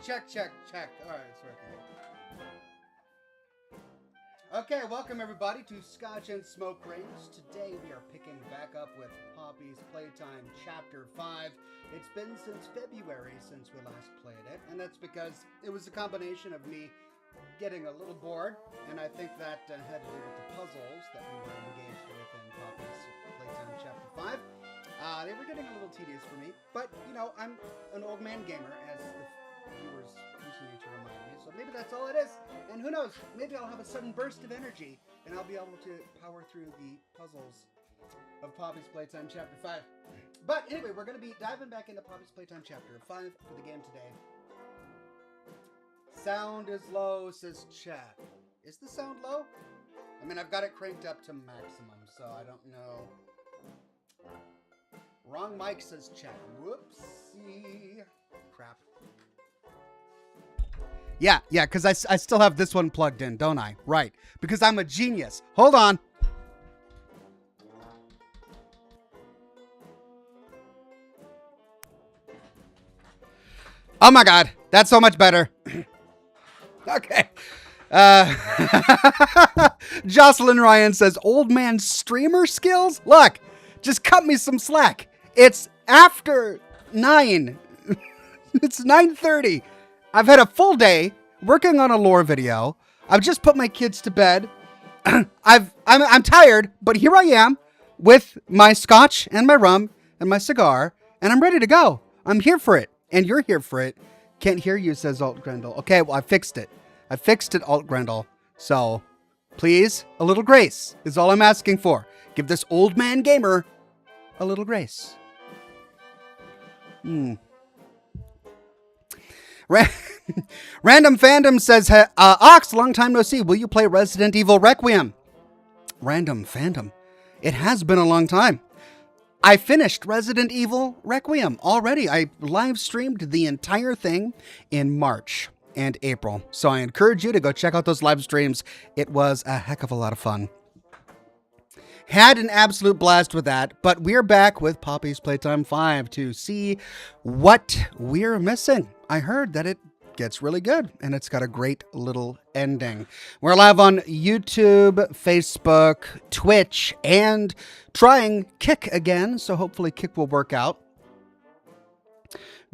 Check. All right, it's working. Okay, welcome everybody to Scotch and Smoke Rings. Today we are picking back up with Poppy's Playtime Chapter 5. It's been since February since we last played it, and that's because it was a combination of me getting a little bored, and I think that had to do with the puzzles that we were engaged with in Poppy's Playtime Chapter 5. They were getting a little tedious for me, but, you know, I'm an old man gamer, as the viewers continue to remind me, so maybe that's all it is. And who knows, maybe I'll have a sudden burst of energy, and I'll be able to power through the puzzles of Poppy's Playtime Chapter 5. But anyway, we're going to be diving back into Poppy's Playtime Chapter 5 for the game today. Sound is low, says chat. Is the sound low? I mean, I've got it cranked up to maximum, so I don't know. Wrong mic, says chat. Whoopsie. Crap. Yeah, because I still have this one plugged in, don't I? Right, because I'm a genius. Hold on. Oh my God, that's so much better. Okay. Jocelyn Ryan says, old man streamer skills? Look, just cut me some slack. It's after 9. It's 9:30. I've had a full day working on a lore video. I've just put my kids to bed. I'm tired, but here I am with my scotch and my rum and my cigar, and I'm ready to go. I'm here for it, and you're here for it. Can't hear you, says Alt Grendel. Okay, well, I fixed it. Alt Grendel. So, please, a little grace is all I'm asking for. Give this old man gamer a little grace. Random Fandom says, Ox, long time no see. Will you play Resident Evil Requiem? Random Fandom. It has been a long time. I finished Resident Evil Requiem already. I live streamed the entire thing in March and April. So I encourage you to go check out those live streams. It was a heck of a lot of fun. Had an absolute blast with that, but we're back with Poppy's Playtime 5 to see what we're missing. I heard that it gets really good, and it's got a great little ending. We're live on YouTube, Facebook, Twitch, and trying Kick again, so hopefully Kick will work out.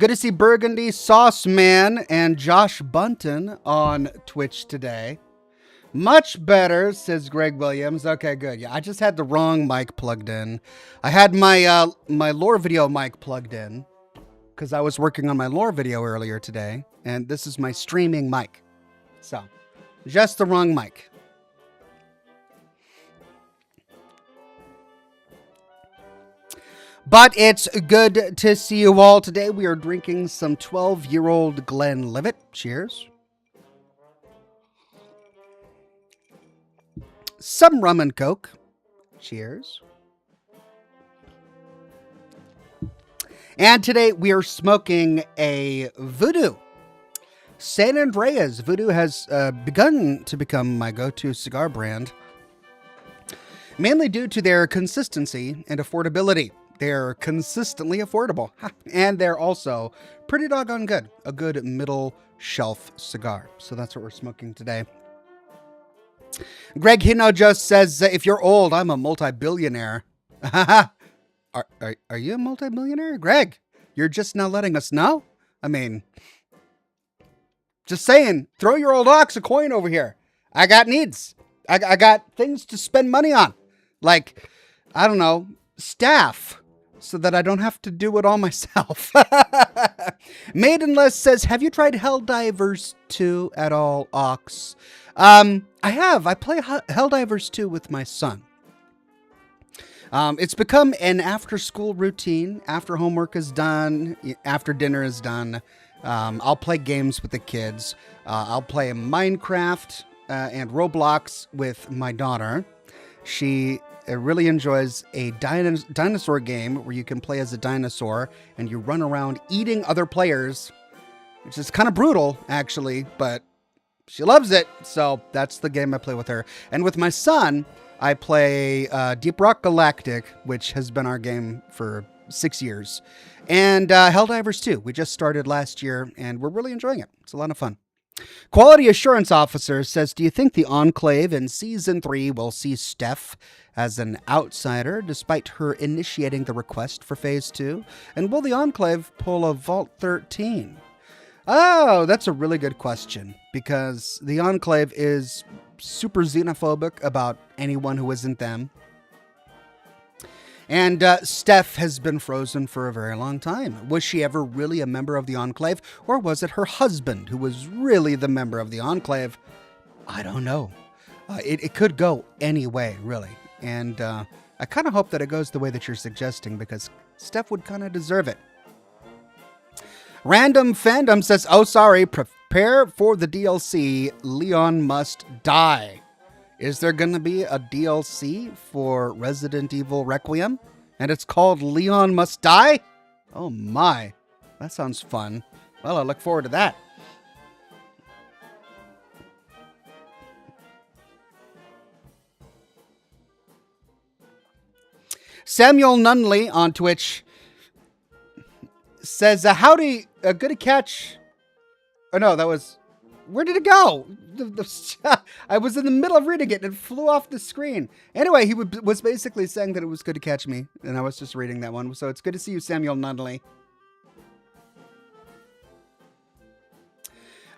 Good to see Burgundy Sauce Man and Josh Bunton on Twitch today. Much better, says Greg Williams. Okay, good. Yeah, I just had the wrong mic plugged in. I had my my lore video mic plugged in because I was working on my lore video earlier today, and this is my streaming mic. So, just the wrong mic. But it's good to see you all today. We are drinking some 12-year-old Glenlivet. Cheers. Some rum and coke. Cheers. And today we are smoking a Voodoo. San Andreas. Voodoo has begun to become my go-to cigar brand, mainly due to their consistency and affordability. They're consistently affordable, and they're also pretty doggone good. A good middle shelf cigar. So that's what we're smoking today. Greg Hino just says, if you're old, I'm a multi-billionaire. Are you a multi-millionaire? Greg, you're just now letting us know? I mean, just saying, throw your old ox a coin over here. I got needs. I got things to spend money on. Like, I don't know, staff, so that I don't have to do it all myself. Maidenless says, have you tried Helldivers 2 at all, Ox? I have. I play Helldivers 2 with my son. It's become an after-school routine. After homework is done, after dinner is done, I'll play games with the kids. I'll play Minecraft and Roblox with my daughter. She really enjoys a dinosaur game where you can play as a dinosaur and you run around eating other players, which is kind of brutal, actually, but she loves it, so that's the game I play with her. And with my son, I play Deep Rock Galactic, which has been our game for 6 years. And Helldivers 2. We just started last year, and we're really enjoying it. It's a lot of fun. Quality Assurance Officer says, do you think the Enclave in Season 3 will see Steph as an outsider despite her initiating the request for Phase 2? And will the Enclave pull a Vault 13? Oh, that's a really good question, because the Enclave is super xenophobic about anyone who isn't them. And Steph has been frozen for a very long time. Was she ever really a member of the Enclave, or was it her husband who was really the member of the Enclave? I don't know. It could go any way, really. And I kind of hope that it goes the way that you're suggesting, because Steph would kind of deserve it. Random Fandom says, oh, sorry, prepare for the DLC. Leon must die. Is there going to be a DLC for Resident Evil Requiem? And it's called Leon Must Die? Oh my, that sounds fun. Well, I look forward to that. Samuel Nunley on Twitch says, howdy, good to catch. Oh no, that was... Where did it go? I was in the middle of reading it and it flew off the screen. Anyway, he was basically saying that it was good to catch me, and I was just reading that one. So it's good to see you, Samuel Nunley.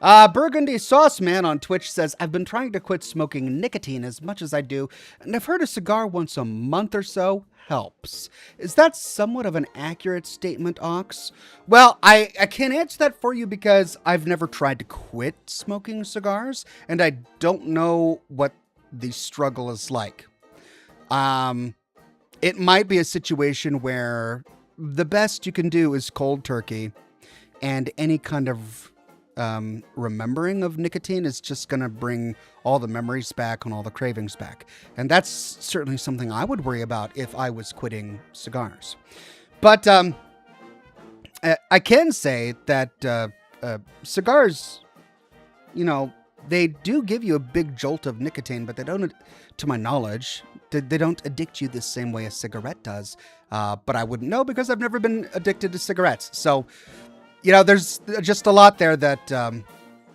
Burgundy Sauce Man on Twitch says, I've been trying to quit smoking nicotine as much as I do, and I've heard a cigar once a month or so helps. Is that somewhat of an accurate statement, Ox? Well, I can't answer that for you because I've never tried to quit smoking cigars, and I don't know what the struggle is like. It might be a situation where the best you can do is cold turkey, and any kind of remembering of nicotine is just going to bring all the memories back and all the cravings back. And that's certainly something I would worry about if I was quitting cigars. But I can say that cigars, you know, they do give you a big jolt of nicotine, but they don't, to my knowledge, they don't addict you the same way a cigarette does. But I wouldn't know because I've never been addicted to cigarettes. So, you know, there's just a lot there that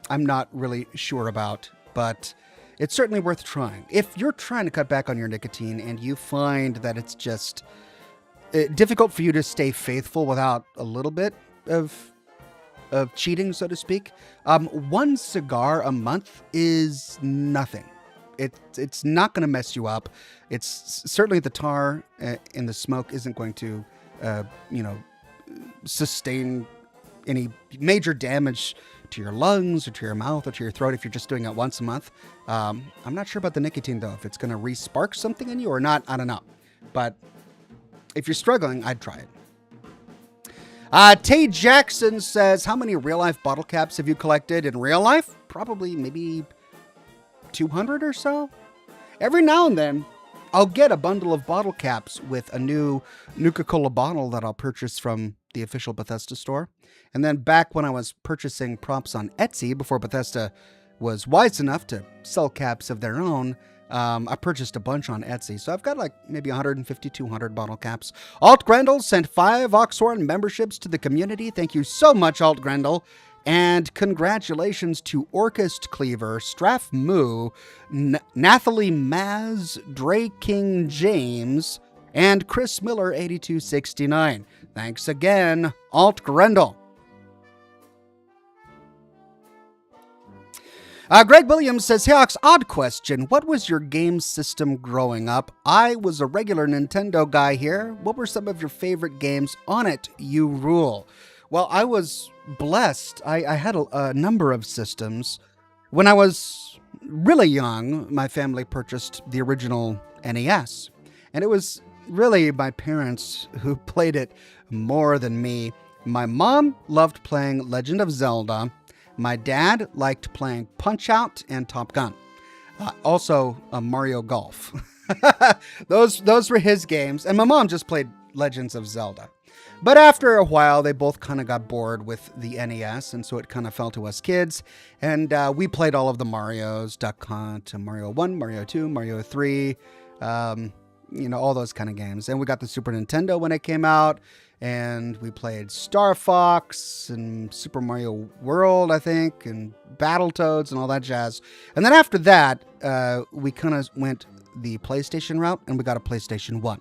I'm not really sure about, but it's certainly worth trying. If you're trying to cut back on your nicotine and you find that it's just difficult for you to stay faithful without a little bit of cheating, so to speak, one cigar a month is nothing. It's not going to mess you up. It's certainly the tar in the smoke isn't going to, sustain any major damage to your lungs or to your mouth or to your throat if you're just doing it once a month. I'm not sure about the nicotine, though. If it's going to re-spark something in you or not, I don't know. But if you're struggling, I'd try it. Tay Jackson says, how many real-life bottle caps have you collected in real life? Probably maybe 200 or so. Every now and then, I'll get a bundle of bottle caps with a new Nuka-Cola bottle that I'll purchase from the official Bethesda store. And then back when I was purchasing props on Etsy, before Bethesda was wise enough to sell caps of their own, I purchased a bunch on Etsy. So I've got like maybe 150, 200 bottle caps. Alt Grendel sent 5 Oxhorn memberships to the community. Thank you so much, Alt Grendel. And congratulations to Orchist Cleaver, Straff Moo, Nathalie Maz, Dre King James, and Chris Miller 8269. Thanks again, Alt Grendel. Greg Williams says, hey Ox, odd question. What was your game system growing up? I was a regular Nintendo guy here. What were some of your favorite games on it? You rule. Well, I was blessed. I had a number of systems. When I was really young, my family purchased the original NES. And it was really my parents who played it more than me. My mom loved playing Legend of Zelda. My dad liked playing Punch-Out and Top Gun. Also, Mario Golf. Those were his games. And my mom just played Legends of Zelda. But after a while, they both kind of got bored with the NES, and so it kind of fell to us kids. And we played all of the Marios, Duck Hunt, Mario 1, Mario 2, Mario 3, all those kind of games. And we got the Super Nintendo when it came out, and we played Star Fox and Super Mario World, I think, and Battletoads and all that jazz. And then after that, we kind of went the PlayStation route, and we got a PlayStation 1.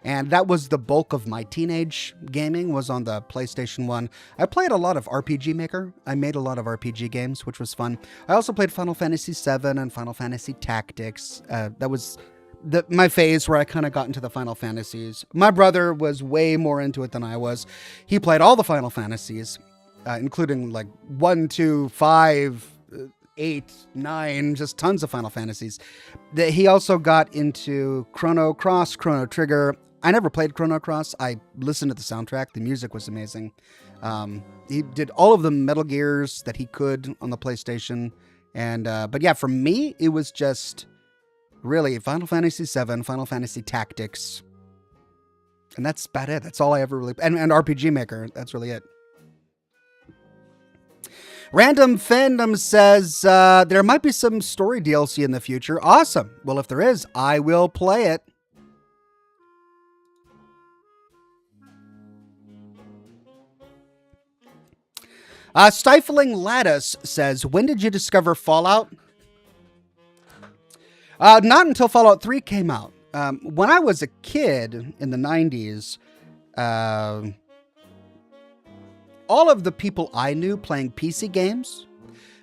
And that was the bulk of my teenage gaming, was on the PlayStation 1. I played a lot of RPG Maker. I made a lot of RPG games, which was fun. I also played Final Fantasy VII and Final Fantasy Tactics. That was my phase where I kind of got into the Final Fantasies. My brother was way more into it than I was. He played all the Final Fantasies, including like 1, 2, 5, 8, 9, just tons of Final Fantasies. He also got into Chrono Cross, Chrono Trigger. I never played Chrono Cross. I listened to the soundtrack. The music was amazing. He did all of the Metal Gears that he could on the PlayStation. But yeah, for me, it was just really Final Fantasy VII, Final Fantasy Tactics. And that's about it. That's all I ever really... And RPG Maker. That's really it. Random Fandom says, there might be some story DLC in the future. Awesome. Well, if there is, I will play it. Stifling Lattice says, when did you discover Fallout? Not until Fallout 3 came out. When I was a kid in the 90s, all of the people I knew playing PC games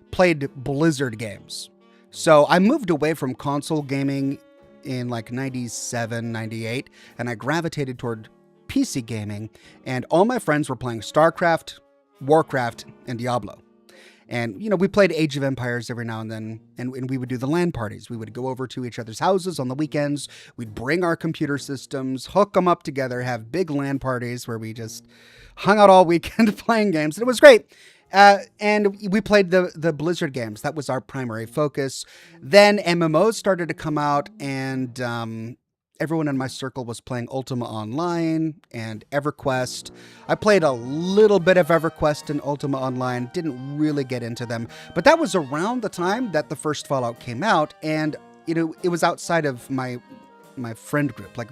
played Blizzard games. So I moved away from console gaming in like 97, 98, and I gravitated toward PC gaming, and all my friends were playing StarCraft, Warcraft, and Diablo. And, we played Age of Empires every now and then, and we would do the LAN parties. We would go over to each other's houses on the weekends. We'd bring our computer systems, hook them up together, have big LAN parties where we just hung out all weekend playing games. And it was great. And we played the Blizzard games. That was our primary focus. Then MMOs started to come out, and everyone in my circle was playing Ultima Online and EverQuest. I played a little bit of EverQuest and Ultima Online, didn't really get into them. But that was around the time that the first Fallout came out, and it was outside of my friend group. Like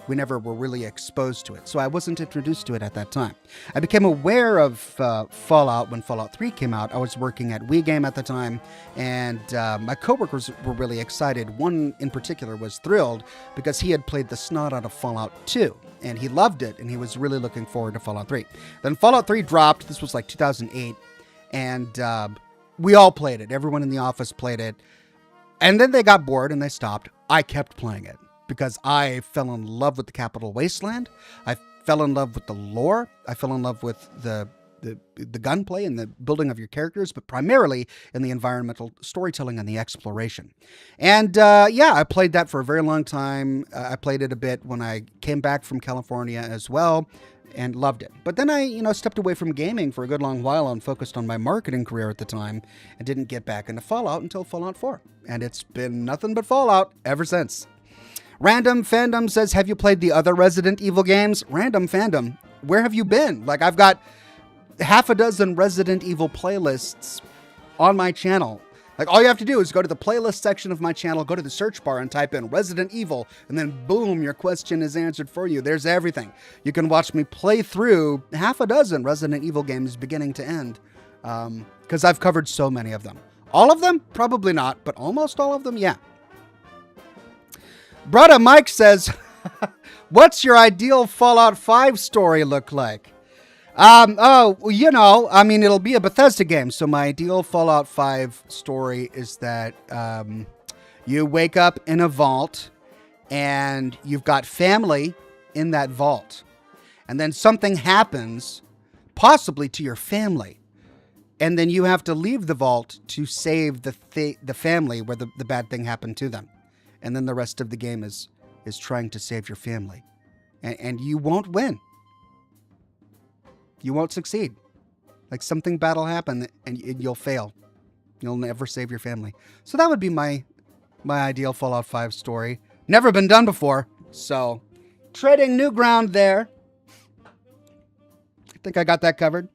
we never were really exposed to it, so I wasn't introduced to it at that time. I became aware of Fallout when Fallout 3 came out. I was working at WeGame at the time, and my coworkers were really excited. One in particular was thrilled because he had played the snot out of Fallout 2, and he loved it, and he was really looking forward to Fallout 3. Then Fallout 3 dropped. This was like 2008, and we all played it. Everyone in the office played it, and then they got bored and they stopped. I kept playing it, because I fell in love with the Capital Wasteland. I fell in love with the lore. I fell in love with the gunplay and the building of your characters, but primarily in the environmental storytelling and the exploration. And I played that for a very long time. I played it a bit when I came back from California as well, and loved it. But then I, stepped away from gaming for a good long while and focused on my marketing career at the time, and didn't get back into Fallout until Fallout 4. And it's been nothing but Fallout ever since. Random Fandom says, have you played the other Resident Evil games? Random Fandom, where have you been? Like, I've got half a dozen Resident Evil playlists on my channel. Like, all you have to do is go to the playlist section of my channel, go to the search bar and type in Resident Evil, and then boom, your question is answered for you. There's everything. You can watch me play through half a dozen Resident Evil games beginning to end, because I've covered so many of them. All of them? Probably not, but almost all of them, yeah. Brother Mike says, what's your ideal Fallout 5 story look like? It'll be a Bethesda game. So my ideal Fallout 5 story is that you wake up in a vault and you've got family in that vault. And then something happens, possibly to your family. And then you have to leave the vault to save the family where the bad thing happened to them. And then the rest of the game is trying to save your family. And you won't win. You won't succeed. Like, something bad will happen and you'll fail. You'll never save your family. So that would be my ideal Fallout 5 story. Never been done before. So, treading new ground there. I think I got that covered.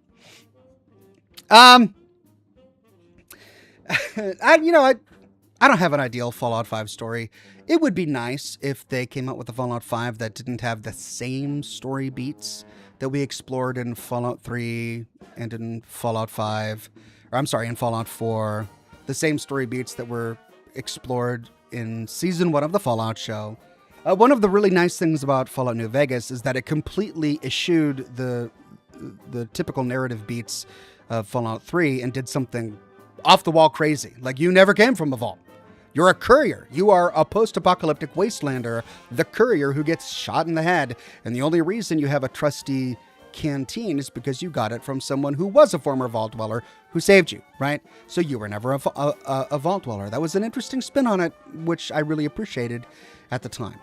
I don't have an ideal Fallout 5 story. It would be nice if they came out with a Fallout 5 that didn't have the same story beats that we explored in Fallout 3 and in Fallout 5. Or I'm sorry, in Fallout 4. The same story beats that were explored in Season 1 of the Fallout show. One of the really nice things about Fallout New Vegas is that it completely eschewed the typical narrative beats of Fallout 3 and did something off-the-wall crazy. Like, you never came from a vault. You're a courier. You are a post-apocalyptic wastelander, the courier who gets shot in the head. And the only reason you have a trusty canteen is because you got it from someone who was a former vault dweller who saved you, right? So you were never a vault dweller. That was an interesting spin on it, which I really appreciated at the time.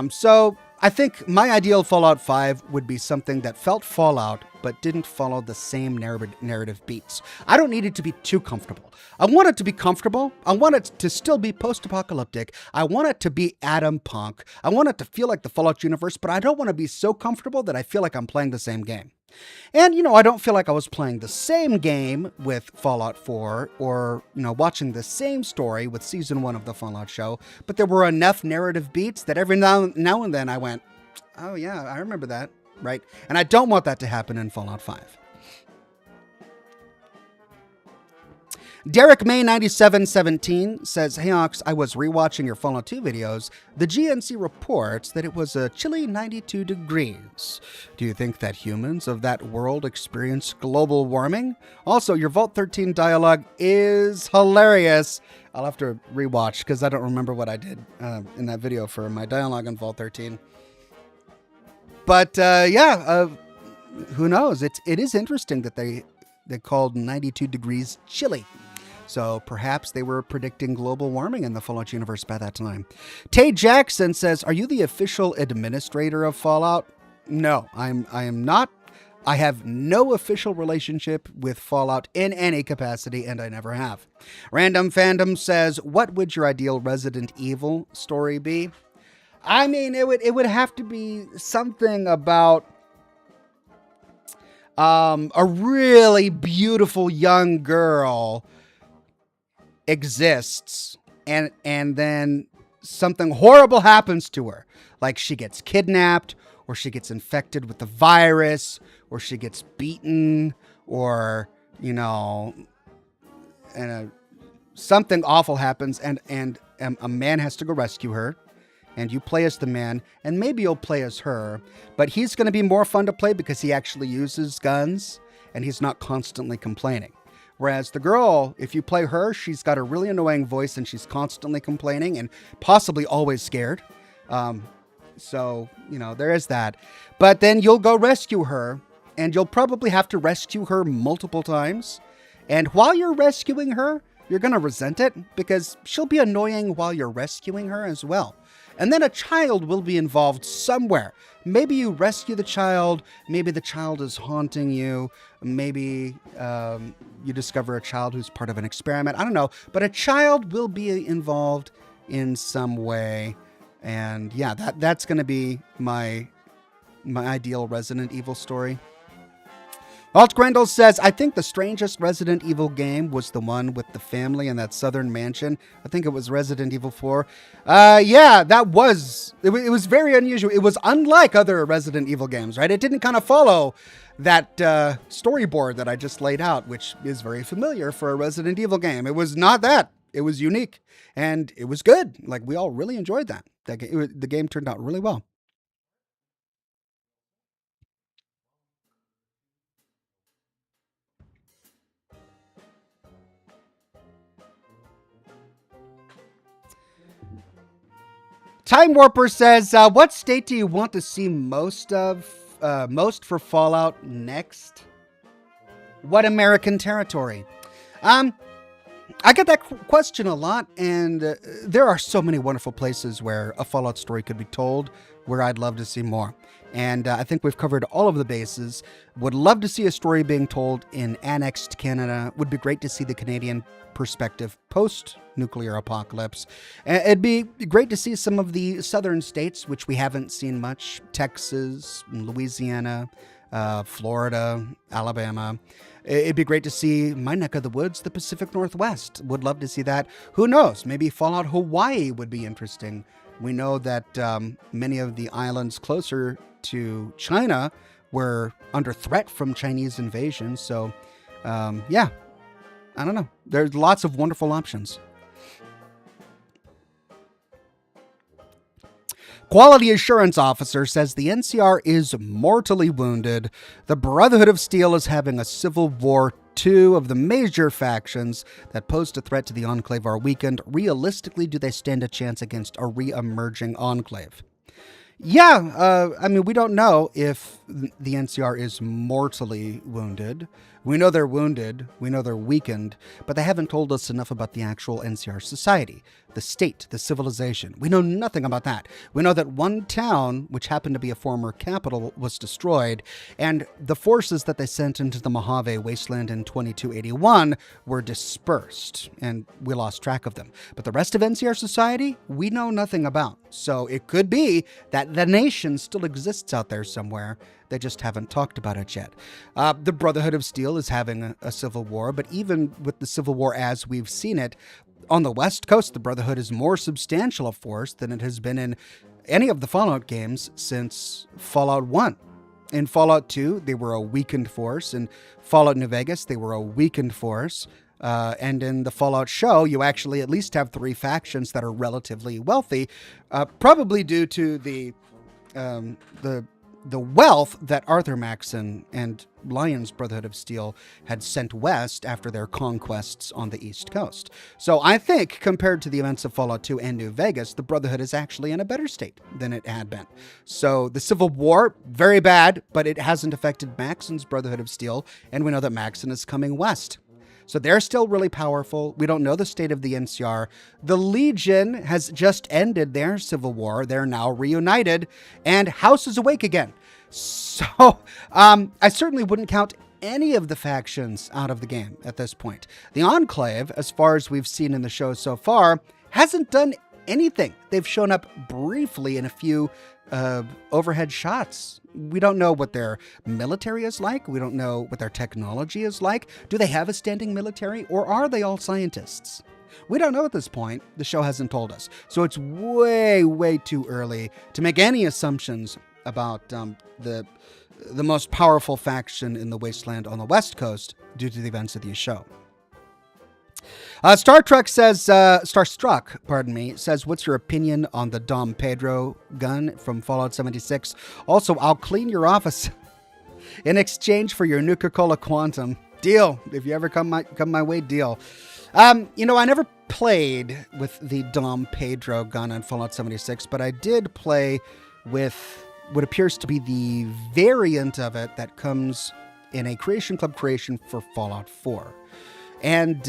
So I think my ideal Fallout 5 would be something that felt Fallout, but didn't follow the same narrative beats. I don't need it to be too comfortable. I want it to be comfortable. I want it to still be post-apocalyptic. I want it to be Atom Punk. I want it to feel like the Fallout universe, but I don't want to be so comfortable that I feel like I'm playing the same game. And, I don't feel like I was playing the same game with Fallout 4 or, watching the same story with Season 1 of the Fallout show, but there were enough narrative beats that every now and then I went, oh yeah, I remember that, right? And I don't want that to happen in Fallout 5. Derek May 9717 says, "Hey Ox, I was rewatching your Fallout 2 videos. The GNC reports that it was a chilly 92 degrees. Do you think that humans of that world experience global warming? Also, your Vault 13 dialogue is hilarious." I'll have to rewatch because I don't remember what I did in that video for my dialogue on Vault 13. But who knows? It is interesting that they called 92 degrees chilly. So perhaps they were predicting global warming in the Fallout universe by that time. Tay Jackson says, "Are you the official administrator of Fallout?" No, I am not. I have no official relationship with Fallout in any capacity, and I never have. Random Fandom says, "What would your ideal Resident Evil story be?" I mean, it would have to be something about a really beautiful young girl exists and then something horrible happens to her. Like she gets kidnapped, or she gets infected with the virus, or she gets beaten, or, something awful happens and a man has to go rescue her. And you play as the man, and maybe you'll play as her, but he's going to be more fun to play because he actually uses guns and he's not constantly complaining. Whereas the girl, if you play her, she's got a really annoying voice and she's constantly complaining and possibly always scared. So, there is that. But then you'll go rescue her, and you'll probably have to rescue her multiple times. And while you're rescuing her, you're going to resent it because she'll be annoying while you're rescuing her as well. And then a child will be involved somewhere. Maybe you rescue the child. Maybe the child is haunting you. Maybe you discover a child who's part of an experiment. I don't know. But a child will be involved in some way. And yeah, that's going to be my ideal Resident Evil story. Alt Grendel says, "I think the strangest Resident Evil game was the one with the family in that southern mansion. I think it was Resident Evil 4. Yeah, that was... It was very unusual. It was unlike other Resident Evil games, right? It didn't kind of follow that storyboard that I just laid out, which is very familiar for a Resident Evil game. It was not that. It was unique. And it was good. Like, we all really enjoyed that. The game turned out really well. Time Warper says, "What state do you want to see most for Fallout next? What American territory?" I get that question a lot, and there are so many wonderful places where a Fallout story could be told, where I'd love to see more. And I think we've covered all of the bases. Would love to see a story being told in annexed Canada. Would be great to see the Canadian perspective post-nuclear apocalypse. It'd be great to see some of the southern states, which we haven't seen much. Texas, Louisiana, Florida, Alabama. It'd be great to see my neck of the woods, the Pacific Northwest. Would love to see that. Who knows? Maybe Fallout Hawaii would be interesting. We know that many of the islands closer to China were under threat from Chinese invasion. So, yeah, I don't know. There's lots of wonderful options. Quality Assurance Officer says the NCR is mortally wounded. The Brotherhood of Steel is having a civil war. Two of the major factions that posed a threat to the Enclave are weakened. Realistically, do they stand a chance against a re-emerging Enclave? Yeah, I mean, we don't know if the NCR is mortally wounded. We know they're wounded, we know they're weakened, but they haven't told us enough about the actual NCR society, the state, the civilization. We know nothing about that. We know that one town, which happened to be a former capital, was destroyed, and the forces that they sent into the Mojave Wasteland in 2281 were dispersed, and we lost track of them. But the rest of NCR society, we know nothing about. So it could be that the nation still exists out there somewhere. They just haven't talked about it yet. The Brotherhood of Steel is having a civil war, but even with the civil war as we've seen it, on the West Coast, the Brotherhood is more substantial a force than it has been in any of the Fallout games since Fallout 1. In Fallout 2, they were a weakened force. In Fallout New Vegas, they were a weakened force. And in the Fallout show, you actually at least have three factions that are relatively wealthy, probably due to the wealth that Arthur Maxon and Lyon's Brotherhood of Steel had sent west after their conquests on the East Coast. So I think, compared to the events of Fallout 2 and New Vegas, the Brotherhood is actually in a better state than it had been. So the Civil War, very bad, but it hasn't affected Maxon's Brotherhood of Steel, and we know that Maxon is coming west. So they're still really powerful. We don't know the state of the NCR. The Legion has just ended their civil war. They're now reunited, and House is awake again. So I certainly wouldn't count any of the factions out of the game at this point. The Enclave, as far as we've seen in the show so far, hasn't done anything. They've shown up briefly in a few overhead shots. We don't know what their military is like. We don't know what their technology is like. Do they have a standing military, or are they all scientists? We don't know at this point. The show hasn't told us. So it's way, way too early to make any assumptions about the most powerful faction in the Wasteland on the West Coast due to the events of the show. Starstruck says, what's your opinion on the Dom Pedro gun from Fallout 76? Also, I'll clean your office in exchange for your Nuka-Cola Quantum. Deal. If you ever come my way, deal. I never played with the Dom Pedro gun on Fallout 76, but I did play with what appears to be the variant of it that comes in a Creation Club creation for Fallout 4. And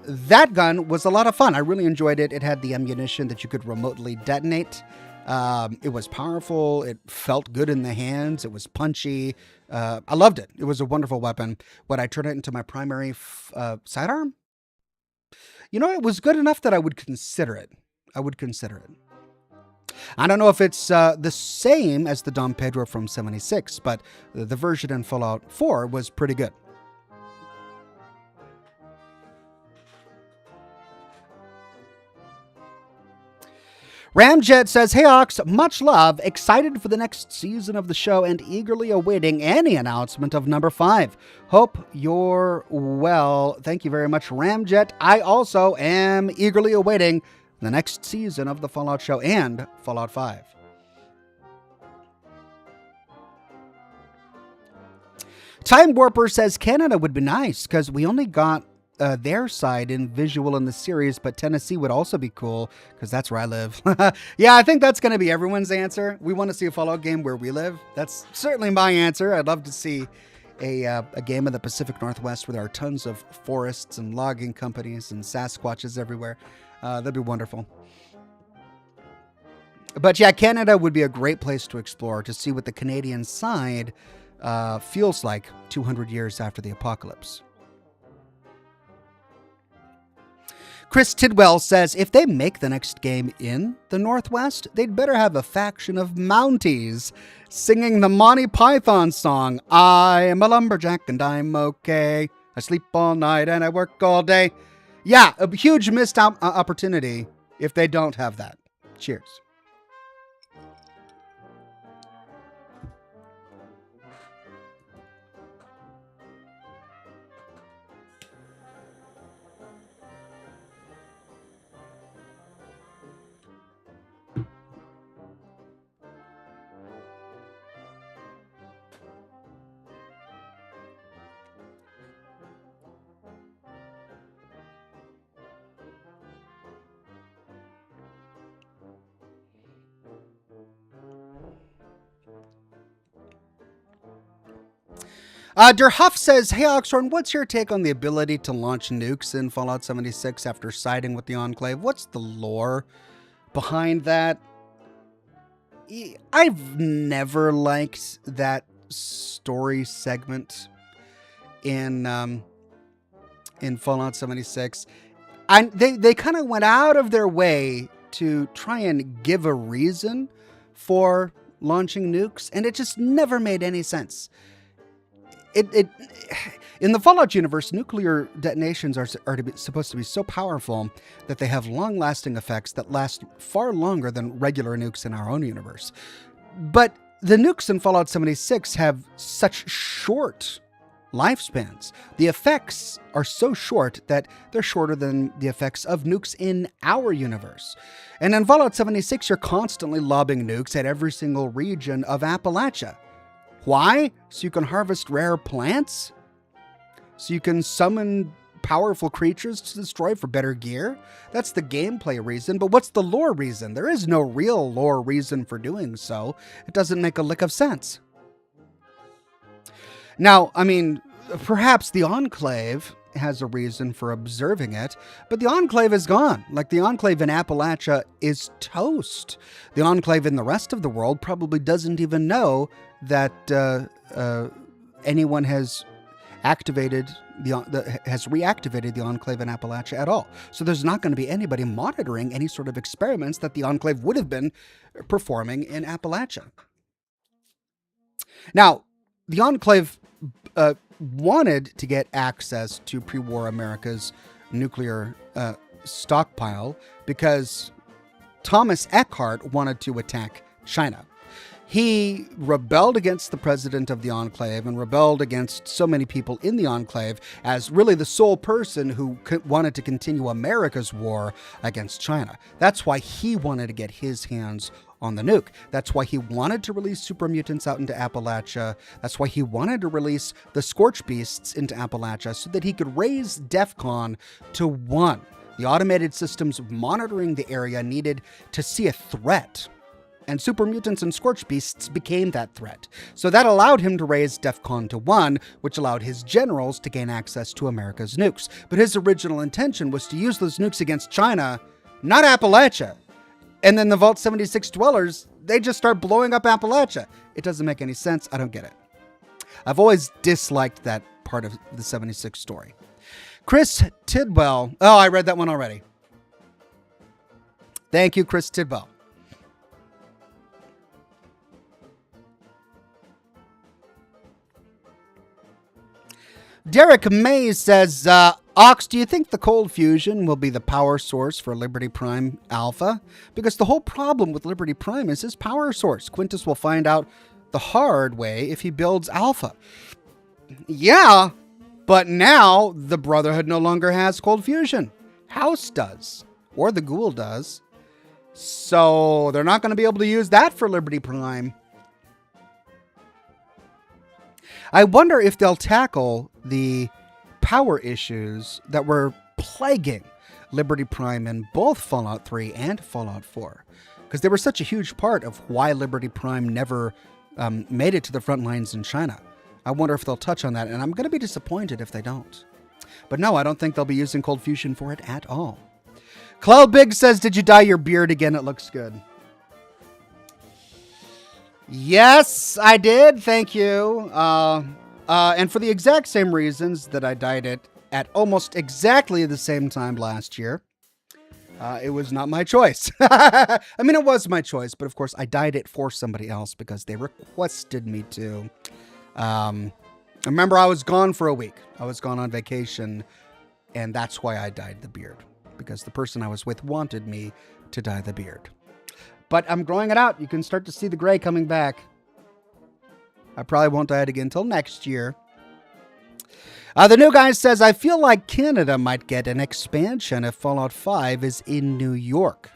that gun was a lot of fun. I really enjoyed it. It had the ammunition that you could remotely detonate. It was powerful. It felt good in the hands. It was punchy. I loved it. It was a wonderful weapon. Would I turn it into my primary sidearm? It was good enough that I would consider it. I don't know if it's the same as the Dom Pedro from 76, but the version in Fallout 4 was pretty good. Ramjet says, hey Ox, much love, excited for the next season of the show and eagerly awaiting any announcement of number 5. Hope you're well. Thank you very much, Ramjet. I also am eagerly awaiting the next season of the Fallout show and Fallout 5. Time Warper says Canada would be nice because we only got their side in visual in the series, but Tennessee would also be cool because that's where I live. Yeah, I think that's going to be everyone's answer. We want to see a Fallout game where we live. That's certainly my answer. I'd love to see a game in the Pacific Northwest where there are tons of forests and logging companies and Sasquatches everywhere. That'd be wonderful. But yeah, Canada would be a great place to explore, to see what the Canadian side feels like 200 years after the apocalypse. Chris Tidwell says, if they make the next game in the Northwest, they'd better have a faction of Mounties singing the Monty Python song, I am a lumberjack and I'm okay. I sleep all night and I work all day. Yeah, a huge missed opportunity if they don't have that. Cheers. Der Huff says, hey Oxhorn, what's your take on the ability to launch nukes in Fallout 76 after siding with the Enclave? What's the lore behind that? I've never liked that story segment in Fallout 76. And they kind of went out of their way to try and give a reason for launching nukes, and it just never made any sense. In the Fallout universe, nuclear detonations are supposed to be so powerful that they have long-lasting effects that last far longer than regular nukes in our own universe. But the nukes in Fallout 76 have such short lifespans. The effects are so short that they're shorter than the effects of nukes in our universe. And in Fallout 76, you're constantly lobbing nukes at every single region of Appalachia. Why? So you can harvest rare plants? So you can summon powerful creatures to destroy for better gear? That's the gameplay reason, but what's the lore reason? There is no real lore reason for doing so. It doesn't make a lick of sense. Now, I mean, perhaps the Enclave has a reason for observing it, but the Enclave is gone. Like, the Enclave in Appalachia is toast. The Enclave in the rest of the world probably doesn't even know that anyone has reactivated the Enclave in Appalachia at all. So there's not going to be anybody monitoring any sort of experiments that the Enclave would have been performing in Appalachia. Now, the Enclave wanted to get access to pre-war America's nuclear stockpile because Thomas Eckhart wanted to attack China. He rebelled against the president of the Enclave and rebelled against so many people in the Enclave as really the sole person who wanted to continue America's war against China. That's why he wanted to get his hands on the nuke. That's why he wanted to release super mutants out into Appalachia. That's why he wanted to release the Scorch Beasts into Appalachia so that he could raise DEFCON to 1. The automated systems monitoring the area needed to see a threat. And super mutants and Scorch Beasts became that threat. So that allowed him to raise DEFCON to 1, which allowed his generals to gain access to America's nukes. But his original intention was to use those nukes against China, not Appalachia. And then the Vault 76 dwellers, they just start blowing up Appalachia. It doesn't make any sense. I don't get it. I've always disliked that part of the 76 story. Chris Tidwell. Oh, I read that one already. Thank you, Chris Tidwell. Derek Mays says, Ox, do you think the cold fusion will be the power source for Liberty Prime Alpha? Because the whole problem with Liberty Prime is his power source. Quintus will find out the hard way if he builds Alpha. Yeah, but now the Brotherhood no longer has cold fusion. House does, or the Ghoul does. So they're not going to be able to use that for Liberty Prime. I wonder if they'll tackle the power issues that were plaguing Liberty Prime in both Fallout 3 and Fallout 4. Because they were such a huge part of why Liberty Prime never made it to the front lines in China. I wonder if they'll touch on that, and I'm going to be disappointed if they don't. But no, I don't think they'll be using cold fusion for it at all. Cloud Big says, did you dye your beard again? It looks good. Yes, I did. Thank you. And for the exact same reasons that I dyed it at almost exactly the same time last year. It was not my choice. I mean, it was my choice, but of course I dyed it for somebody else because they requested me to. I remember I was gone for a week. I was gone on vacation, and that's why I dyed the beard, because the person I was with wanted me to dye the beard. But I'm growing it out. You can start to see the gray coming back. I probably won't dye it again until next year. The new guy says, I feel like Canada might get an expansion if Fallout 5 is in New York.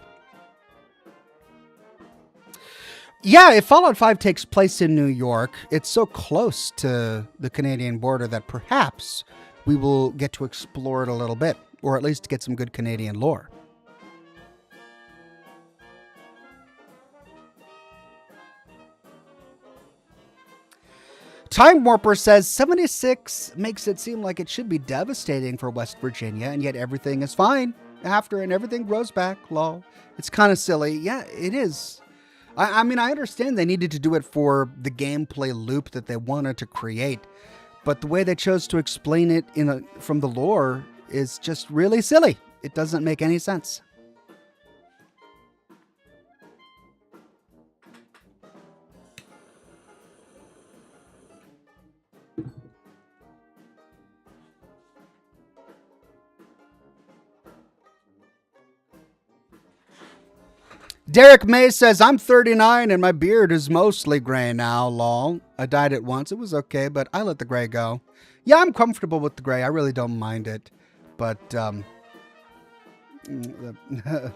Yeah, if Fallout 5 takes place in New York, it's so close to the Canadian border that perhaps we will get to explore it a little bit, or at least get some good Canadian lore. Time Warper says 76 makes it seem like it should be devastating for West Virginia, and yet everything is fine after and everything grows back. Lol. It's kind of silly. Yeah, it is. I mean, I understand they needed to do it for the gameplay loop that they wanted to create, but the way they chose to explain it from the lore is just really silly. It doesn't make any sense. Derek May says, I'm 39 and my beard is mostly gray now, lol. I dyed it once. It was okay, but I let the gray go. Yeah, I'm comfortable with the gray. I really don't mind it. But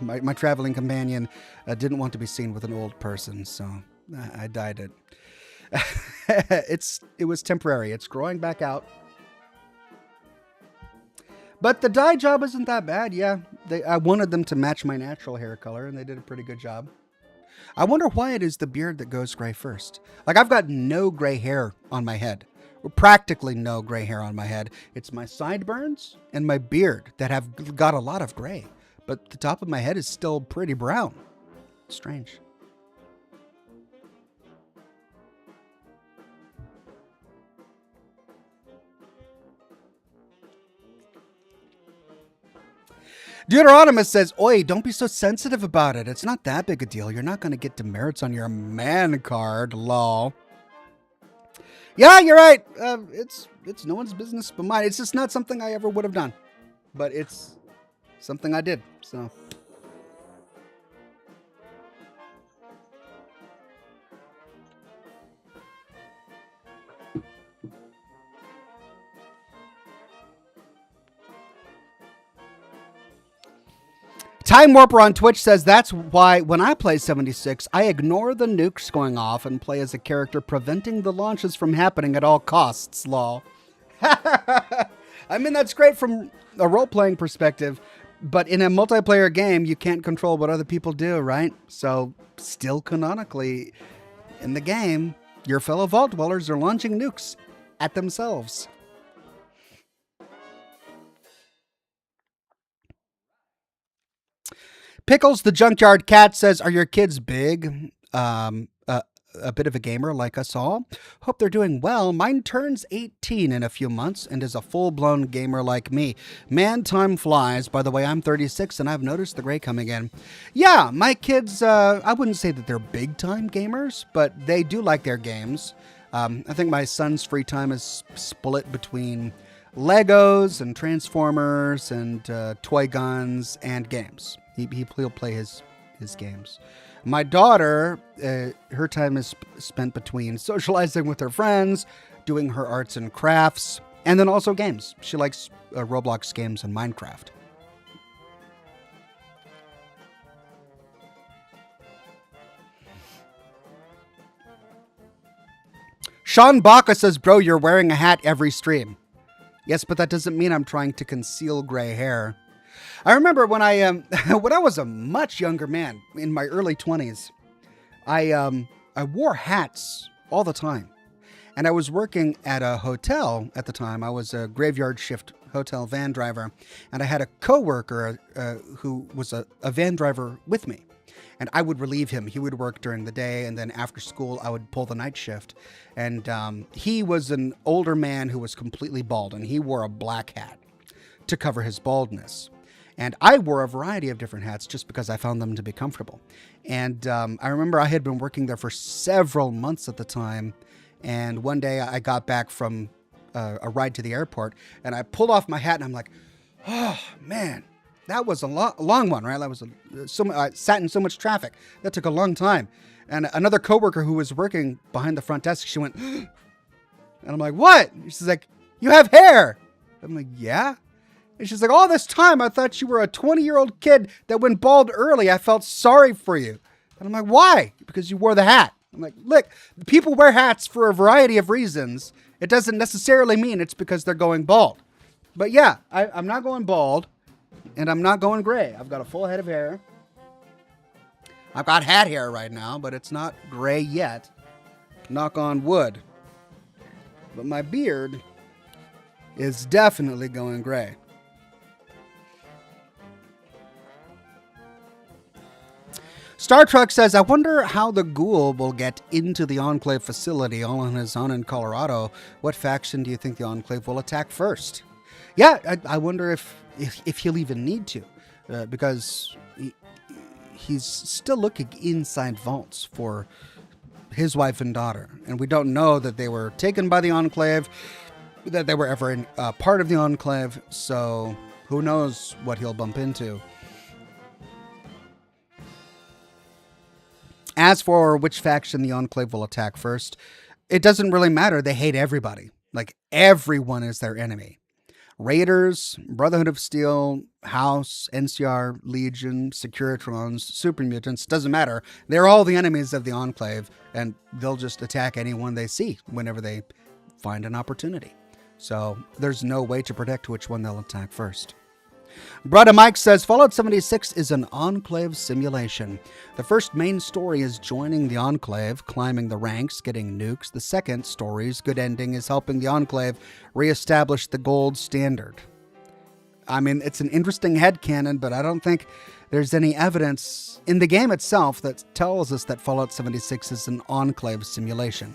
my traveling companion didn't want to be seen with an old person, so I dyed it. It was temporary. It's growing back out. But the dye job isn't that bad, yeah. I wanted them to match my natural hair color, and they did a pretty good job. I wonder why it is the beard that goes gray first. Like, I've got no gray hair on my head. Or practically no gray hair on my head. It's my sideburns and my beard that have got a lot of gray. But the top of my head is still pretty brown. Strange. Deuteronomus says, Oi, don't be so sensitive about it. It's not that big a deal. You're not going to get demerits on your man card, lol. Yeah, you're right. It's no one's business but mine. It's just not something I ever would have done. But it's something I did, so... Time Warper on Twitch says that's why when I play 76, I ignore the nukes going off and play as a character preventing the launches from happening at all costs, lol. I mean, that's great from a role-playing perspective, but in a multiplayer game, you can't control what other people do, right? So, still canonically, in the game, your fellow Vault Dwellers are launching nukes at themselves. Pickles the Junkyard Cat says, are your kids big? A bit of a gamer like us all. Hope they're doing well. Mine turns 18 in a few months and is a full-blown gamer like me. Man, time flies. By the way, I'm 36 and I've noticed the gray coming in. Yeah, my kids, I wouldn't say that they're big-time gamers, but they do like their games. I think my son's free time is split between Legos and Transformers and toy guns and games. He'll play his games. My daughter, her time is spent between socializing with her friends, doing her arts and crafts, and then also games. She likes Roblox games and Minecraft. Sean Baca says, bro, you're wearing a hat every stream. Yes, but that doesn't mean I'm trying to conceal gray hair. I remember when I was a much younger man, in my early 20s, I wore hats all the time. And I was working at a hotel at the time. I was a graveyard shift hotel van driver. And I had a coworker who was a van driver with me. And I would relieve him. He would work during the day, and then after school, I would pull the night shift. And he was an older man who was completely bald, and he wore a black hat to cover his baldness. And I wore a variety of different hats just because I found them to be comfortable. And I remember I had been working there for several months at the time. And one day I got back from a ride to the airport, and I pulled off my hat, and I'm like, oh, man, that was a long one, right? That was I sat in so much traffic. That took a long time. And another coworker who was working behind the front desk, she went, and I'm like, what? She's like, you have hair. I'm like, yeah. And she's like, all this time, I thought you were a 20-year-old kid that went bald early. I felt sorry for you. And I'm like, why? Because you wore the hat. I'm like, look, people wear hats for a variety of reasons. It doesn't necessarily mean it's because they're going bald. But yeah, I'm not going bald, and I'm not going gray. I've got a full head of hair. I've got hat hair right now, but it's not gray yet. Knock on wood. But my beard is definitely going gray. Star Trek says, I wonder how the ghoul will get into the Enclave facility all on his own in Colorado. What faction do you think the Enclave will attack first? Yeah, I wonder if he'll even need to, because he's still looking inside vaults for his wife and daughter. And we don't know that they were taken by the Enclave, that they were ever part of the Enclave. So who knows what he'll bump into. As for which faction the Enclave will attack first, it doesn't really matter. They hate everybody. Like, everyone is their enemy. Raiders, Brotherhood of Steel, House, NCR, Legion, Securitrons, Super Mutants, doesn't matter. They're all the enemies of the Enclave, and they'll just attack anyone they see whenever they find an opportunity. So there's no way to predict which one they'll attack first. Brother Mike says, Fallout 76 is an Enclave simulation. The first main story is joining the Enclave, climbing the ranks, getting nukes. The second story's good ending is helping the Enclave reestablish the gold standard. I mean, it's an interesting headcanon, but I don't think there's any evidence in the game itself that tells us that Fallout 76 is an Enclave simulation.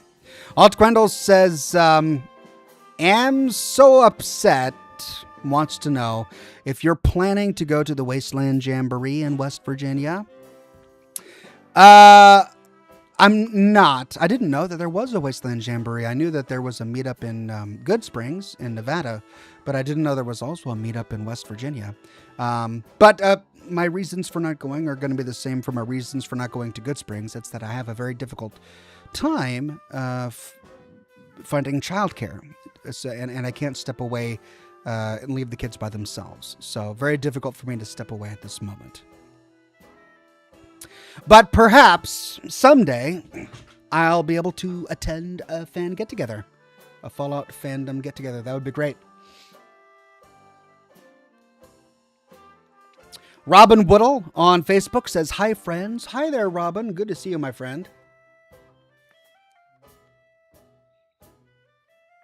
Alt Grendel says, am so upset, wants to know if you're planning to go to the Wasteland Jamboree in West Virginia. I'm not. I didn't know that there was a Wasteland Jamboree. I knew that there was a meetup in Good Springs in Nevada, but I didn't know there was also a meetup in West Virginia. But my reasons for not going are going to be the same for my reasons for not going to Good Springs. It's that I have a very difficult time finding childcare, and I can't step away and leave the kids by themselves. So very difficult for me to step away at this moment. But perhaps someday I'll be able to attend a fan get-together, a Fallout fandom get-together. That would be great. Robin Woodall on Facebook says, hi, friends. Hi there, Robin. Good to see you, my friend.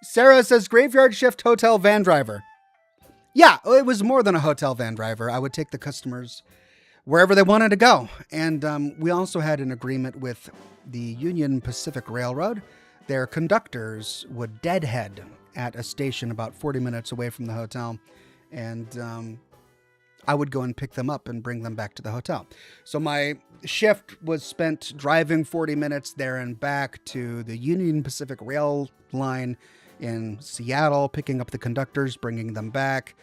Sarah says, graveyard shift hotel van driver. Yeah, it was more than a hotel van driver. I would take the customers wherever they wanted to go. And we also had an agreement with the Union Pacific Railroad. Their conductors would deadhead at a station about 40 minutes away from the hotel. And I would go and pick them up and bring them back to the hotel. So my shift was spent driving 40 minutes there and back to the Union Pacific Rail line in Seattle, picking up the conductors, bringing them back,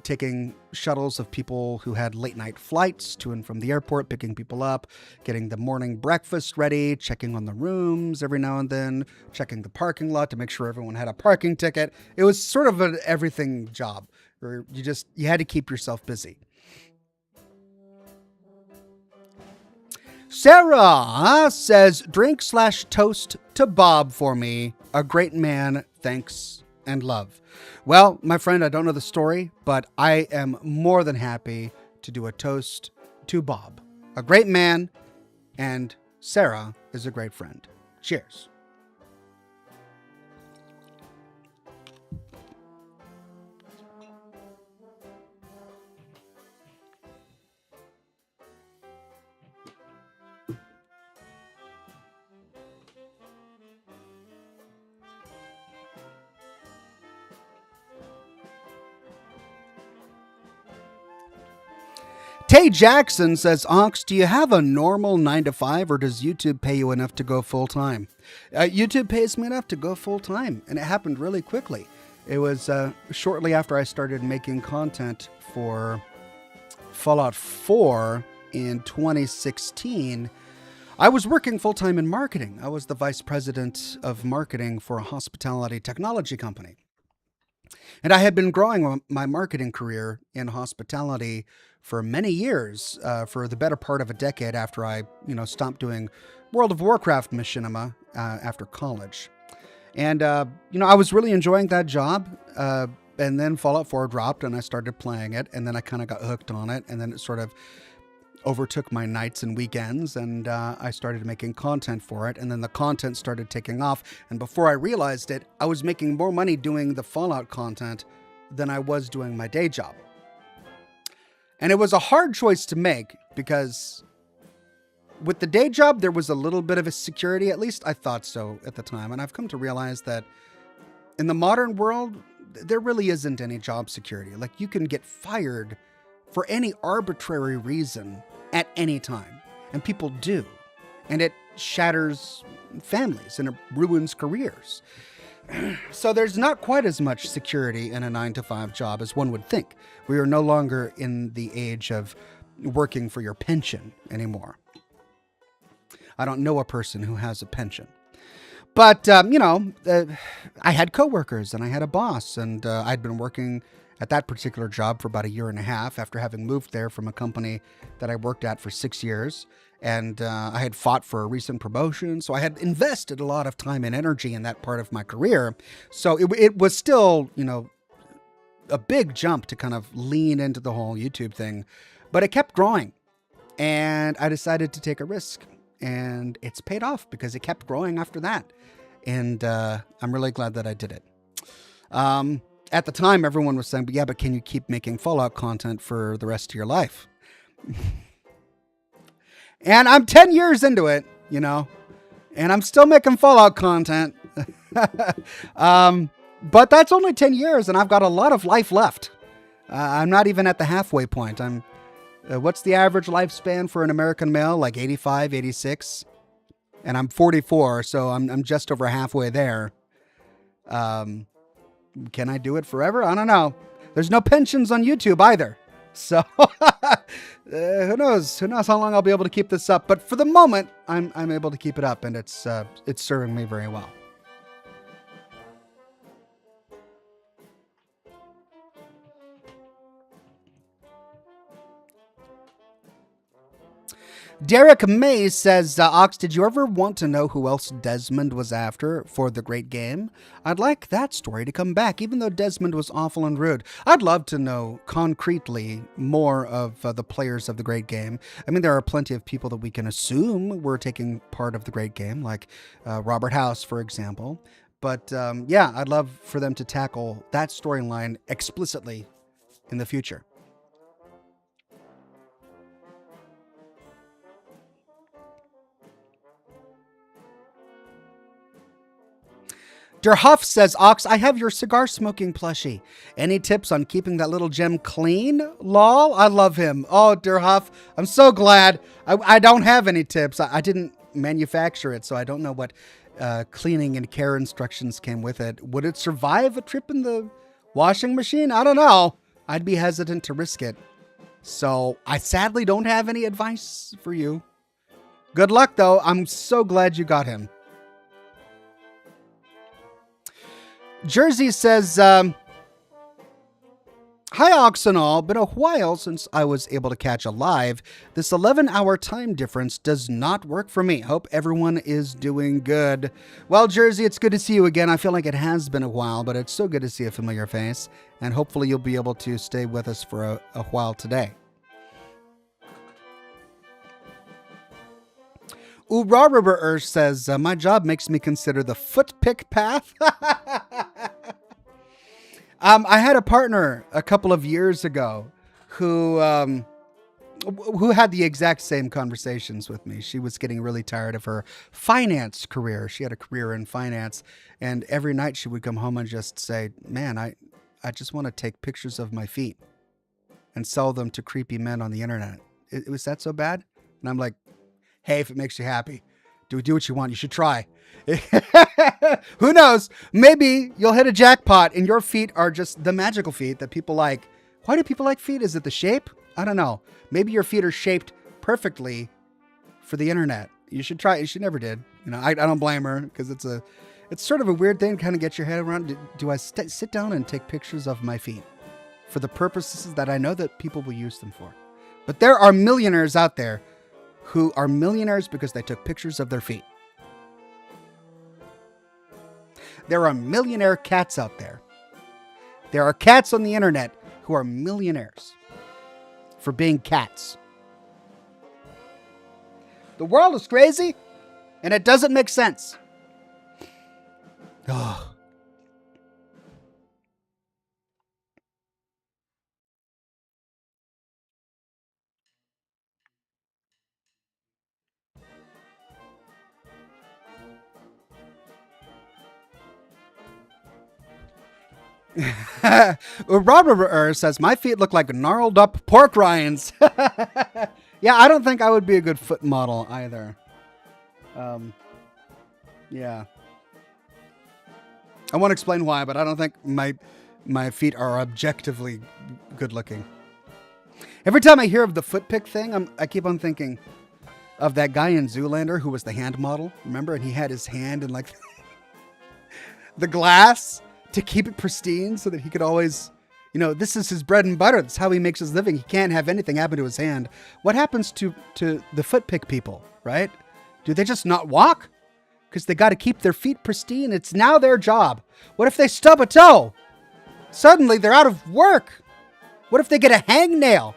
taking shuttles of people who had late night flights to and from the airport, picking people up, getting the morning breakfast ready, checking on the rooms every now and then, checking the parking lot to make sure everyone had a parking ticket. It was sort of an everything job where you had to keep yourself busy. Sarah says, drink/toast to Bob for me. A great man. Thanks and love. Well, my friend, I don't know the story, but I am more than happy to do a toast to Bob. A great man, and Sarah is a great friend. Cheers. Tay Jackson says, Ox, do you have a normal 9 to 5 or does YouTube pay you enough to go full time? YouTube pays me enough to go full time, and it happened really quickly. It was shortly after I started making content for Fallout 4 in 2016. I was working full time in marketing. I was the vice president of marketing for a hospitality technology company. And I had been growing my marketing career in hospitality for many years, for the better part of a decade after I, stopped doing World of Warcraft machinima after college. And, I was really enjoying that job. And then Fallout 4 dropped and I started playing it. And then I kind of got hooked on it. And then it sort of overtook my nights and weekends, and I started making content for it, and then the content started taking off, and before I realized it, I was making more money doing the Fallout content than I was doing my day job. And it was a hard choice to make, because with the day job, there was a little bit of a security, at least I thought so at the time, and I've come to realize that in the modern world, there really isn't any job security. Like, you can get fired for any arbitrary reason at any time. And people do. And it shatters families and it ruins careers. So there's not quite as much security in a 9 to 5 job as one would think. We are no longer in the age of working for your pension anymore. I don't know a person who has a pension. But, I had coworkers and I had a boss, and I'd been working at that particular job for about 1.5 years after having moved there from a company that I worked at for 6 years. And I had fought for a recent promotion. So I had invested a lot of time and energy in that part of my career. So it was still, a big jump to kind of lean into the whole YouTube thing. But it kept growing. And I decided to take a risk. And it's paid off because it kept growing after that. And I'm really glad that I did it. At the time, everyone was saying, but can you keep making Fallout content for the rest of your life? And I'm 10 years into it, and I'm still making Fallout content. But that's only 10 years, and I've got a lot of life left. I'm not even at the halfway point. What's the average lifespan for an American male? Like 85, 86? And I'm 44, so I'm just over halfway there. Can I do it forever? I don't know. There's no pensions on YouTube either. So who knows? Who knows how long I'll be able to keep this up? But for the moment, I'm able to keep it up, and it's serving me very well. Derek May says, Ox, did you ever want to know who else Desmond was after for the great game? I'd like that story to come back, even though Desmond was awful and rude. I'd love to know concretely more of the players of the great game. I mean, there are plenty of people that we can assume were taking part of the great game, like Robert House, for example. But I'd love for them to tackle that storyline explicitly in the future. Der Huff says, Ox, I have your cigar smoking plushie. Any tips on keeping that little gem clean? Lol, I love him. Oh, Der Huff, I'm so glad. I don't have any tips. I didn't manufacture it, so I don't know what cleaning and care instructions came with it. Would it survive a trip in the washing machine? I don't know. I'd be hesitant to risk it. So I sadly don't have any advice for you. Good luck, though. I'm so glad you got him. Jersey says, hi, Ox and all. Been a while since I was able to catch a live. This 11-hour time difference does not work for me. Hope everyone is doing good. Well, Jersey, it's good to see you again. I feel like it has been a while, but it's so good to see a familiar face. And hopefully you'll be able to stay with us for a while today. Urarber says, my job makes me consider the foot pick path. I had a partner a couple of years ago who had the exact same conversations with me. She was getting really tired of her finance career. She had a career in finance, and every night she would come home and just say, man, I just want to take pictures of my feet. and sell them to creepy men on the internet. Was that so bad? And I'm like, hey, if it makes you happy, do what you want. You should try. Who knows? Maybe you'll hit a jackpot and your feet are just the magical feet that people like. Why do people like feet? Is it the shape? I don't know. Maybe your feet are shaped perfectly for the internet. You should try it. She never did. I don't blame her because it's sort of a weird thing to kind of get your head around. Do I sit down and take pictures of my feet for the purposes that I know that people will use them for? But there are millionaires out there who are millionaires because they took pictures of their feet. There are millionaire cats out there. There are cats on the internet who are millionaires for being cats. The world is crazy and it doesn't make sense. Oh. Robert says, my feet look like gnarled up pork rinds. Yeah, I don't think I would be a good foot model either. Yeah. I won't explain why, but I don't think my feet are objectively good looking. Every time I hear of the foot pick thing, I keep on thinking of that guy in Zoolander who was the hand model. Remember? And he had his hand in like the glass to keep it pristine so that he could always, this is his bread and butter. That's how he makes his living. He can't have anything happen to his hand. What happens to the foot pick people, right? Do they just not walk? Because they got to keep their feet pristine. It's now their job. What if they stub a toe? Suddenly they're out of work. What if they get a hangnail?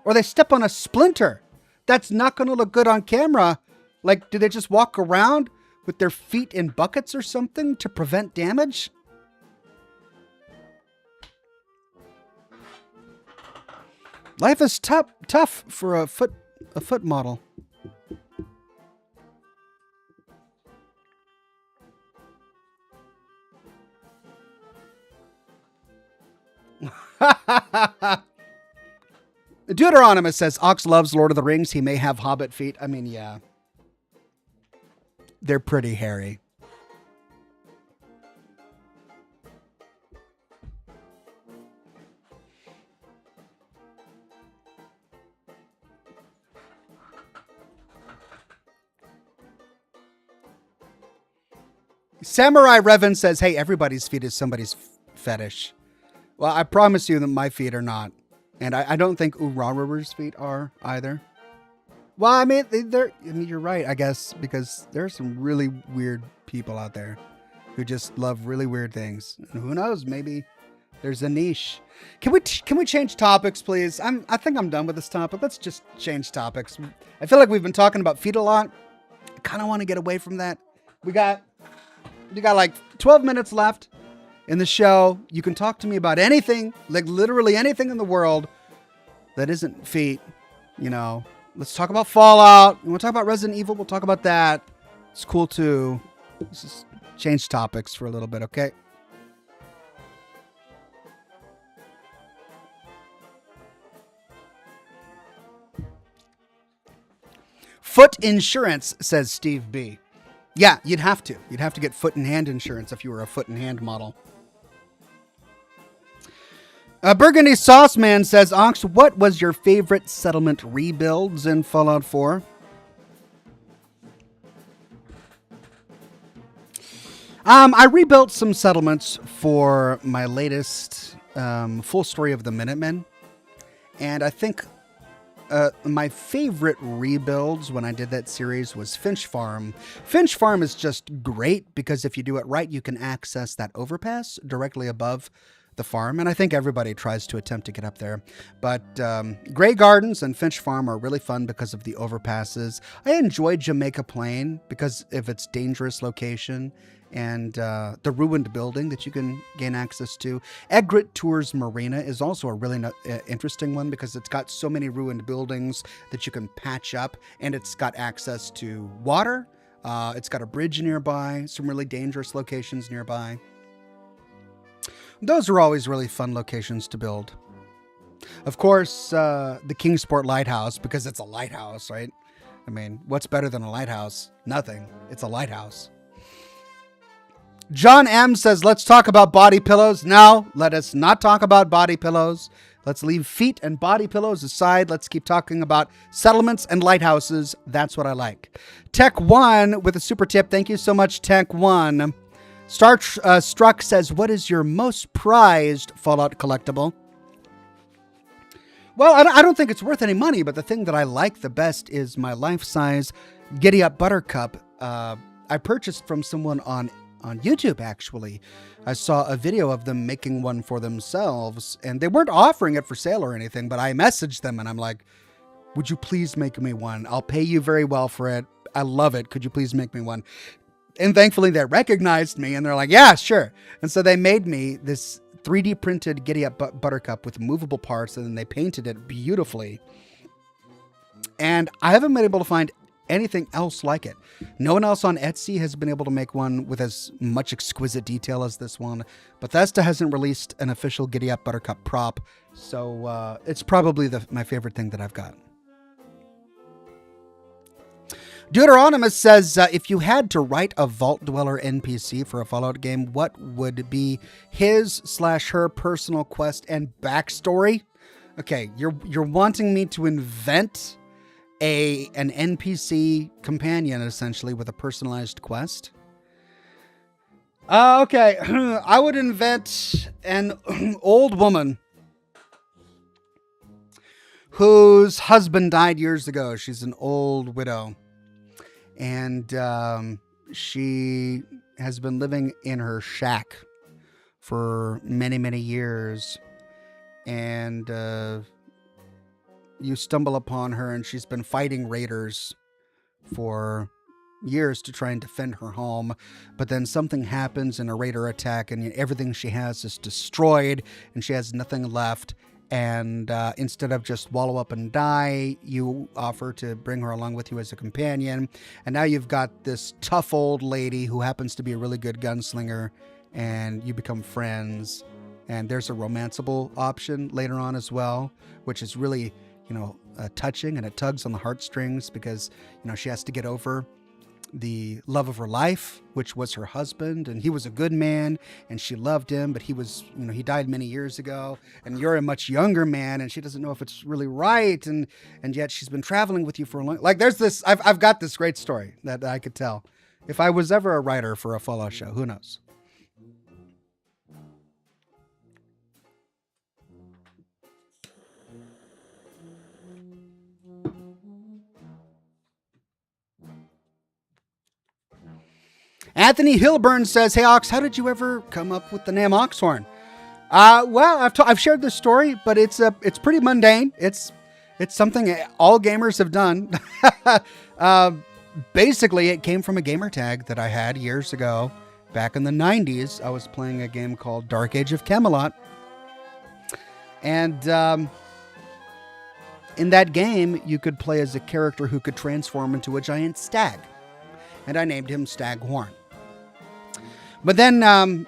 Or they step on a splinter? That's not going to look good on camera. Like, do they just walk around with their feet in buckets or something to prevent damage? Life is tough for a foot model. Deuteronomous says, Ox loves Lord of the Rings. He may have hobbit feet. I mean, yeah. They're pretty hairy. Samurai Revan says, hey, everybody's feet is somebody's fetish. Well, I promise you that my feet are not. And I don't think Urarur's feet are either. Well, I mean, you're right, I guess, because there are some really weird people out there who just love really weird things. And who knows, maybe there's a niche. Can we change topics, please? I think I'm done with this topic. Let's just change topics. I feel like we've been talking about feet a lot. I kind of want to get away from that. We got like 12 minutes left in the show. You can talk to me about anything, like literally anything in the world that isn't feet. Let's talk about Fallout. You want to talk about Resident Evil? We'll talk about that. It's cool too. Let's just change topics for a little bit, okay? Foot insurance, says Steve B. Yeah, you'd have to. You'd have to get foot and hand insurance if you were a foot and hand model. Burgundy Sauce Man says, Ox, what was your favorite settlement rebuilds in Fallout 4? I rebuilt some settlements for my latest full story of the Minutemen. And I think my favorite rebuilds when I did that series was Finch Farm. Finch Farm is just great because if you do it right, you can access that overpass directly above the farm, and I think everybody tries to attempt to get up there. But Grey Gardens and Finch Farm are really fun because of the overpasses. I enjoy Jamaica Plain because of its dangerous location and the ruined building that you can gain access to. Egret Tours Marina is also a really interesting one because it's got so many ruined buildings that you can patch up, and it's got access to water. It's got a bridge nearby, some really dangerous locations nearby. Those are always really fun locations to build. Of course, the Kingsport Lighthouse, because it's a lighthouse, right? I mean, what's better than a lighthouse? Nothing. It's a lighthouse. John M. says, let's talk about body pillows. No, let us not talk about body pillows. Let's leave feet and body pillows aside. Let's keep talking about settlements and lighthouses. That's what I like. Tech One with a super tip. Thank you so much, Tech One. Struck says, what is your most prized Fallout collectible? Well, I don't think it's worth any money, but the thing that I like the best is my life-size Giddy Up Buttercup. I purchased from someone on YouTube, actually. I saw a video of them making one for themselves, and they weren't offering it for sale or anything, but I messaged them, and I'm like, would you please make me one? I'll pay you very well for it. I love it. Could you please make me one? And thankfully, they recognized me, and they're like, yeah, sure. And so they made me this 3D printed Giddy Up Buttercup with movable parts, and then they painted it beautifully. And I haven't been able to find anything else like it. No one else on Etsy has been able to make one with as much exquisite detail as this one. Bethesda hasn't released an official Giddy Up Buttercup prop, so it's probably my favorite thing that I've got. Deuteronomus says, if you had to write a Vault Dweller NPC for a Fallout game, what would be his/her personal quest and backstory? Okay, you're wanting me to invent an NPC companion, essentially, with a personalized quest? Okay, I would invent an old woman whose husband died years ago. She's an old widow. And she has been living in her shack for many, many years. And you stumble upon her, and she's been fighting raiders for years to try and defend her home. But then something happens in a raider attack, and everything she has is destroyed, and she has nothing left. And instead of just wallow up and die, you offer to bring her along with you as a companion. And now you've got this tough old lady who happens to be a really good gunslinger, and you become friends. And there's a romanceable option later on as well, which is really, touching, and it tugs on the heartstrings because, she has to get over the love of her life, which was her husband, and he was a good man, and she loved him, but he was, he died many years ago, and you're a much younger man, and she doesn't know if it's really right, and yet she's been traveling with you for a long, there's this, I've got this great story that I could tell if I was ever a writer for a Fallout show. Who knows? Anthony Hilburn says, hey, Ox, how did you ever come up with the name Oxhorn? Well, I've shared this story, but it's pretty mundane. It's something all gamers have done. Basically, it came from a gamer tag that I had years ago. Back in the 90s, I was playing a game called Dark Age of Camelot. And in that game, you could play as a character who could transform into a giant stag. And I named him Staghorn. But then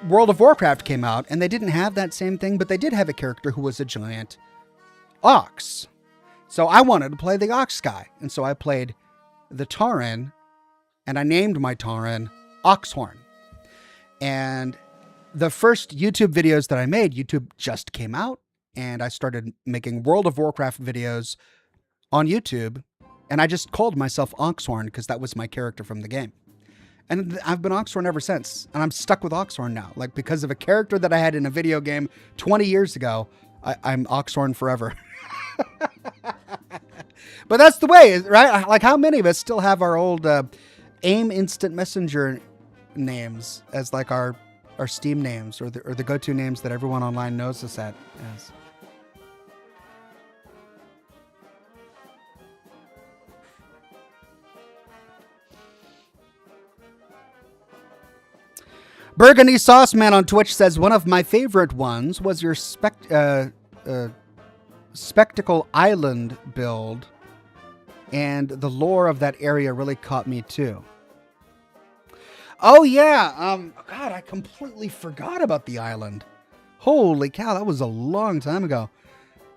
World of Warcraft came out, and they didn't have that same thing, but they did have a character who was a giant ox. So I wanted to play the ox guy, and so I played the Tauren, and I named my Tauren Oxhorn. And the first YouTube videos that I made, YouTube just came out, and I started making World of Warcraft videos on YouTube, and I just called myself Oxhorn because that was my character from the game. And I've been Oxhorn ever since. And I'm stuck with Oxhorn now. Because of a character that I had in a video game 20 years ago, I'm Oxhorn forever. But that's the way, right? How many of us still have our old AIM Instant Messenger names as our Steam names or the go-to names that everyone online knows us as? Burgundy Sauce Man on Twitch says, one of my favorite ones was your Spectacle Island build, and the lore of that area really caught me too. Oh yeah, God, I completely forgot about the island. Holy cow, that was a long time ago.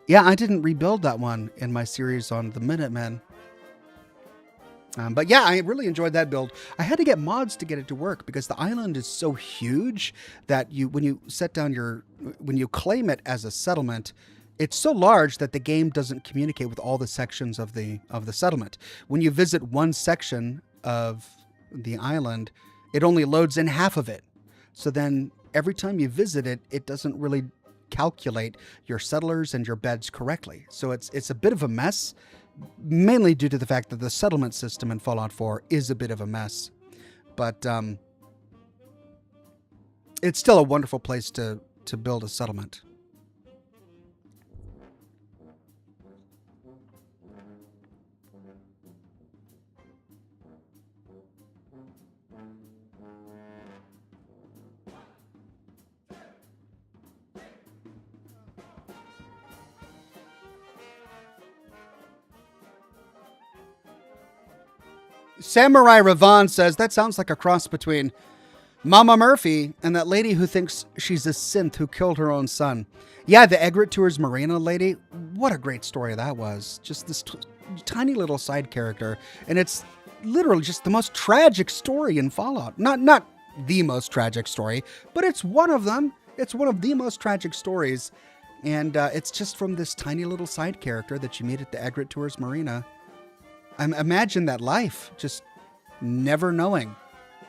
Yeah, I didn't rebuild that one in my series on the Minutemen. But yeah, I really enjoyed that build. I had to get mods to get it to work because the island is so huge that when you set down when you claim it as a settlement, it's so large that the game doesn't communicate with all the sections of the settlement. When you visit one section of the island, it only loads in half of it. So then every time you visit it, it doesn't really calculate your settlers and your beds correctly. So it's a bit of a mess, mainly due to the fact that the settlement system in Fallout 4 is a bit of a mess. But it's still a wonderful place to build a settlement. Samurai Ravan says that sounds like a cross between Mama Murphy and that lady who thinks she's a synth who killed her own son. Yeah, the Egret Tours Marina lady. What a great story that was. Just this tiny little side character. And it's literally just the most tragic story in Fallout. Not the most tragic story, but it's one of them. It's one of the most tragic stories. And it's just from this tiny little side character that you meet at the Egret Tours Marina. Imagine that life, just never knowing.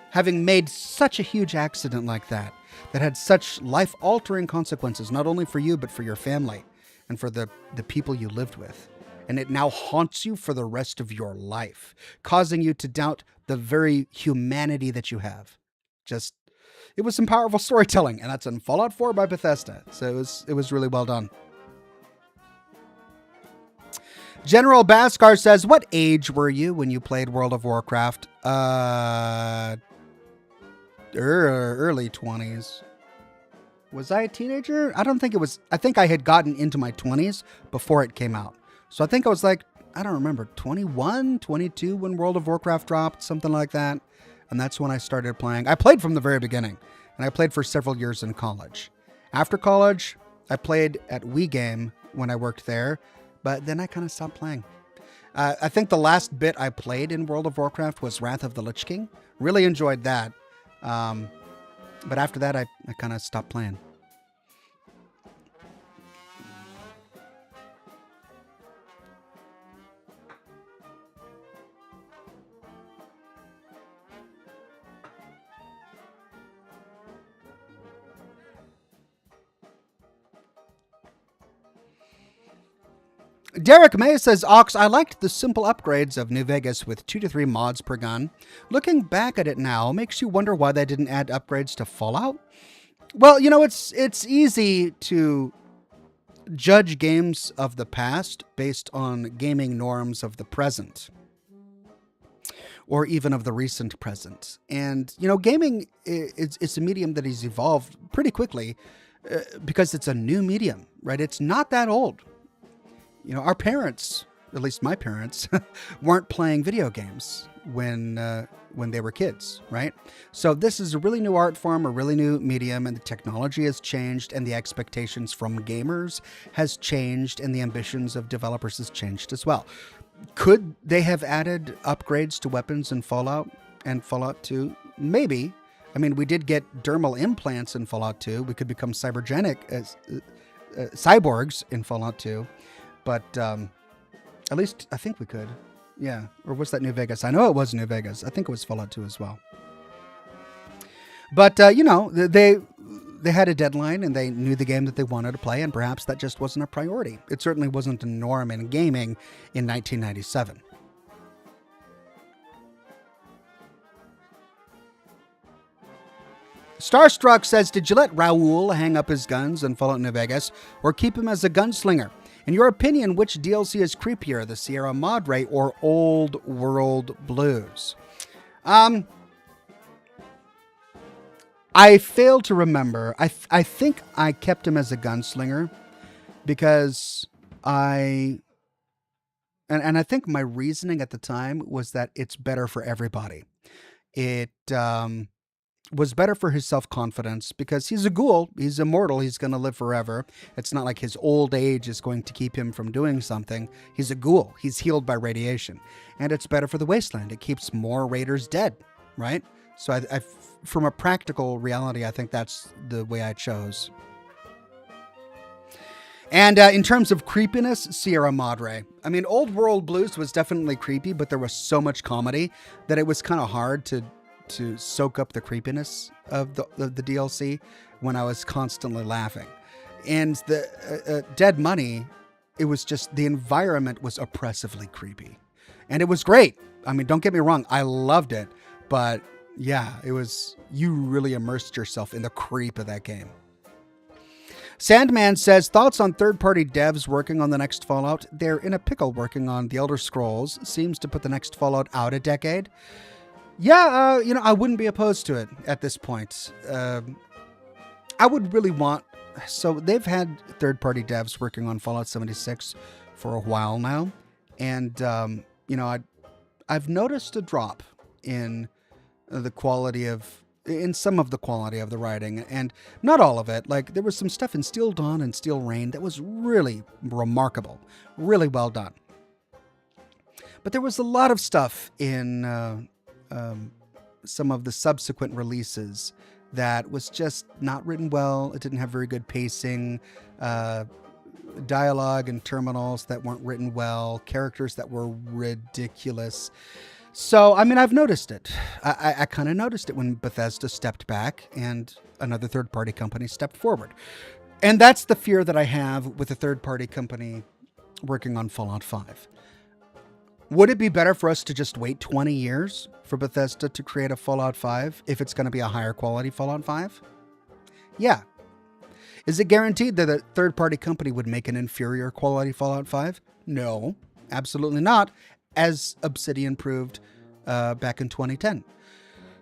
Having made such a huge accident like that had such life-altering consequences, not only for you, but for your family and for the people you lived with. And it now haunts you for the rest of your life, causing you to doubt the very humanity that you have. It was some powerful storytelling, and that's in Fallout 4 by Bethesda. So it was really well done. General Baskar says, what age were you when you played World of Warcraft? Early 20s. Was I a teenager? I don't think it was. I think I had gotten into my 20s before it came out. So I think I was like, I don't remember, 21, 22 when World of Warcraft dropped, something like that. And that's when I started playing. I played from the very beginning, and I played for several years in college. After college, I played at Wii Game when I worked there. But then I kind of stopped playing. I think the last bit I played in World of Warcraft was Wrath of the Lich King. Really enjoyed that. But after that, I kind of stopped playing. Derek May says, Ox, I liked the simple upgrades of New Vegas with 2 to 3 mods per gun. Looking back at it now, makes you wonder why they didn't add upgrades to Fallout. Well, it's easy to judge games of the past based on gaming norms of the present, or even of the recent present. And, gaming is a medium that has evolved pretty quickly because it's a new medium, right? It's not that old. Our parents, at least my parents, weren't playing video games when they were kids, right? So this is a really new art form, a really new medium, and the technology has changed, and the expectations from gamers has changed, and the ambitions of developers has changed as well. Could they have added upgrades to weapons in Fallout and Fallout 2? Maybe. I mean, we did get dermal implants in Fallout 2. We could become cybergenic as cyborgs in Fallout 2. But at least I think we could. Yeah. Or was that New Vegas? I know it was New Vegas. I think it was Fallout 2 as well. But, they had a deadline and they knew the game that they wanted to play, and perhaps that just wasn't a priority. It certainly wasn't a norm in gaming in 1997. Starstruck says, did you let Raul hang up his guns in Fallout New Vegas or keep him as a gunslinger? In your opinion, which DLC is creepier, the Sierra Madre or Old World Blues? I fail to remember. I think I kept him as a gunslinger because and I think my reasoning at the time was that it's better for everybody. was better for his self-confidence because he's a ghoul, he's immortal, he's going to live forever. It's not like his old age is going to keep him from doing something. He's a ghoul, he's healed by radiation. And it's better for the wasteland, it keeps more raiders dead, right? So from a practical reality, I think that's the way I chose. And in terms of creepiness, Sierra Madre. I mean, Old World Blues was definitely creepy, but there was so much comedy that it was kind of hard to soak up the creepiness of the DLC when I was constantly laughing. And the Dead Money, it was just, the environment was oppressively creepy. And it was great. I mean, don't get me wrong, I loved it. But yeah, it was, you really immersed yourself in the creep of that game. Sandman says, thoughts on third-party devs working on the next Fallout? They're in a pickle working on The Elder Scrolls. Seems to put the next Fallout out a decade. Yeah, I wouldn't be opposed to it at this point. I would really want... So they've had third-party devs working on Fallout 76 for a while now. And, I've noticed a drop in the quality of... in some of the quality of the writing, and not all of it. Like, there was some stuff in Steel Dawn and Steel Rain that was really remarkable, really well done. But there was a lot of stuff in some of the subsequent releases that was just not written well. It didn't have very good pacing, dialogue and terminals that weren't written well, characters that were ridiculous. So, I mean, I've noticed it. I kind of noticed it when Bethesda stepped back and another third-party company stepped forward. And that's the fear that I have with a third-party company working on Fallout 5. Would it be better for us to just wait 20 years for Bethesda to create a Fallout 5 if it's going to be a higher quality Fallout 5? Yeah. Is it guaranteed that a third-party company would make an inferior quality Fallout 5? No, absolutely not. As Obsidian proved back in 2010.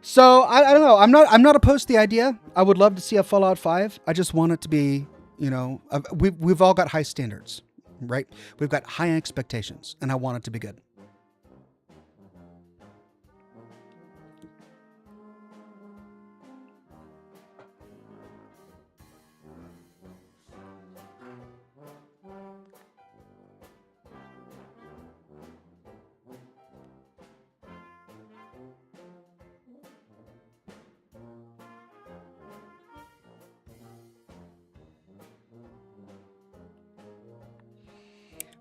So I don't know. I'm not opposed to the idea. I would love to see a Fallout 5. I just want it to be, we've all got high standards, right? We've got high expectations, and I want it to be good.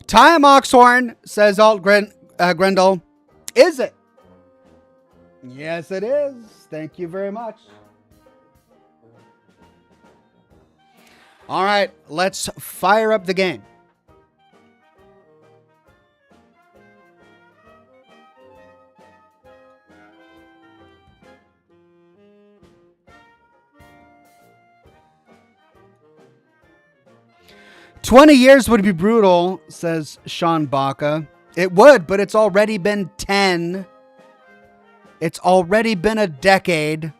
Time Oxhorn, says Alt Grendel. Is it? Yes, it is. Thank you very much. All right, let's fire up the game. "20 years would be brutal," says Sean Baca. It would, but it's already been 10. It's already been a decade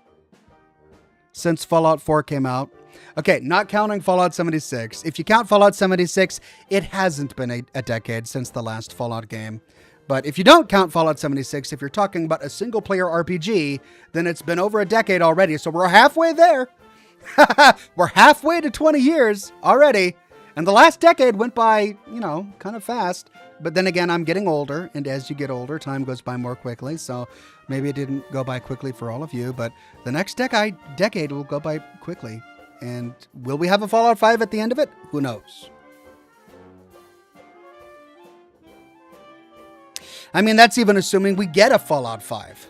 since Fallout 4 came out. Okay, not counting Fallout 76. If you count Fallout 76, it hasn't been a decade since the last Fallout game. But if you don't count Fallout 76, if you're talking about a single-player RPG, then it's been over a decade already. So we're halfway there. We're halfway to 20 years already. And the last decade went by, kind of fast. But then again, I'm getting older. And as you get older, time goes by more quickly. So maybe it didn't go by quickly for all of you. But the next decade will go by quickly. And will we have a Fallout 5 at the end of it? Who knows? I mean, that's even assuming we get a Fallout 5.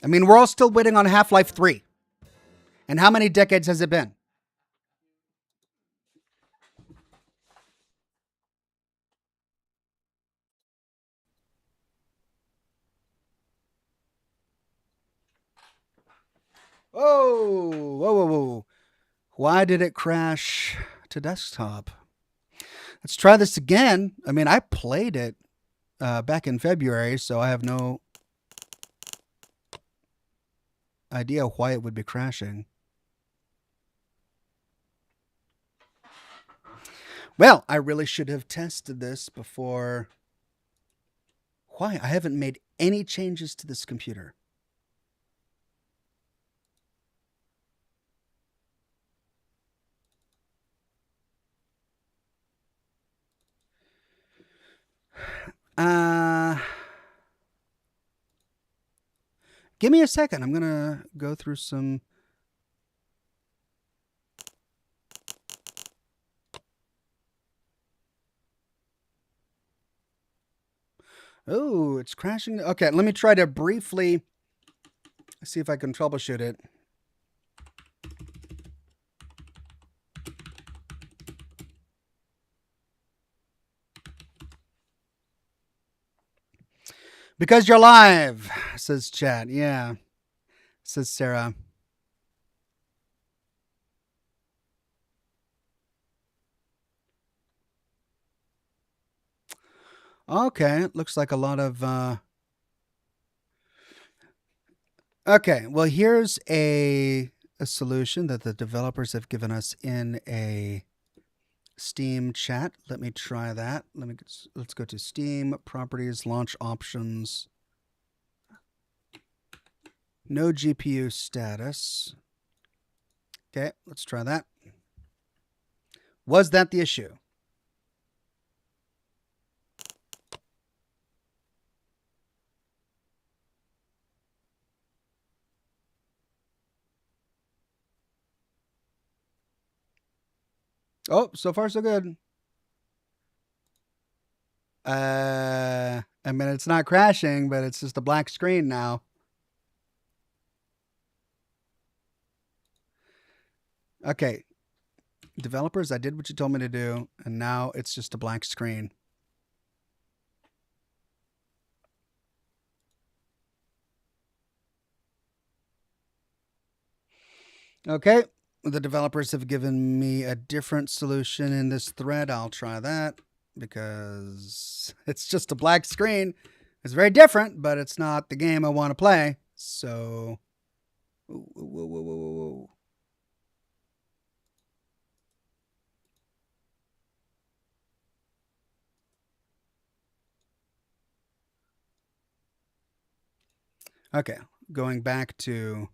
I mean, we're all still waiting on Half-Life 3. And how many decades has it been? Whoa. Why did it crash to desktop? Let's try this again. I mean, I played it back in February, so I have no idea why it would be crashing. Well, I really should have tested this before. Why? I haven't made any changes to this computer. Give me a second. I'm going to go through some... Oh, it's crashing. Okay, let me try to briefly see if I can troubleshoot it. Because you're live, says chat. Yeah, says Sarah. Okay, looks like a lot of... Okay, well, here's a solution that the developers have given us in a Steam chat. Let me try that. Let's go to Steam, Properties, Launch Options. No GPU status. Okay, let's try that. Was that the issue? Oh, so far so good. I mean, it's not crashing, but it's just a black screen now. Okay. Developers, I did what you told me to do, and now it's just a blank screen. Okay. The developers have given me a different solution in this thread. I'll try that because it's just a black screen. It's very different, but it's not the game I want to play. So, whoa. Okay, going back to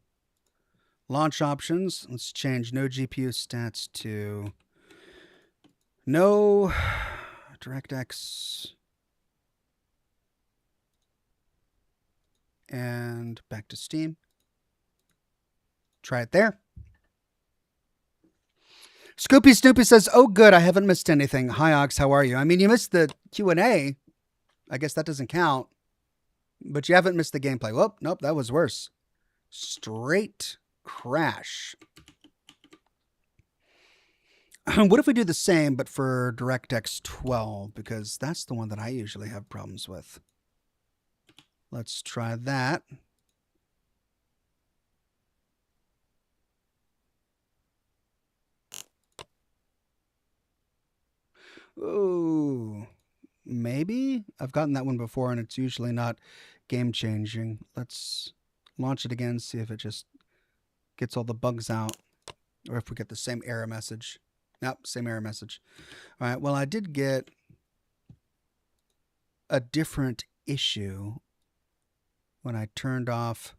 launch options. Let's change no GPU stats to no DirectX. And back to Steam. Try it there. Scoopy Snoopy says, oh, good. I haven't missed anything. Hi, Ox. How are you? I mean, you missed the Q&A. I guess that doesn't count. But you haven't missed the gameplay. Whoop, nope, that was worse. Straight crash. What if we do the same, but for DirectX 12? Because that's the one that I usually have problems with. Let's try that. Ooh, maybe? I've gotten that one before, and it's usually not game-changing. Let's launch it again, see if it just gets all the bugs out, or if we get the same error message. Nope, same error message. All right, well, I did get a different issue when I turned off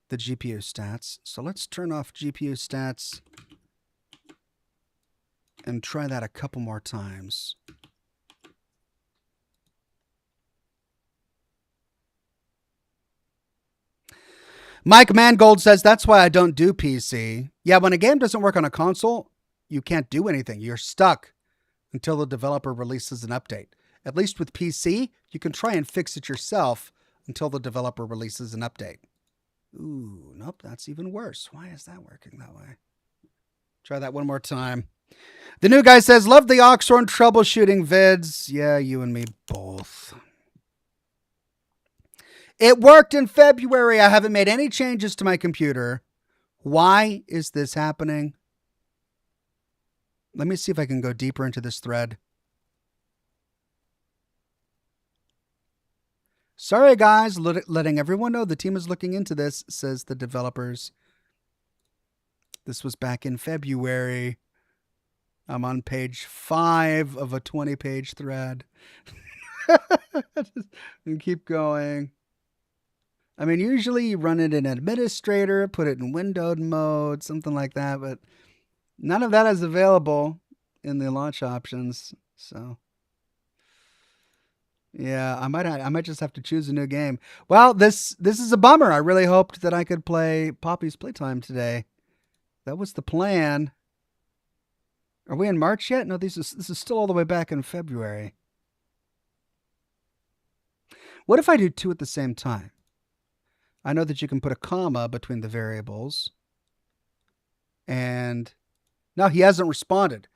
the GPU stats. So let's turn off GPU stats and try that a couple more times. Mike Mangold says, that's why I don't do PC. Yeah, when a game doesn't work on a console, you can't do anything. You're stuck until the developer releases an update. At least with PC, you can try and fix it yourself until the developer releases an update. Ooh, nope, that's even worse. Why is that working that way? Try that one more time. The new guy says, love the Oxhorn troubleshooting vids. Yeah, you and me both. It worked in February. I haven't made any changes to my computer. Why is this happening? Let me see if I can go deeper into this thread. Sorry, guys, letting everyone know the team is looking into this, says the developers. This was back in February. I'm on page 5 of a 20-page thread. And keep going. I mean, usually you run it in administrator, put it in windowed mode, something like that, but none of that is available in the launch options. So Yeah, I might just have to choose a new game. Well, this is a bummer. I really hoped that I could play Poppy's Playtime today. That was the plan. Are we in March yet? No, this is still all the way back in February. What if I do two at the same time? I know that you can put a comma between the variables. And no, he hasn't responded.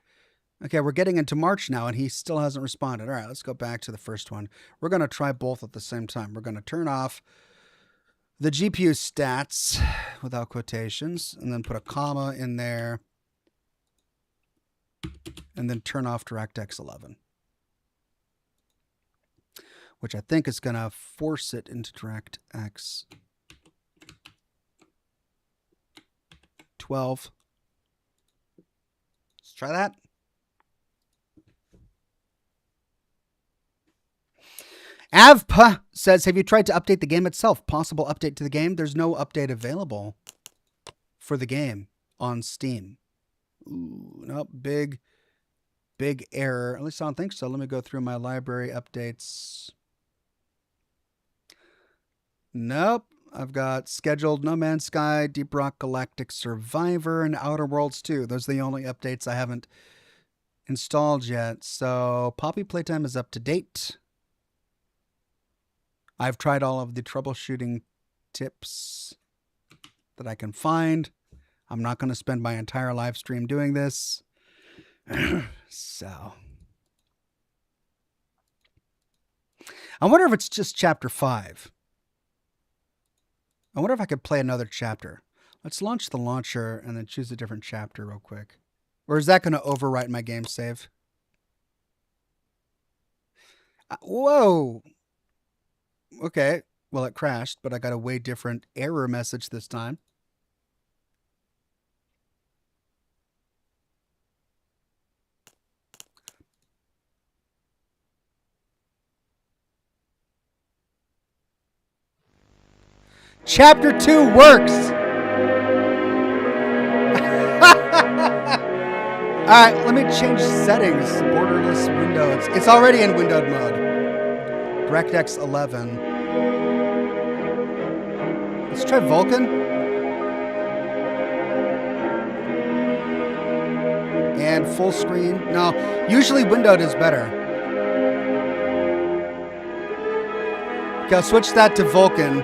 Okay, we're getting into March now, and he still hasn't responded. All right, let's go back to the first one. We're going to try both at the same time. We're going to turn off the GPU stats without quotations, and then put a comma in there, and then turn off DirectX 11, which I think is going to force it into DirectX 12. Let's try that. Avpa says, have you tried to update the game itself? Possible update to the game? There's no update available for the game on Steam. Ooh, nope, big error. At least I don't think so. Let me go through my library updates. Nope. I've got scheduled No Man's Sky, Deep Rock Galactic Survivor, and Outer Worlds 2. Those are the only updates I haven't installed yet. So Poppy Playtime is up to date. I've tried all of the troubleshooting tips that I can find. I'm not going to spend my entire live stream doing this. So I wonder if it's just chapter 5. I wonder if I could play another chapter. Let's launch the launcher and then choose a different chapter real quick. Or is that going to overwrite my game save? Whoa. Okay, well, it crashed, but I got a way different error message this time. Chapter 2 works! Alright, let me change settings. Borderless window. It's already in windowed mode. DirectX 11. Let's try Vulkan. And full screen. No, usually windowed is better. Okay, I'll switch that to Vulkan.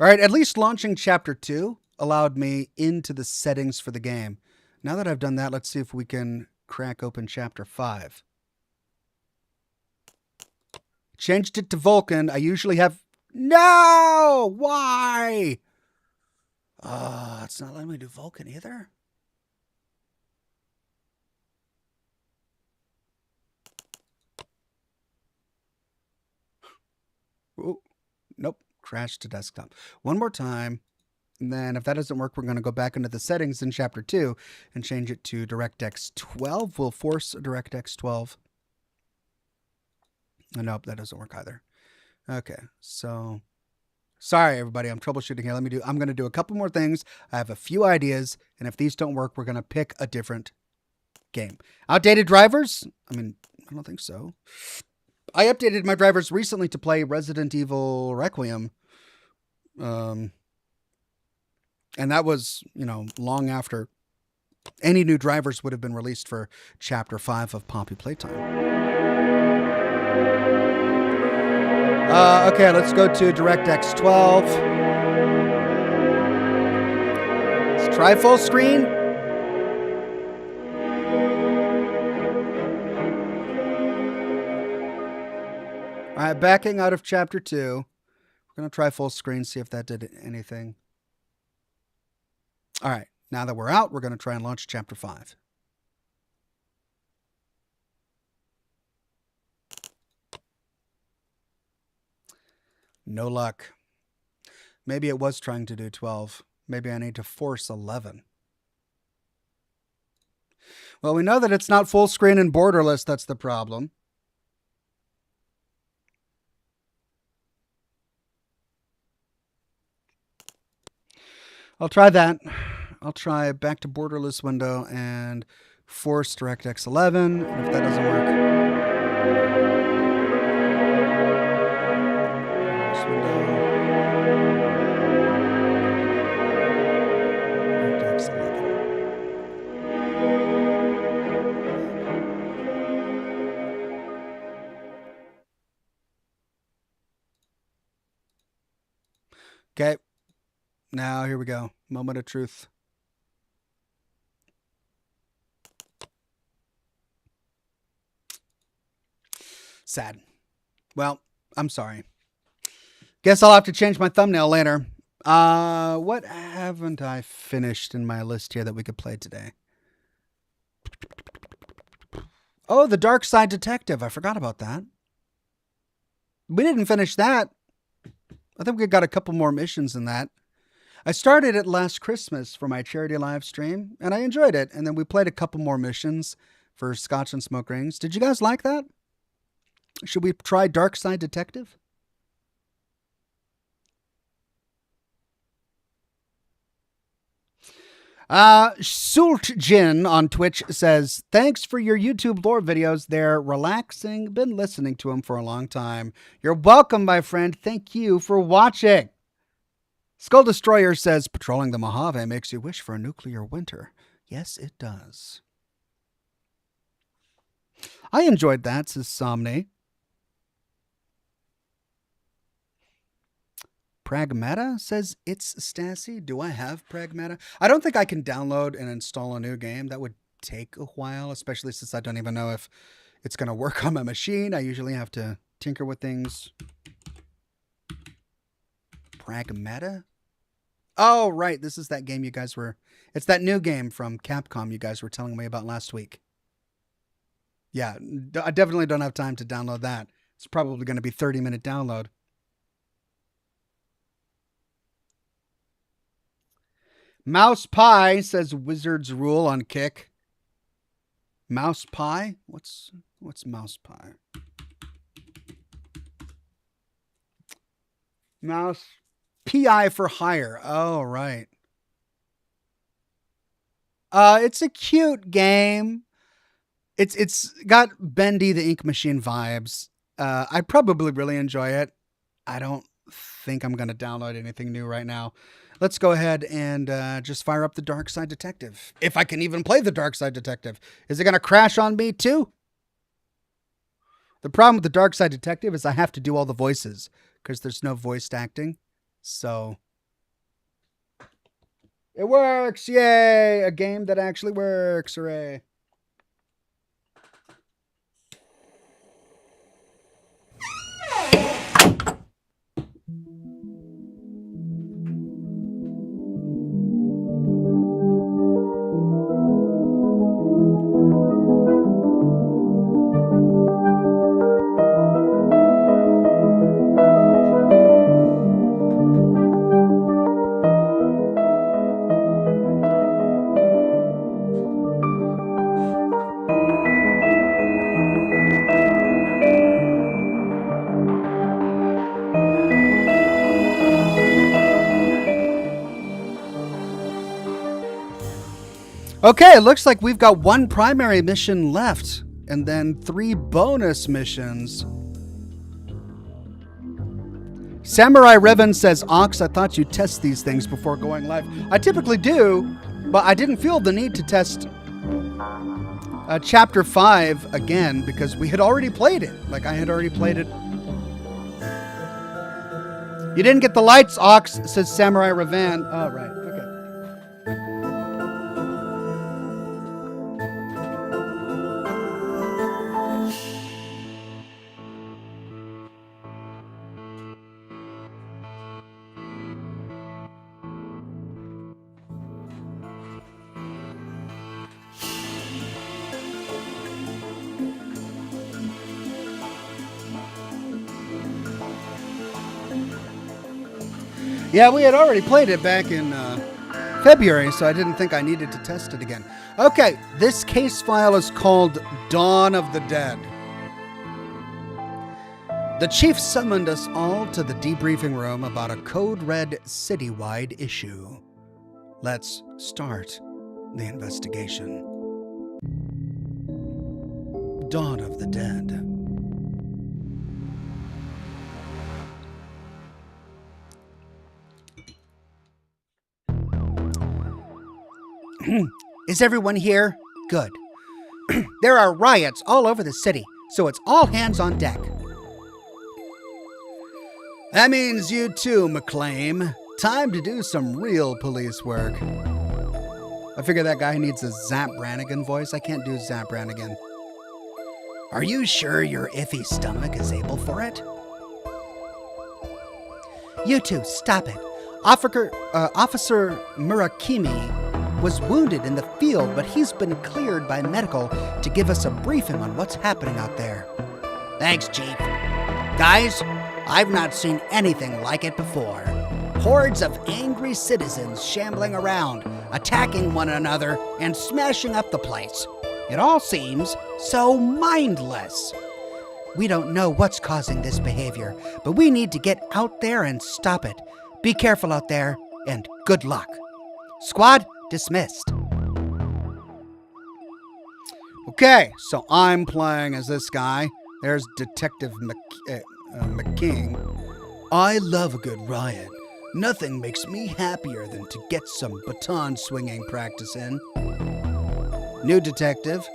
All right, at least launching Chapter 2 allowed me into the settings for the game. Now that I've done that, let's see if we can crack open Chapter 5. Changed it to Vulkan. I usually have... No! Why? It's not letting me do Vulkan either. Ooh, nope. Crashed to desktop. One more time. And then if that doesn't work, we're going to go back into the settings in Chapter 2 and change it to DirectX 12. We'll force DirectX 12. Oh, nope, that doesn't work either. Okay, so sorry, everybody. I'm troubleshooting here. I'm going to do a couple more things. I have a few ideas, and if these don't work, we're going to pick a different game. Outdated drivers? I mean, I don't think so. I updated my drivers recently to play Resident Evil Requiem. And that was, long after any new drivers would have been released for Chapter 5 of Poppy Playtime. Okay, let's go to DirectX 12. Let's try full screen. All right, backing out of Chapter 2. We're going to try full screen, see if that did anything. All right, now that we're out, we're going to try and launch Chapter 5. No luck. Maybe it was trying to do 12. Maybe I need to force 11. Well, we know that it's not full screen and borderless. That's the problem. I'll try that. I'll try back to borderless window and Force DirectX 11. And if that doesn't work, this window. DirectX 11. Okay. Now here we go. Moment of truth. Sad. Well, I'm sorry. Guess I'll have to change my thumbnail later. What haven't I finished in my list here that we could play today? Oh, the Darkside Detective. I forgot about that. We didn't finish that. I think we got a couple more missions in that. I started it last Christmas for my charity live stream, and I enjoyed it. And then we played a couple more missions for Scotch and Smoke Rings. Did you guys like that? Should we try Darkside Detective? Sultjin on Twitch says, thanks for your YouTube lore videos. They're relaxing. Been listening to them for a long time. You're welcome, my friend. Thank you for watching. Skull Destroyer says, patrolling the Mojave makes you wish for a nuclear winter. Yes, it does. I enjoyed that, says Somni. Pragmata says, it's Stassi. Do I have Pragmata? I don't think I can download and install a new game. That would take a while, especially since I don't even know if it's going to work on my machine. I usually have to tinker with things. Pragmata? Oh, right. This is that game you guys were... It's that new game from Capcom you guys were telling me about last week. Yeah, I definitely don't have time to download that. It's probably going to be 30-minute download. Mouse Pie says Wizard's Rule on Kick. Mouse Pie? What's Mouse Pie? Mouse PI for hire. Oh, right. It's a cute game. It's got Bendy the Ink Machine vibes. I probably really enjoy it. I don't think I'm going to download anything new right now. Let's go ahead and just fire up the Darkside Detective. If I can even play the Darkside Detective. Is it going to crash on me too? The problem with the Darkside Detective is I have to do all the voices because there's no voiced acting. So it works. Yay. A game that actually works. Hooray. Okay, it looks like we've got one primary mission left, and then 3 bonus missions. Samurai Riven says, Ox, I thought you'd test these things before going live. I typically do, but I didn't feel the need to test Chapter 5 again, because we had already played it. Like, I had already played it. You didn't get the lights, Ox, says Samurai Riven. Oh, right. Yeah, we had already played it back in February, so I didn't think I needed to test it again. Okay, this case file is called Dawn of the Dead. The chief summoned us all to the debriefing room about a code red citywide issue. Let's start the investigation. Dawn of the Dead. Is everyone here? Good. There are riots all over the city, so it's all hands on deck. That means you too, McClane. Time to do some real police work. I figure that guy needs a Zap Brannigan voice. I can't do Zap Brannigan. Are you sure your iffy stomach is able for it? You two, stop it. Officer Murakami was wounded in the field, but he's been cleared by medical to give us a briefing on what's happening out there. Thanks, Chief. Guys, I've not seen anything like it before. Hordes of angry citizens shambling around, attacking one another, and smashing up the place. It all seems so mindless. We don't know what's causing this behavior, but we need to get out there and stop it. Be careful out there, and good luck. Squad dismissed. Okay, so I'm playing as this guy. There's Detective McKing. I love a good riot. Nothing makes me happier than to get some baton swinging practice in. New detective.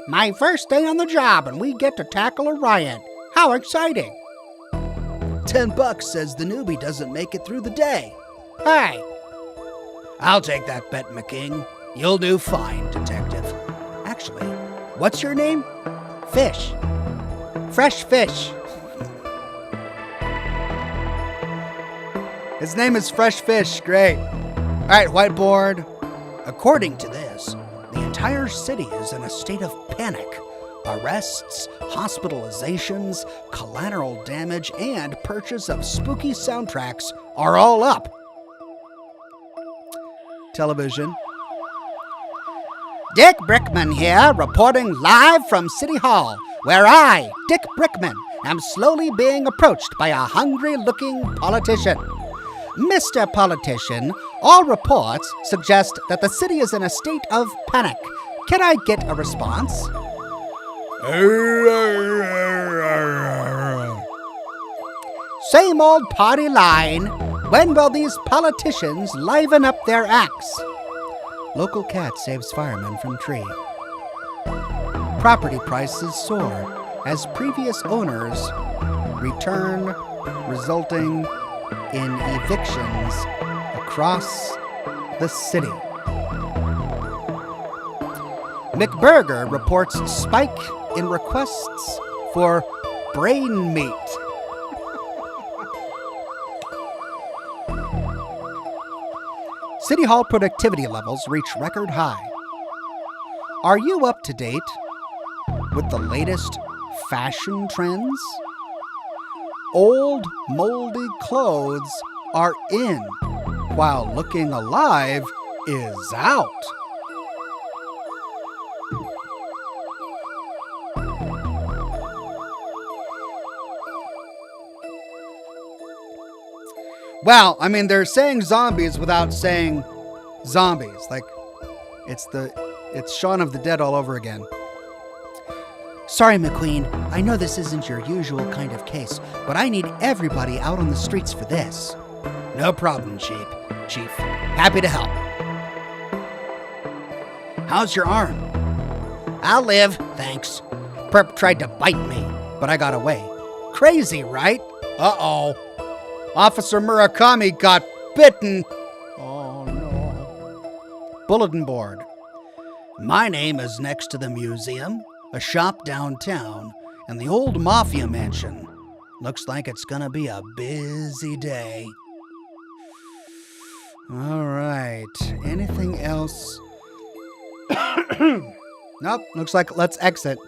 My first day on the job and we get to tackle a riot. How exciting. $10 says the newbie doesn't make it through the day. Hey. I'll take that bet, McKing. You'll do fine, detective. Actually, what's your name? Fish. Fresh Fish. His name is Fresh Fish. Great. All right, whiteboard. According to this, the entire city is in a state of panic. Arrests, hospitalizations, collateral damage, and purchase of spooky soundtracks are all up. Television. Dick Brickman here, reporting live from City Hall, where I, Dick Brickman, am slowly being approached by a hungry-looking politician. Mr. Politician, all reports suggest that the city is in a state of panic. Can I get a response? Same old party line. When will these politicians liven up their acts? Local cat saves fireman from tree. Property prices soar as previous owners return, resulting in evictions across the city. McBurger reports spike in requests for brain meat. City Hall productivity levels reach record high. Are you up to date with the latest fashion trends? Old, moldy clothes are in, while looking alive is out. Well, I mean, they're saying zombies without saying zombies. Like, it's Shaun of the Dead all over again. Sorry, McQueen. I know this isn't your usual kind of case, but I need everybody out on the streets for this. No problem, Chief. Happy to help. How's your arm? I'll live, thanks. Perp tried to bite me, but I got away. Crazy, right? Uh-oh. Officer Murakami got bitten. Oh, no. Bulletin board. My name is next to the museum, a shop downtown, and the old mafia mansion. Looks like it's gonna be a busy day. All right. Anything else? Nope. Looks like let's exit.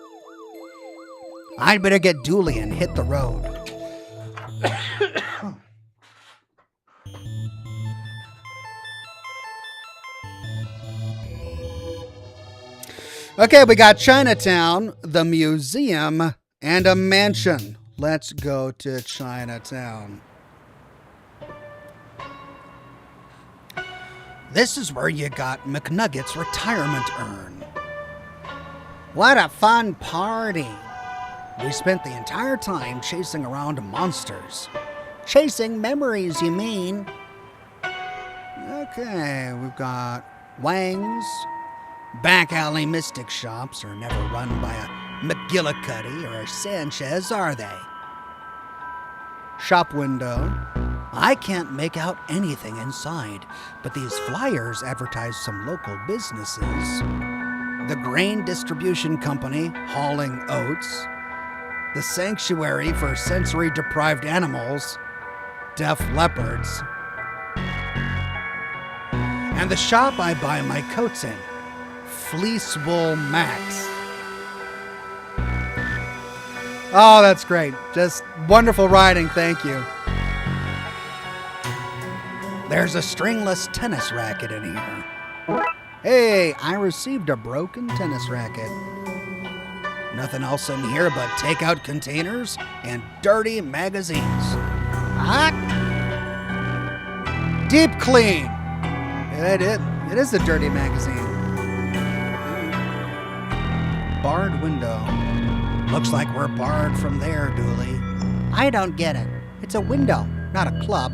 I'd better get Dooley and hit the road. Okay, we got Chinatown, the museum, and a mansion. Let's go to Chinatown. This is where you got McNugget's retirement urn. What a fun party! We spent the entire time chasing around monsters. Chasing memories, you mean? Okay, we've got Wang's. Back alley mystic shops are never run by a McGillicuddy or a Sanchez, are they? Shop window. I can't make out anything inside, but these flyers advertise some local businesses. The grain distribution company hauling oats. The sanctuary for sensory-deprived animals, deaf leopards. And the shop I buy my coats in, Fleece Wool Max. Oh, that's great. Just wonderful writing, thank you. There's a stringless tennis racket in here. Hey, I received a broken tennis racket. Nothing else in here but takeout containers and dirty magazines. Hot. Deep clean. It is a dirty magazine. Barred window. Looks like we're barred from there, Dooley. I don't get it. It's a window, not a club.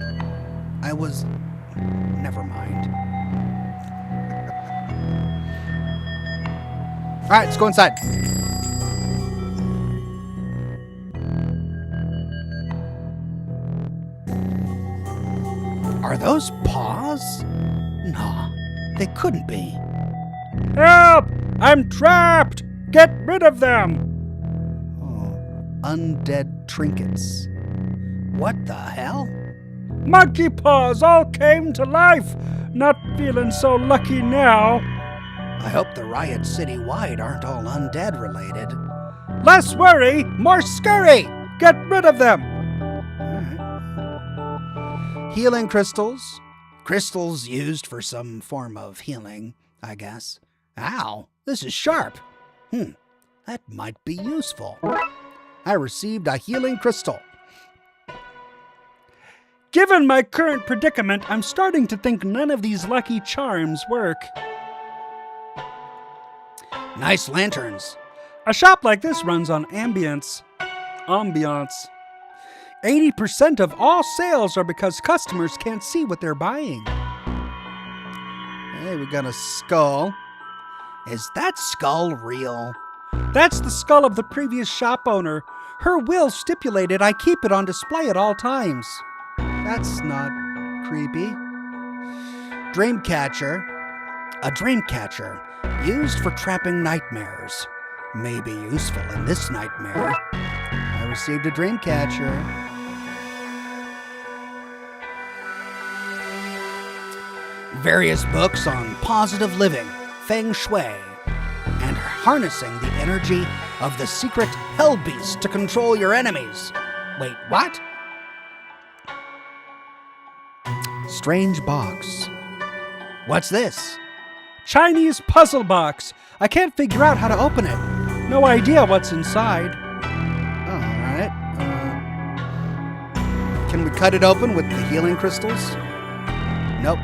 Never mind. All right, let's go inside. Are those paws? No, they couldn't be. Help! I'm trapped! Get rid of them! Oh, undead trinkets. What the hell? Monkey paws all came to life! Not feeling so lucky now. I hope the riots citywide aren't all undead related. Less worry, more scurry! Get rid of them! Healing crystals. Crystals used for some form of healing, I guess. Ow, this is sharp. That might be useful. I received a healing crystal. Given my current predicament, I'm starting to think none of these lucky charms work. Nice lanterns. A shop like this runs on ambience. 80% of all sales are because customers can't see what they're buying. Hey, we got a skull. Is that skull real? That's the skull of the previous shop owner. Her will stipulated I keep it on display at all times. That's not creepy. Dreamcatcher. A dreamcatcher used for trapping nightmares. May be useful in this nightmare. I received a dreamcatcher. Various books on positive living, feng shui, and harnessing the energy of the secret hell beast to control your enemies. Wait, what? Strange box. What's this? Chinese puzzle box. I can't figure out how to open it. No idea what's inside. Oh, all right. Can we cut it open with the healing crystals? Nope.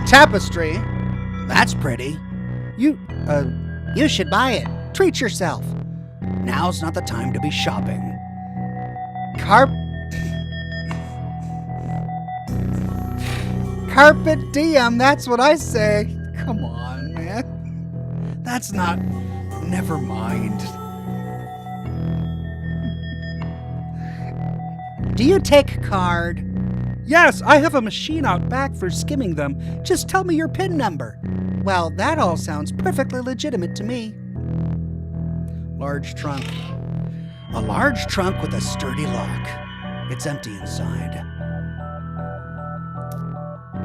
Tapestry. That's pretty. You should buy it. Treat yourself. Now's not the time to be shopping. Carpet diem, that's what I say. Come on, man. That's not... Never mind. Do you take card? Yes, I have a machine out back for skimming them. Just tell me your PIN number. Well, that all sounds perfectly legitimate to me. Large trunk. A large trunk with a sturdy lock. It's empty inside.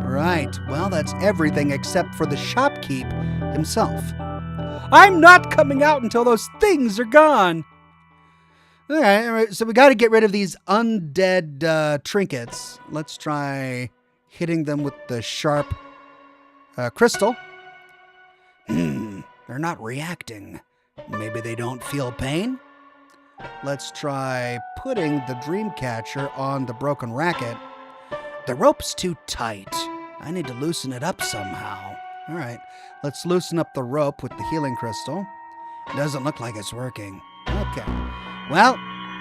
Right, well, that's everything except for the shopkeep himself. I'm not coming out until those things are gone. All right, so we got to get rid of these undead trinkets. Let's try hitting them with the sharp crystal. They're not reacting. Maybe they don't feel pain? Let's try putting the dreamcatcher on the broken racket. The rope's too tight. I need to loosen it up somehow. All right, let's loosen up the rope with the healing crystal. Doesn't look like it's working. Okay. Well,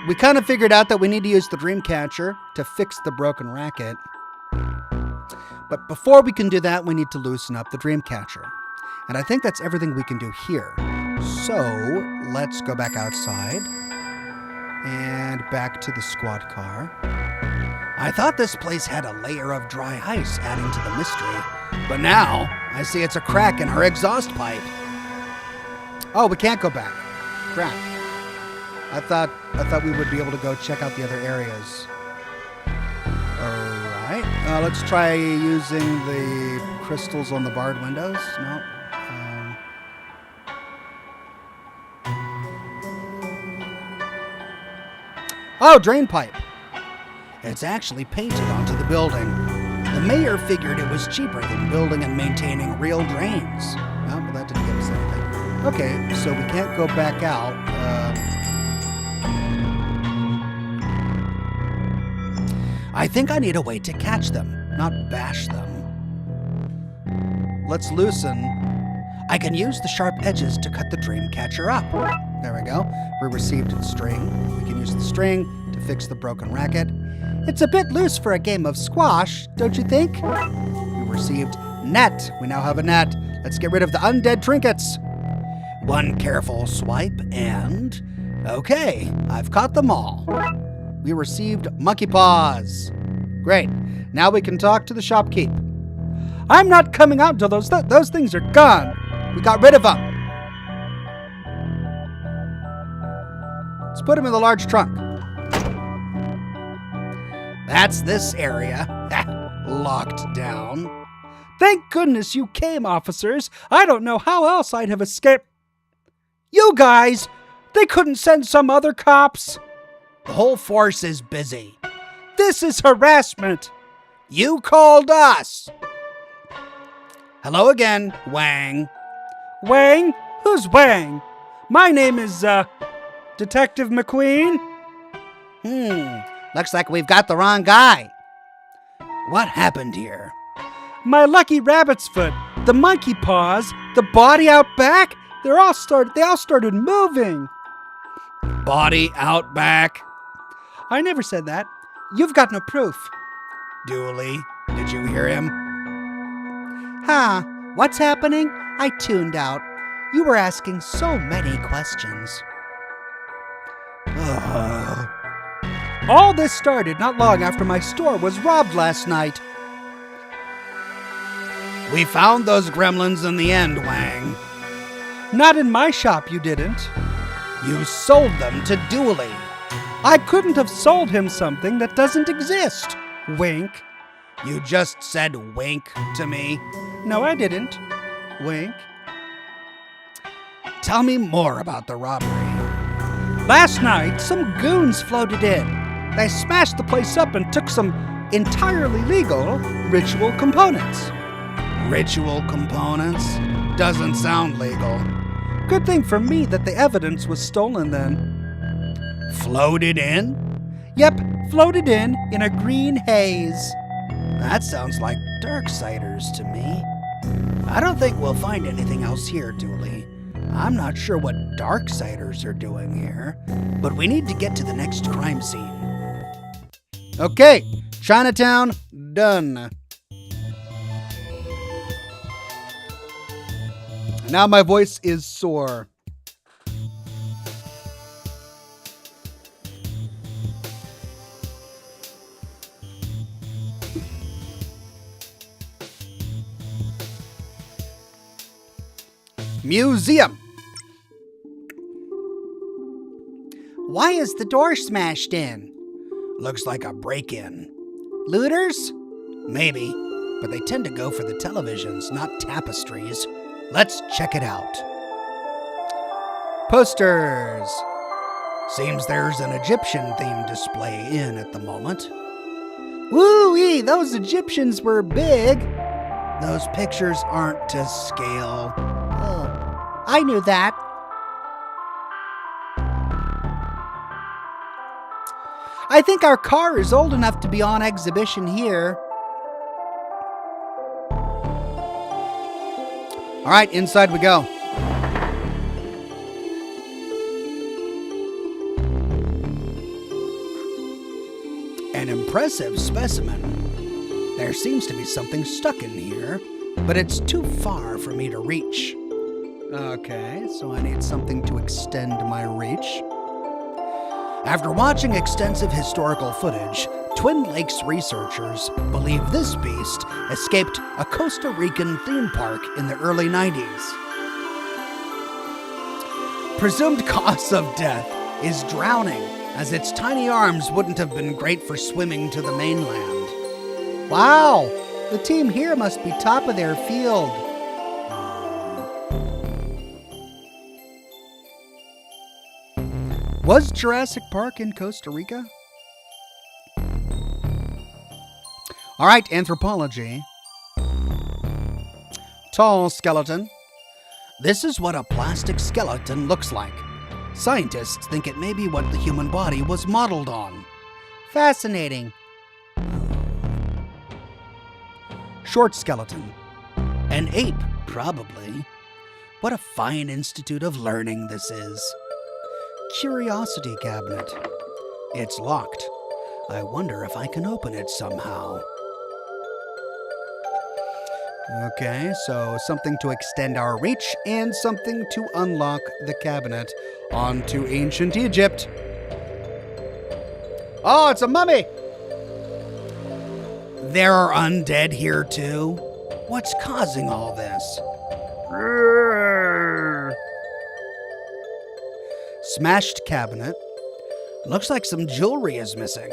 we kind of figured out that we need to use the dream catcher to fix the broken racket. But before we can do that, we need to loosen up the dream catcher. And I think that's everything we can do here. So let's go back outside and back to the squad car. I thought this place had a layer of dry ice adding to the mystery, but now I see it's a crack in our exhaust pipe. Oh, we can't go back. Crap. I thought we would be able to go check out the other areas. All right. Let's try using the crystals on the barred windows. No. Oh, drain pipe. It's actually painted onto the building. The mayor figured it was cheaper than building and maintaining real drains. Oh, well, that didn't give us anything. Okay, so we can't go back out. I think I need a way to catch them, not bash them. Let's loosen. I can use the sharp edges to cut the dream catcher up. There we go. We received string. We can use the string to fix the broken racket. It's a bit loose for a game of squash, don't you think? We received net. We now have a net. Let's get rid of the undead trinkets. One careful swipe and... Okay, I've caught them all. We received monkey paws. Great. Now we can talk to the shopkeep. I'm not coming out until those things are gone. We got rid of them. Let's put them in the large trunk. That's this area. Locked down. Thank goodness you came, officers. I don't know how else I'd have escaped. You guys! They couldn't send some other cops. The whole force is busy. This is harassment. You called us. Hello again, Wang. Wang? Who's Wang? My name is, Detective McQueen. Looks like we've got the wrong guy. What happened here? My lucky rabbit's foot, the monkey paws, the body out back, they all started moving. Body out back? I never said that. You've got no proof. Dooley, did you hear him? Huh, what's happening? I tuned out. You were asking so many questions. All this started not long after my store was robbed last night. We found those gremlins in the end, Wang. Not in my shop, you didn't. You sold them to Dooley. I couldn't have sold him something that doesn't exist. Wink. You just said wink to me. No, I didn't. Wink. Tell me more about the robbery. Last night, some goons floated in. They smashed the place up and took some entirely legal ritual components. Ritual components? Doesn't sound legal. Good thing for me that the evidence was stolen then. Floated in? Yep, floated in a green haze. That sounds like Darksiders to me. I don't think we'll find anything else here, Dooley. I'm not sure what Darksiders are doing here, but we need to get to the next crime scene. Okay, Chinatown, done. Now my voice is sore. Museum. Why is the door smashed in? Looks like a break-in. Looters? Maybe, but they tend to go for the televisions, not tapestries. Let's check it out. Posters. Seems there's an Egyptian-themed display in at the moment. Woo-wee, those Egyptians were big. Those pictures aren't to scale. Oh, I knew that. I think our car is old enough to be on exhibition here. All right, inside we go. An impressive specimen. There seems to be something stuck in here, but it's too far for me to reach. Okay, so I need something to extend my reach. After watching extensive historical footage, Twin Lakes researchers believe this beast escaped a Costa Rican theme park in the early 90s. Presumed cause of death is drowning, as its tiny arms wouldn't have been great for swimming to the mainland. Wow, the team here must be top of their field. Was Jurassic Park in Costa Rica? All right, anthropology. Tall skeleton. This is what a plastic skeleton looks like. Scientists think it may be what the human body was modeled on. Fascinating. Short skeleton. An ape, probably. What a fine institute of learning this is. Curiosity cabinet. It's locked. I wonder if I can open it somehow. Okay, so something to extend our reach and something to unlock the cabinet. On to ancient Egypt. Oh, it's a mummy! There are undead here too. What's causing all this? Smashed cabinet. Looks like some jewelry is missing.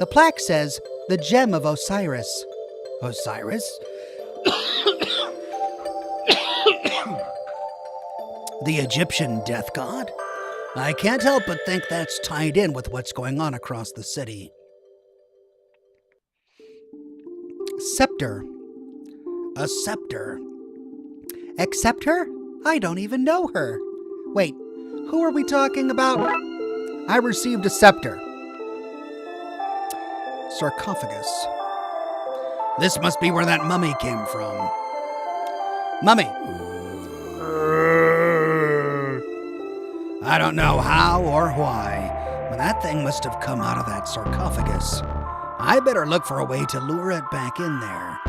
The plaque says, the gem of Osiris. Osiris? The Egyptian death god? I can't help but think that's tied in with what's going on across the city. Scepter. A scepter. Accept her? I don't even know her. Wait, who are we talking about? I received a scepter. Sarcophagus. This must be where that mummy came from. Mummy. I don't know how or why, but that thing must have come out of that sarcophagus. I better look for a way to lure it back in there.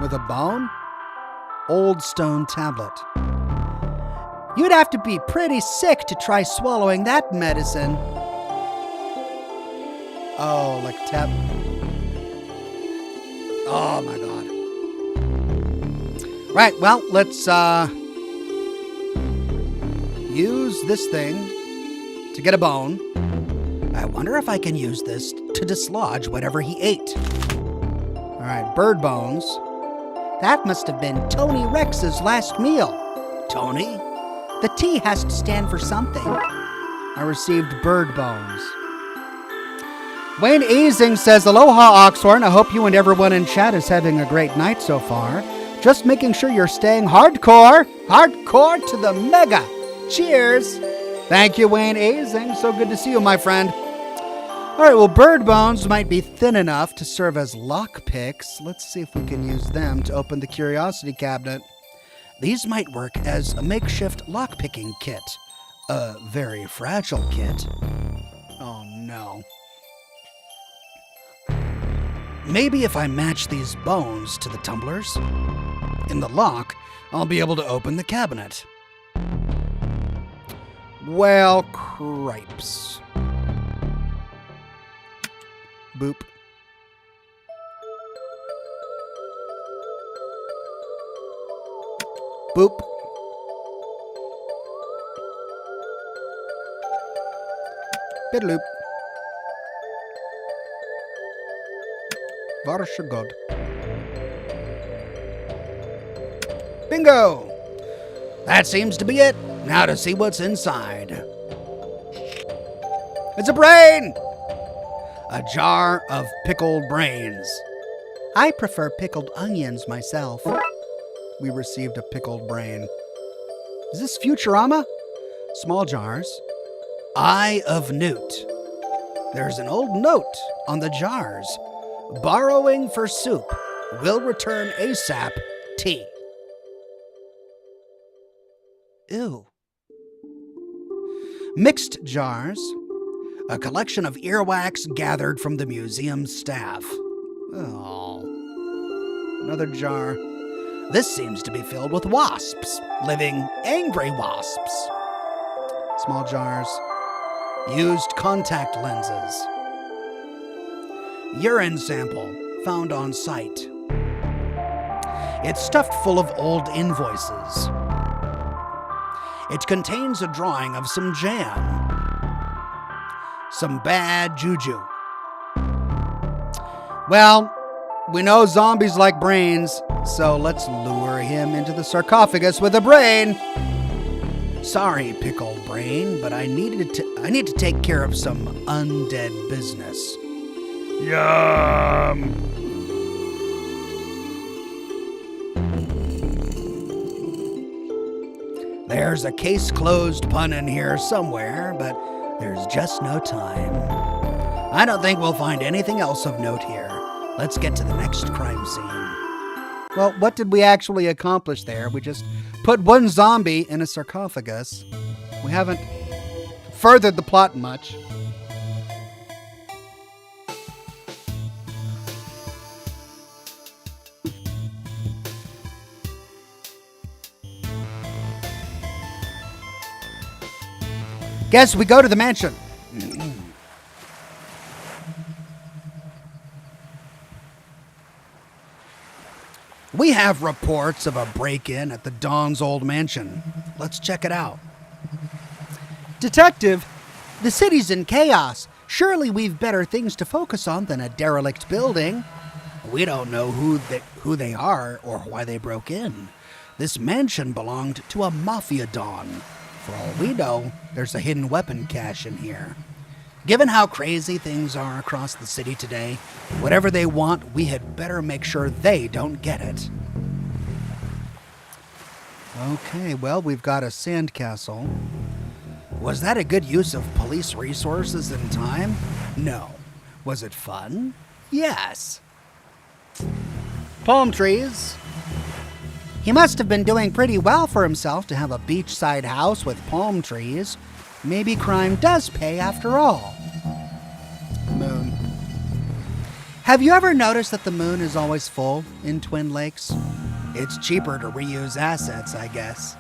With a bone? Old stone tablet. You'd have to be pretty sick to try swallowing that medicine. Oh, like tap. Oh my god. Right, well, let's use this thing to get a bone. I wonder if I can use this to dislodge whatever he ate. All right, bird bones. That must have been Tony Rex's last meal. Tony? The T has to stand for something. I received bird bones. Wayne Easing says, Aloha, Oxhorn. I hope you and everyone in chat is having a great night so far. Just making sure you're staying hardcore. Hardcore to the mega. Cheers. Thank you, Wayne Easing. So good to see you, my friend. All right, well, bird bones might be thin enough to serve as lock picks. Let's see if we can use them to open the curiosity cabinet. These might work as a makeshift lock-picking kit. A very fragile kit. Oh, no. Maybe if I match these bones to the tumblers in the lock, I'll be able to open the cabinet. Well, cripes. Boop. Boop. Bidaloop. Varsha God. Bingo! That seems to be it. Now to see what's inside. It's a brain! A jar of pickled brains. I prefer pickled onions myself. We received a pickled brain. Is this Futurama? Small jars. Eye of Newt. There's an old note on the jars. Borrowing for soup. Will return ASAP. T. Ew. Mixed jars. A collection of earwax gathered from the museum's staff. Oh. Another jar. This seems to be filled with wasps. Living, angry wasps. Small jars. Used contact lenses. Urine sample found on site. It's stuffed full of old invoices. It contains a drawing of some jam. Some bad juju. Well, we know zombies like brains, so let's lure him into the sarcophagus with a brain. Sorry, pickled brain, but I need to take care of some undead business. Yum! There's a case closed pun in here somewhere, but there's just no time. I don't think we'll find anything else of note here. Let's get to the next crime scene. Well, what did we actually accomplish there? We just put one zombie in a sarcophagus. We haven't furthered the plot much. Guess we go to the mansion. We have reports of a break-in at the Don's old mansion. Let's check it out. Detective, the city's in chaos. Surely we've better things to focus on than a derelict building. We don't know who they are or why they broke in. This mansion belonged to a mafia don. For all we know, there's a hidden weapon cache in here. Given how crazy things are across the city today, whatever they want, we had better make sure they don't get it. Okay, well, we've got a sandcastle. Was that a good use of police resources and time? No. Was it fun? Yes. Palm trees. He must have been doing pretty well for himself to have a beachside house with palm trees. Maybe crime does pay after all. Moon. Have you ever noticed that the moon is always full in Twin Lakes? It's cheaper to reuse assets, I guess.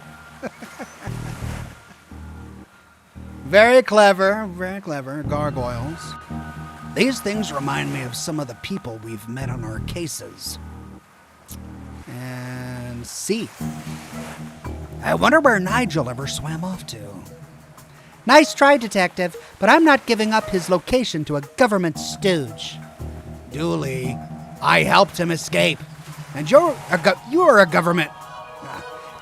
Very clever, gargoyles. These things remind me of some of the people we've met on our cases. And C. I wonder where Nigel ever swam off to. Nice try, detective, but I'm not giving up his location to a government stooge. Dooley, I helped him escape. And you're a government...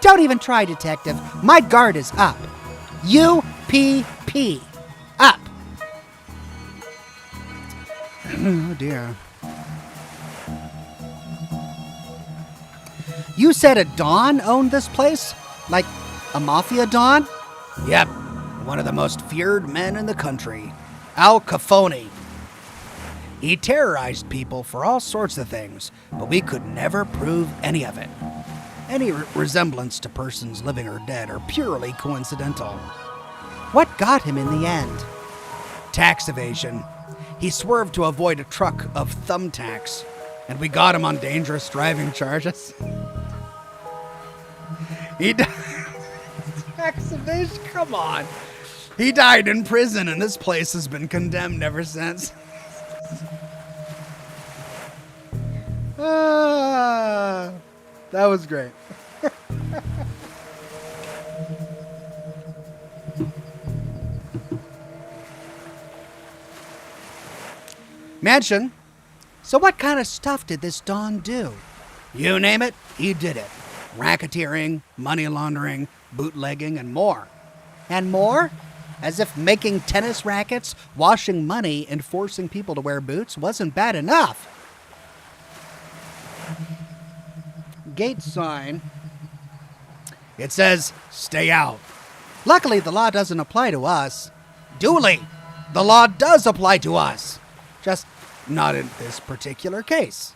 Don't even try, detective. My guard is up. UPP. Up. Oh, dear. You said a Don owned this place? Like a mafia Don? Yep. One of the most feared men in the country. Al Capone. He terrorized people for all sorts of things, but we could never prove any of it. Any resemblance to persons living or dead are purely coincidental. What got him in the end? Tax evasion. He swerved to avoid a truck of thumbtacks, and we got him on dangerous driving charges. He died. Tax evasion? Come on. He died in prison, and this place has been condemned ever since. That was great. Mansion. So what kind of stuff did this Don do? You name it, he did it. Racketeering, money laundering, bootlegging, and more. And more? As if making tennis rackets, washing money, and forcing people to wear boots wasn't bad enough. Gate sign. It says, stay out. Luckily, the law doesn't apply to us. Dooley, the law does apply to us. Just not in this particular case.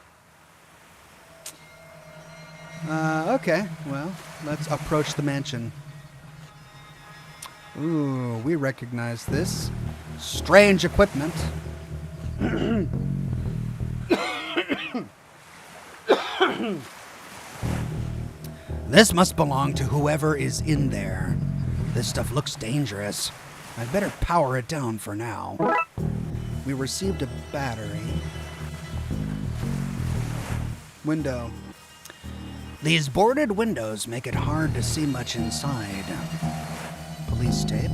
Okay, well, let's approach the mansion. Ooh, we recognize this. Strange equipment. This must belong to whoever is in there. This stuff looks dangerous. I'd better power it down for now. We received a battery. Window. These boarded windows make it hard to see much inside. Police tape.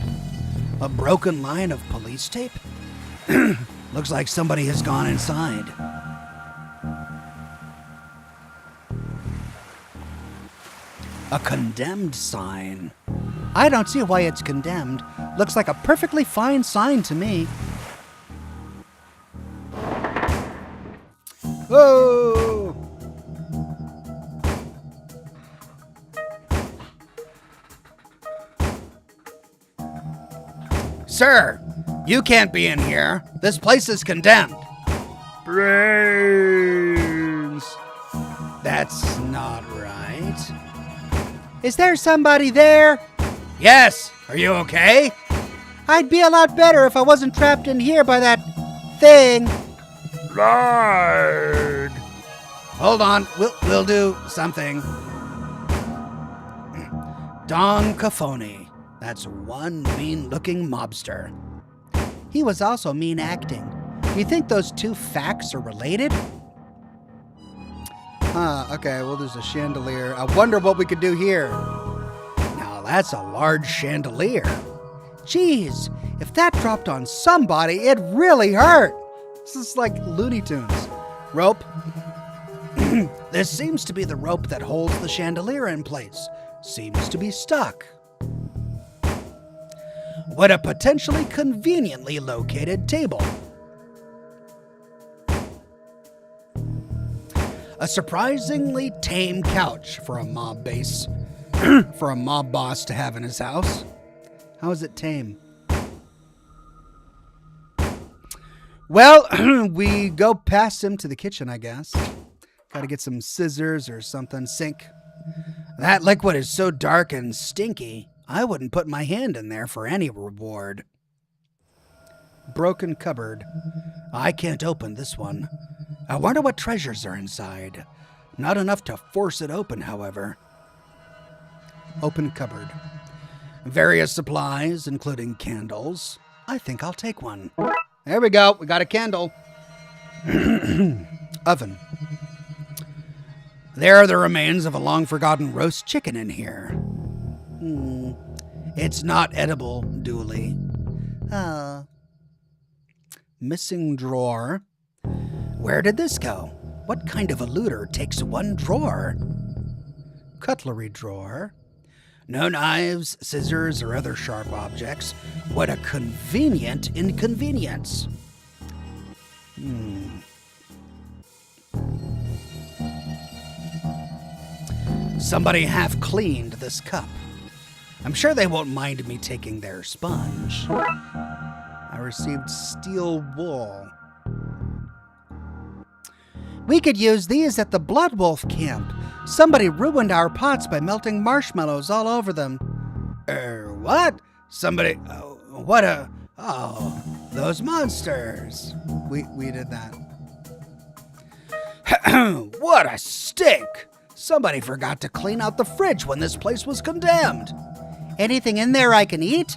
A broken line of police tape? Looks like somebody has gone inside. A condemned sign. I don't see why it's condemned. Looks like a perfectly fine sign to me. Whoa! Sir, you can't be in here. This place is condemned. Brains. That's not right. Is there somebody there? Yes. Are you okay? I'd be a lot better if I wasn't trapped in here by that thing. Right. Hold on. We'll do something. Don Cafoni. That's one mean-looking mobster. He was also mean-acting. Do you think those two facts are related? Okay, well, there's a chandelier. I wonder what we could do here. Now, that's a large chandelier. Jeez, if that dropped on somebody, it really hurt. This is like Looney Tunes. Rope. This seems to be the rope that holds the chandelier in place. Seems to be stuck. What a potentially conveniently located table. A surprisingly tame couch for a mob base, for a mob boss to have in his house. How is it tame? Well, we go past him to the kitchen, I guess. Gotta get some scissors or something. Sink. That liquid is so dark and stinky, I wouldn't put my hand in there for any reward. Broken cupboard. I can't open this one. I wonder what treasures are inside. Not enough to force it open, however. Open cupboard. Various supplies, including candles. I think I'll take one. There we go. We got a candle. Oven. There are the remains of a long-forgotten roast chicken in here. It's not edible, Dooley. Missing drawer. Where did this go? What kind of a looter takes one drawer? Cutlery drawer. No knives, scissors, or other sharp objects. What a convenient inconvenience. Somebody half cleaned this cup. I'm sure they won't mind me taking their sponge. I received steel wool. We could use these at the Blood Wolf camp. Somebody ruined our pots by melting marshmallows all over them. What? Somebody... those monsters. We did that. What a stink! Somebody forgot to clean out the fridge when this place was condemned. Anything in there I can eat?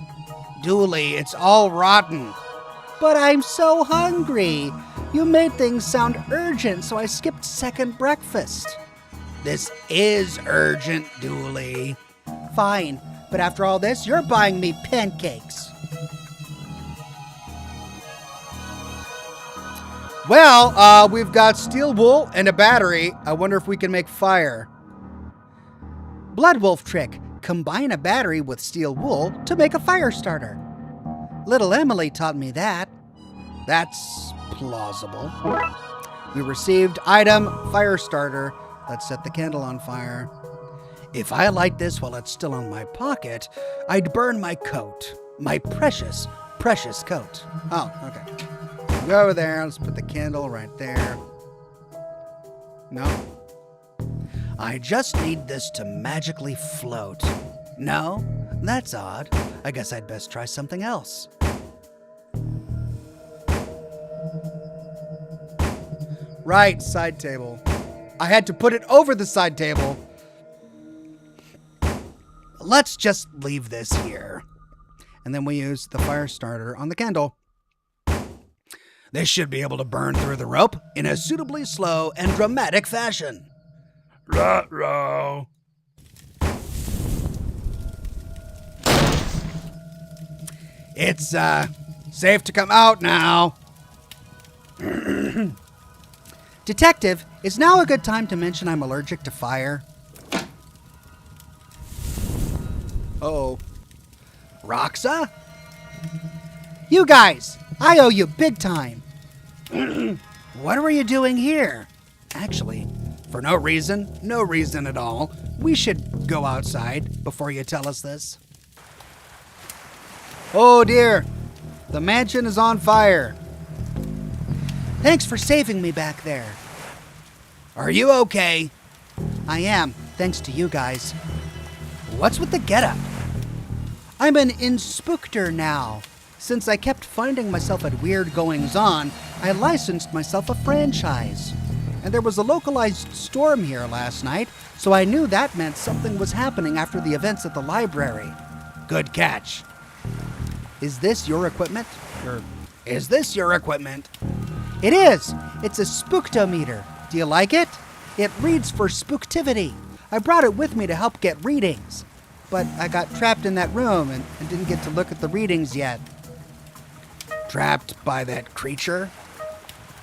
Dooley, it's all rotten. But I'm so hungry. You made things sound urgent, so I skipped second breakfast. This is urgent, Dooley. Fine, but after all this, you're buying me pancakes. Well, we've got steel wool and a battery. I wonder if we can make fire. Blood Wolf trick. Combine a battery with steel wool to make a fire starter. Little Emily taught me that. That's plausible. We received item fire starter. Let's set the candle on fire. If I light this while it's still on my pocket, I'd burn my coat. My precious, precious coat. Oh, okay. Go over there. Let's put the candle right there. No. I just need this to magically float. No? That's odd. I guess I'd best try something else. Right, side table. I had to put it over the side table. Let's just leave this here. And then we use the fire starter on the candle. This should be able to burn through the rope in a suitably slow and dramatic fashion. Ruh-roh. It's, safe to come out now. Detective, is now a good time to mention I'm allergic to fire? Uh-oh. Roxa? You guys, I owe you big time. What were you doing here? Actually, for no reason at all, we should go outside before you tell us this. Oh dear, the mansion is on fire. Thanks for saving me back there. Are you okay? I am, thanks to you guys. What's with the getup? I'm an inspector now. Since I kept finding myself at weird goings-on, I licensed myself a franchise. And there was a localized storm here last night, so I knew that meant something was happening after the events at the library. Good catch. Is this your equipment? Is this your equipment? It is. It's a spooktometer. Do you like it? It reads for spooktivity. I brought it with me to help get readings. But I got trapped in that room and didn't get to look at the readings yet. Trapped by that creature?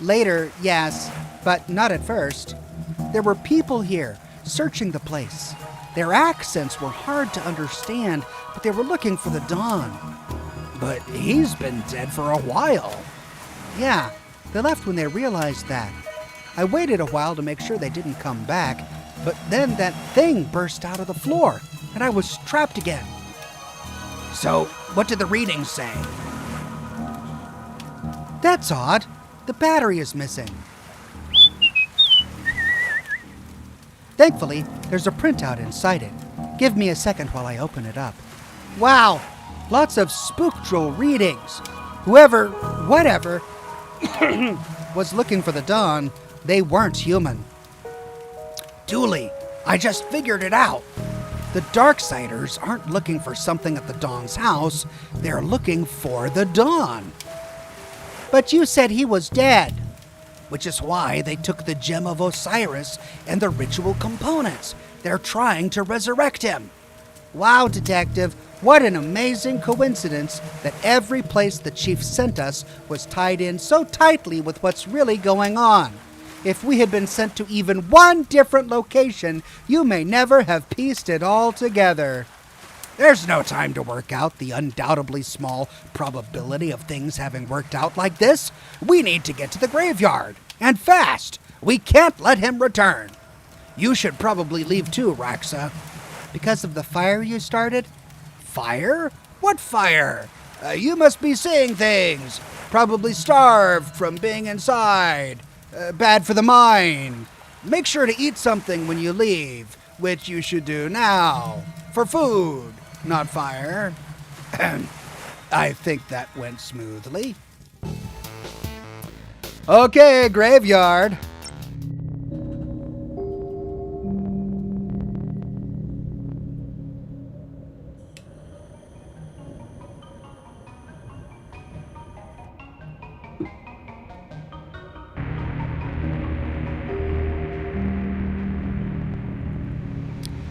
Later, yes, but not at first. There were people here, searching the place. Their accents were hard to understand, but they were looking for the Dawn. But he's been dead for a while. Yeah, they left when they realized that. I waited a while to make sure they didn't come back, but then that thing burst out of the floor, and I was trapped again. So, what did the readings say? That's odd. The battery is missing. Thankfully, there's a printout inside it. Give me a second while I open it up. Wow! Lots of spookdrol readings. Whatever, was looking for the Dawn, they weren't human. Dooley, I just figured it out. The Darksiders aren't looking for something at the Dawn's house. They're looking for the Dawn. But you said he was dead. Which is why they took the Gem of Osiris and the ritual components. They're trying to resurrect him. Wow, Detective, what an amazing coincidence that every place the Chief sent us was tied in so tightly with what's really going on. If we had been sent to even one different location, you may never have pieced it all together. There's no time to work out the undoubtedly small probability of things having worked out like this. We need to get to the graveyard, and fast. We can't let him return. You should probably leave too, Roxa. Because of the fire you started? Fire? What fire? You must be seeing things. Probably starved from being inside. Bad for the mind. Make sure to eat something when you leave, which you should do now. For food, not fire. I think that went smoothly. Okay, graveyard.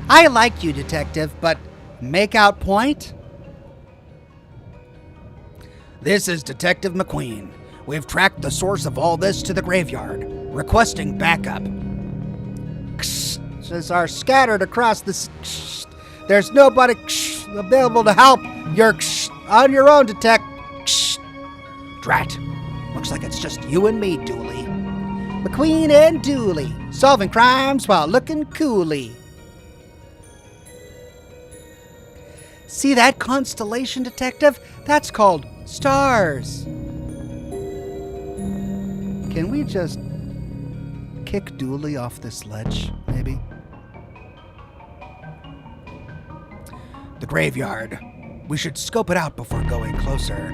I like you, Detective, but make out point? This is Detective McQueen. We've tracked the source of all this to the graveyard, requesting backup. Says are scattered across the... There's nobody available to help. You're on your own, Detective. Drat. Looks like it's just you and me, Dooley. McQueen and Dooley, solving crimes while looking coolly. See that constellation, Detective? That's called stars. Can we just kick Dooley off this ledge, maybe? The graveyard. We should scope it out before going closer.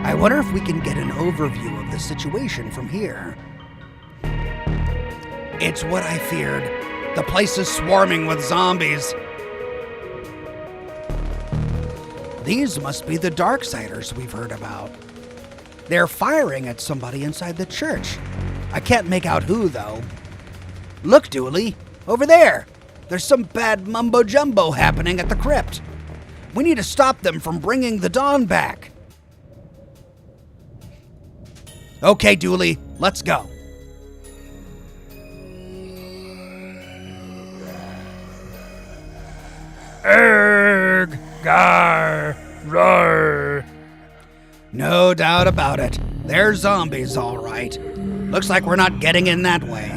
I wonder if we can get an overview of the situation from here. It's what I feared. The place is swarming with zombies. These must be the Darksiders we've heard about. They're firing at somebody inside the church. I can't make out who, though. Look, Dooley, over there. There's some bad mumbo-jumbo happening at the crypt. We need to stop them from bringing the dawn back. Okay, Dooley, let's go. Erg, gar, roar. No doubt about it. They're zombies, all right. Looks like we're not getting in that way.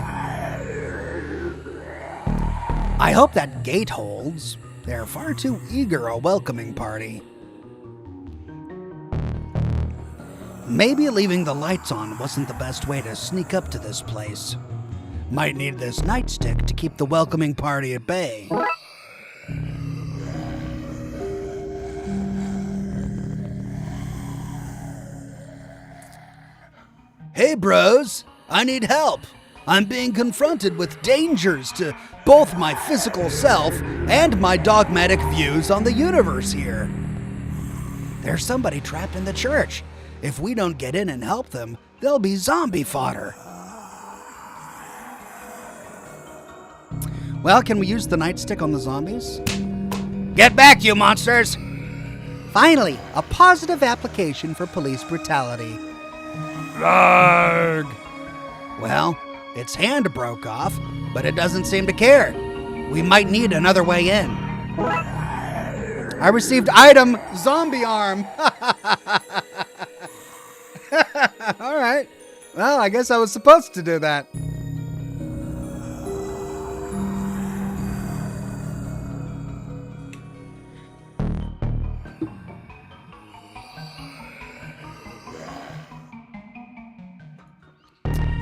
I hope that gate holds. They're far too eager a welcoming party. Maybe leaving the lights on wasn't the best way to sneak up to this place. Might need this nightstick to keep the welcoming party at bay. Hey bros, I need help. I'm being confronted with dangers to both my physical self and my dogmatic views on the universe here. There's somebody trapped in the church. If we don't get in and help them, they'll be zombie fodder. Well, can we use the nightstick on the zombies? Get back, you monsters! Finally, a positive application for police brutality. Arg! Well, its hand broke off, but it doesn't seem to care. We might need another way in. I received item zombie arm. All right. Well, I guess I was supposed to do that.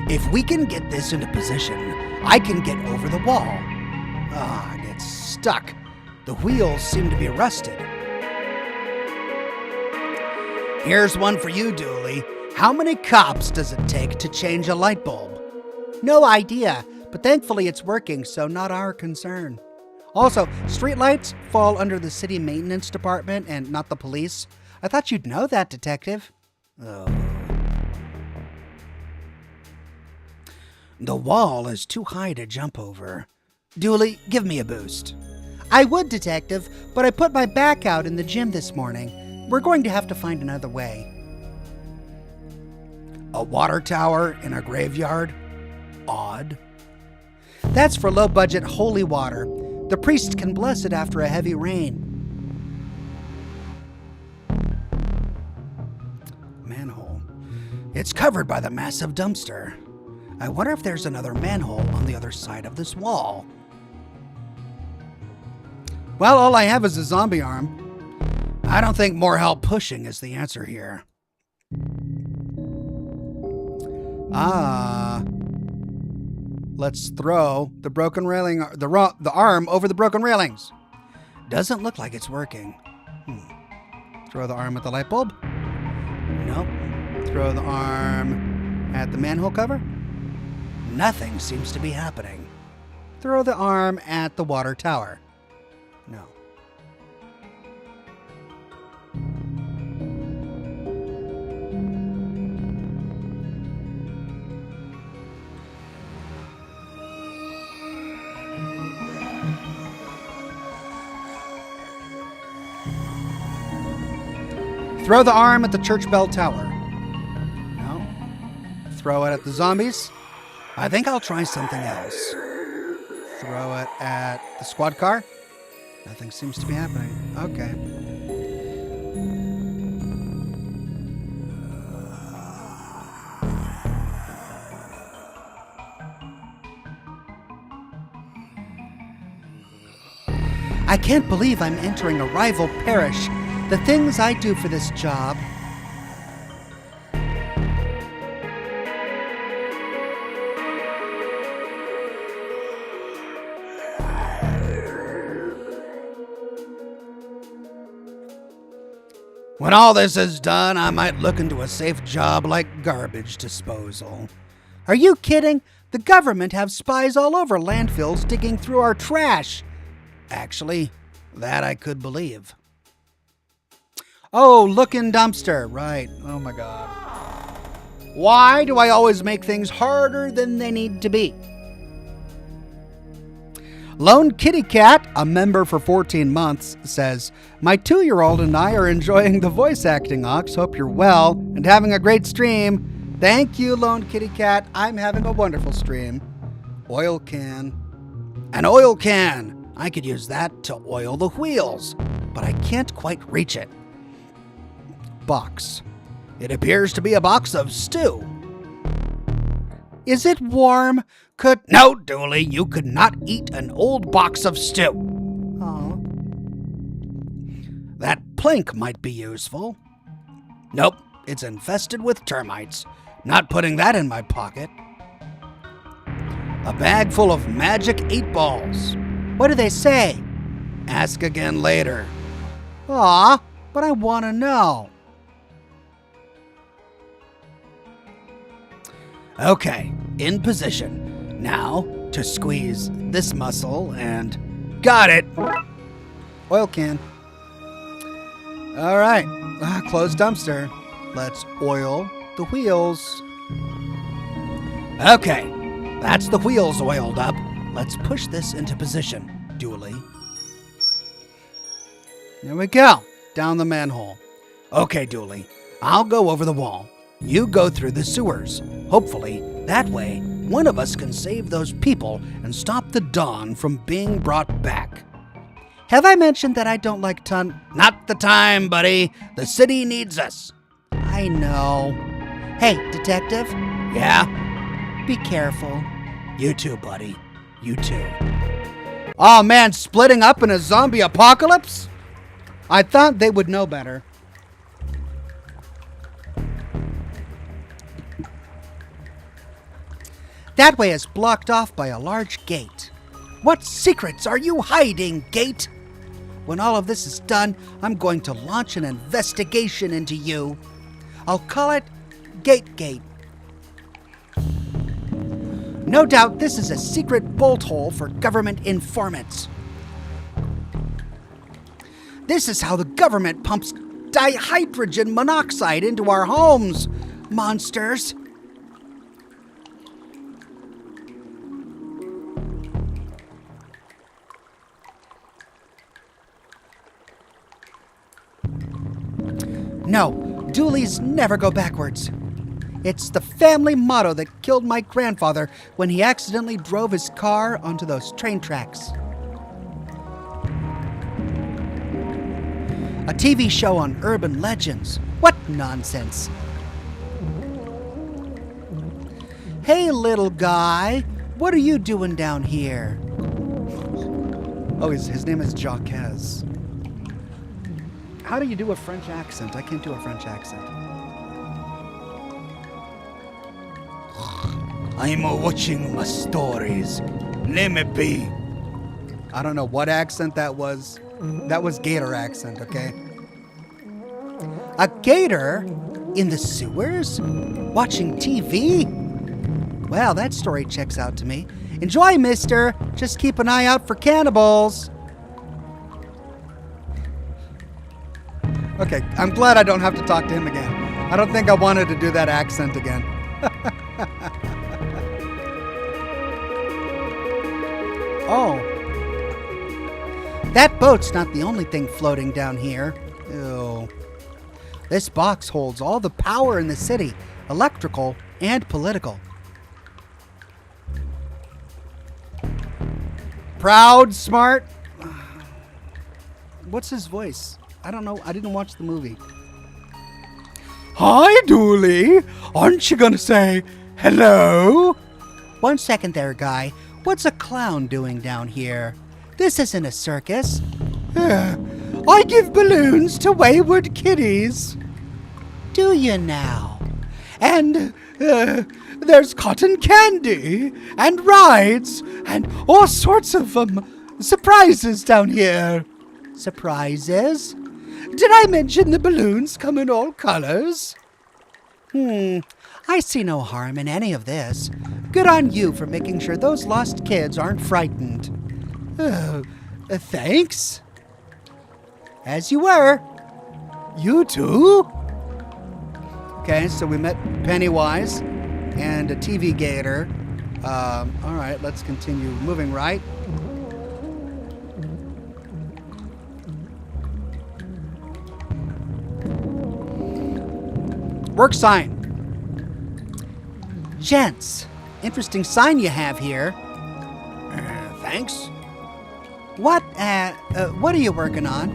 If we can get this into position, I can get over the wall. It's stuck. The wheels seem to be rusted. Here's one for you, Dooley. How many cops does it take to change a light bulb? No idea, but thankfully it's working, so not our concern. Also, streetlights fall under the city maintenance department and not the police. I thought you'd know that, Detective. Oh. The wall is too high to jump over. Dooley, give me a boost. I would, Detective, but I put my back out in the gym this morning. We're going to have to find another way. A water tower in a graveyard? Odd. That's for low-budget holy water. The priest can bless it after a heavy rain. Manhole. It's covered by the massive dumpster. I wonder if there's another manhole on the other side of this wall. Well, all I have is a zombie arm. I don't think more help pushing is the answer here. Let's throw the broken railing, the arm over the broken railings. Doesn't look like it's working. Throw the arm at the light bulb. Nope. Throw the arm at the manhole cover. Nothing seems to be happening. Throw the arm at the water tower. No. Throw the arm at the church bell tower. No. Throw it at the zombies. I think I'll try something else. Throw it at the squad car. Nothing seems to be happening. Okay. I can't believe I'm entering a rival parish. The things I do for this job. When all this is done, I might look into a safe job like garbage disposal. Are you kidding? The government have spies all over landfills digging through our trash. Actually, that I could believe. Oh, look in dumpster. Right. Oh my God. Why do I always make things harder than they need to be? Lone Kitty Cat, a member for 14 months, says, my 2-year-old and I are enjoying the voice acting, Ox. Hope you're well and having a great stream. Thank you, Lone Kitty Cat. I'm having a wonderful stream. Oil can. An oil can. I could use that to oil the wheels, but I can't quite reach it. Box. It appears to be a box of stew. Is it warm? No, Dooley, you could not eat an old box of stew. Oh. That plank might be useful. Nope, it's infested with termites. Not putting that in my pocket. A bag full of magic 8-balls. What do they say? Ask again later. Aw, but I want to know. Okay, in position. Now, to squeeze this muscle and... Got it! Oil can. All right, closed dumpster. Let's oil the wheels. Okay, that's the wheels oiled up. Let's push this into position, Dooley. There we go. Down the manhole. Okay, Dooley. I'll go over the wall. You go through the sewers. Hopefully, that way, one of us can save those people and stop the dawn from being brought back. Have I mentioned that I don't like Not the time, buddy. The city needs us. I know. Hey, detective? Yeah? Be careful. You too, buddy. You too. Oh man, splitting up in a zombie apocalypse? I thought they would know better. That way is blocked off by a large gate. What secrets are you hiding, gate? When all of this is done, I'm going to launch an investigation into you. I'll call it Gate. No doubt this is a secret bolt hole for government informants. This is how the government pumps dihydrogen monoxide into our homes, monsters. No, Doolies never go backwards. It's the family motto that killed my grandfather when he accidentally drove his car onto those train tracks. A TV show on urban legends. What nonsense. Hey, little guy, what are you doing down here? Oh, his name is Jacques. How do you do a French accent? I can't do a French accent. I'm watching my stories. Let me be. I don't know what accent that was. That was gator accent, okay? A gator? In the sewers? Watching TV? Well, that story checks out to me. Enjoy, mister. Just keep an eye out for cannibals. Okay, I'm glad I don't have to talk to him again. I don't think I wanted to do that accent again. Oh. That boat's not the only thing floating down here. Ew. This box holds all the power in the city, electrical and political. Proud, smart. What's his voice? I don't know. I didn't watch the movie. Hi, Dooley. Aren't you gonna say hello? 1 second there, guy. What's a clown doing down here? This isn't a circus. I give balloons to wayward kiddies. Do you now? And there's cotton candy and rides and all sorts of surprises down here. Surprises? Did I mention the balloons come in all colors? I see no harm in any of this. Good on you for making sure those lost kids aren't frightened. Thanks. As you were. You too? Okay, so we met Pennywise and a TV gator. All right, let's continue moving right. Work sign. Gents, interesting sign you have here. Thanks. What are you working on?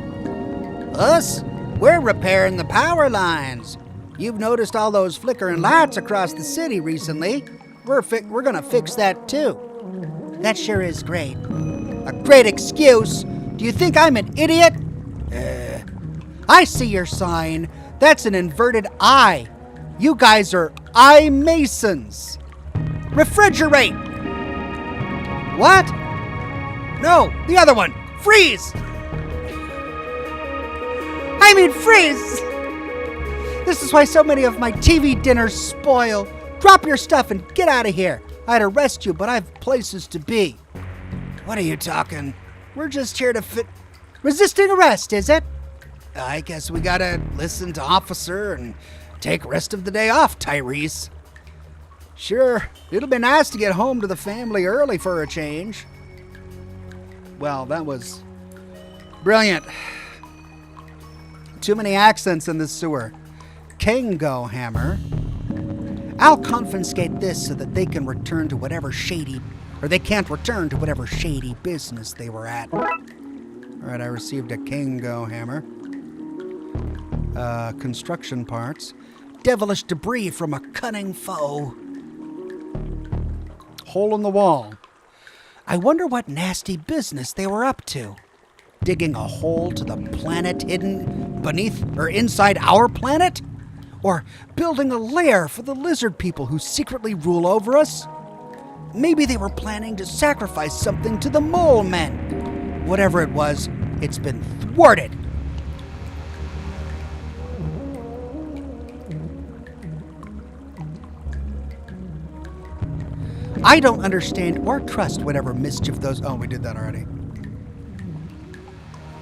Us? We're repairing the power lines. You've noticed all those flickering lights across the city recently. We're gonna fix that too. That sure is great. A great excuse. Do you think I'm an idiot? I see your sign. That's an inverted I. You guys are eye masons. Refrigerate. What? No, the other one. Freeze! I mean freeze! This is why so many of my TV dinners spoil. Drop your stuff and get out of here. I'd arrest you, but I've places to be. What are you talking? We're just here to Resisting arrest, is it? I guess we gotta listen to officer and take rest of the day off, Tyrese. Sure, it'll be nice to get home to the family early for a change. Well, that was brilliant. Too many accents in this sewer. Kango hammer. I'll confiscate this so that they can return to whatever shady, or they can't return to whatever shady business they were at. All right, I received a Kango hammer. Construction parts. Devilish debris from a cunning foe. Hole in the wall. I wonder what nasty business they were up to. Digging a hole to the planet hidden beneath or inside our planet? Or building a lair for the lizard people who secretly rule over us? Maybe they were planning to sacrifice something to the mole men. Whatever it was, it's been thwarted. I don't understand or trust whatever mischief those... Oh, we did that already.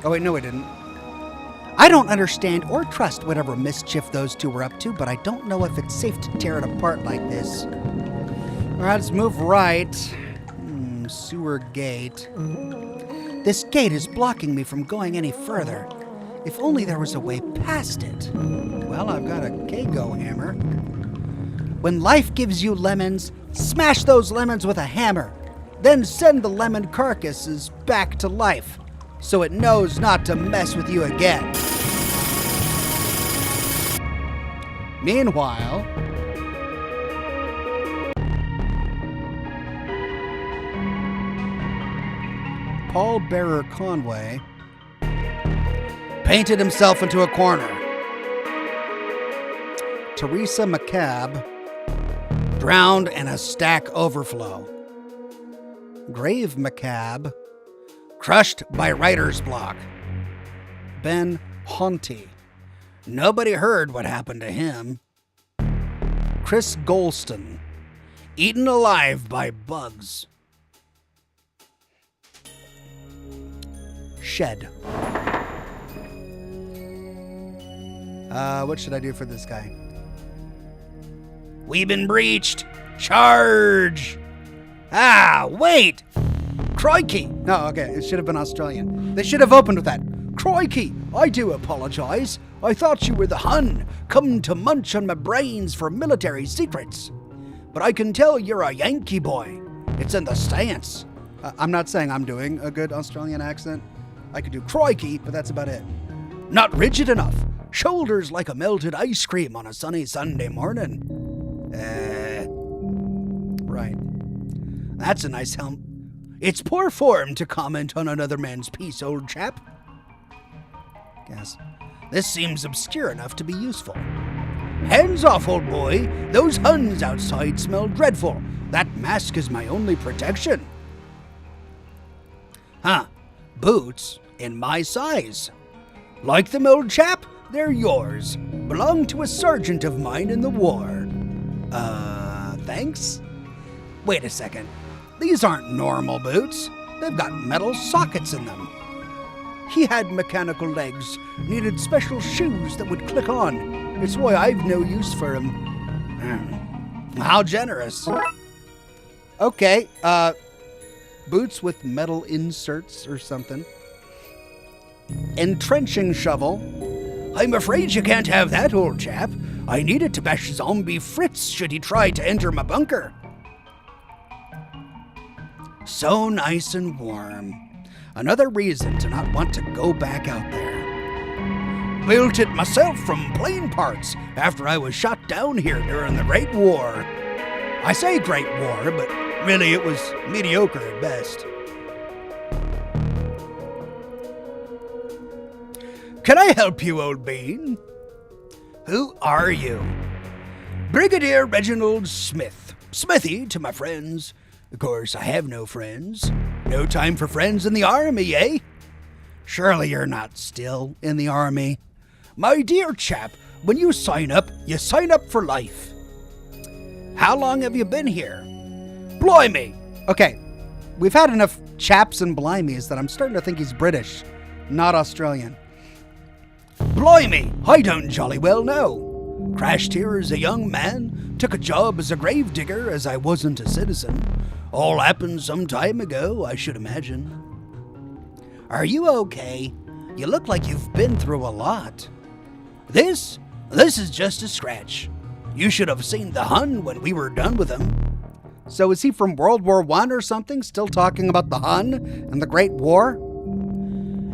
Oh, wait, no, we didn't. I don't understand or trust whatever mischief those two were up to, but I don't know if it's safe to tear it apart like this. All right, let's move right. Sewer gate. This gate is blocking me from going any further. If only there was a way past it. Well, I've got a Kago hammer. When life gives you lemons, smash those lemons with a hammer. Then send the lemon carcasses back to life, so it knows not to mess with you again. Meanwhile, Paul Bearer Conway painted himself into a corner. Teresa McCabe drowned in a stack overflow. Grave McCabe crushed by writer's block. Ben Honty. Nobody heard what happened to him. Chris Golston. Eaten alive by bugs. Shed. What should I do for this guy? We've been breached. Charge! Ah, wait! Crikey! No, okay, it should have been Australian. They should have opened with that. Crikey! I do apologize. I thought you were the Hun, come to munch on my brains for military secrets. But I can tell you're a Yankee boy. It's in the stance. I'm not saying I'm doing a good Australian accent. I could do crikey, but that's about it. Not rigid enough. Shoulders like a melted ice cream on a sunny Sunday morning. Right. That's a nice helm. It's poor form to comment on another man's piece, old chap. Guess. This seems obscure enough to be useful. Hands off, old boy. Those Huns outside smell dreadful. That mask is my only protection. Huh. Boots in my size. Like them, old chap? They're yours. Belonged to a sergeant of mine in the war. Thanks? Wait a second. These aren't normal boots. They've got metal sockets in them. He had mechanical legs, needed special shoes that would click on. It's why I've no use for him. How generous. Okay, boots with metal inserts or something. Entrenching shovel. I'm afraid you can't have that, old chap. I need it to bash zombie Fritz should he try to enter my bunker. So nice and warm. Another reason to not want to go back out there. Built it myself from plane parts after I was shot down here during the Great War. I say Great War, but really it was mediocre at best. Can I help you, old bean? Who are you? Brigadier Reginald Smith. Smithy to my friends. Of course, I have no friends. No time for friends in the army, eh? Surely you're not still in the army. My dear chap, when you sign up for life. How long have you been here? Blimey! Okay, we've had enough chaps and blimeys that I'm starting to think he's British, not Australian. Blimey, I don't jolly well know. Crashed here as a young man, took a job as a gravedigger as I wasn't a citizen. All happened some time ago, I should imagine. Are you okay? You look like you've been through a lot. This is just a scratch. You should have seen the Hun when we were done with him. So is he from World War I or something, still talking about the Hun and the Great War?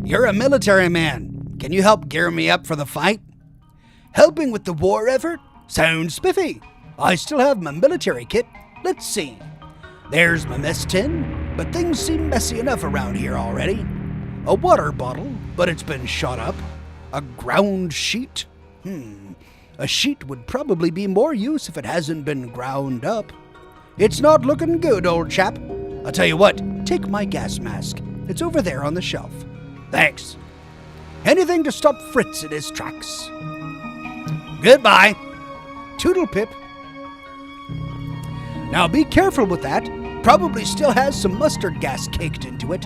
You're a military man. Can you help gear me up for the fight? Helping with the war effort? Sounds spiffy. I still have my military kit. Let's see. There's my mess tin, but things seem messy enough around here already. A water bottle, but it's been shot up. A ground sheet. A sheet would probably be more use if it hasn't been ground up. It's not looking good, old chap. I'll tell you what, take my gas mask. It's over there on the shelf. Thanks. Anything to stop Fritz in his tracks. Goodbye. Toodle pip. Now be careful with that. Probably still has some mustard gas caked into it.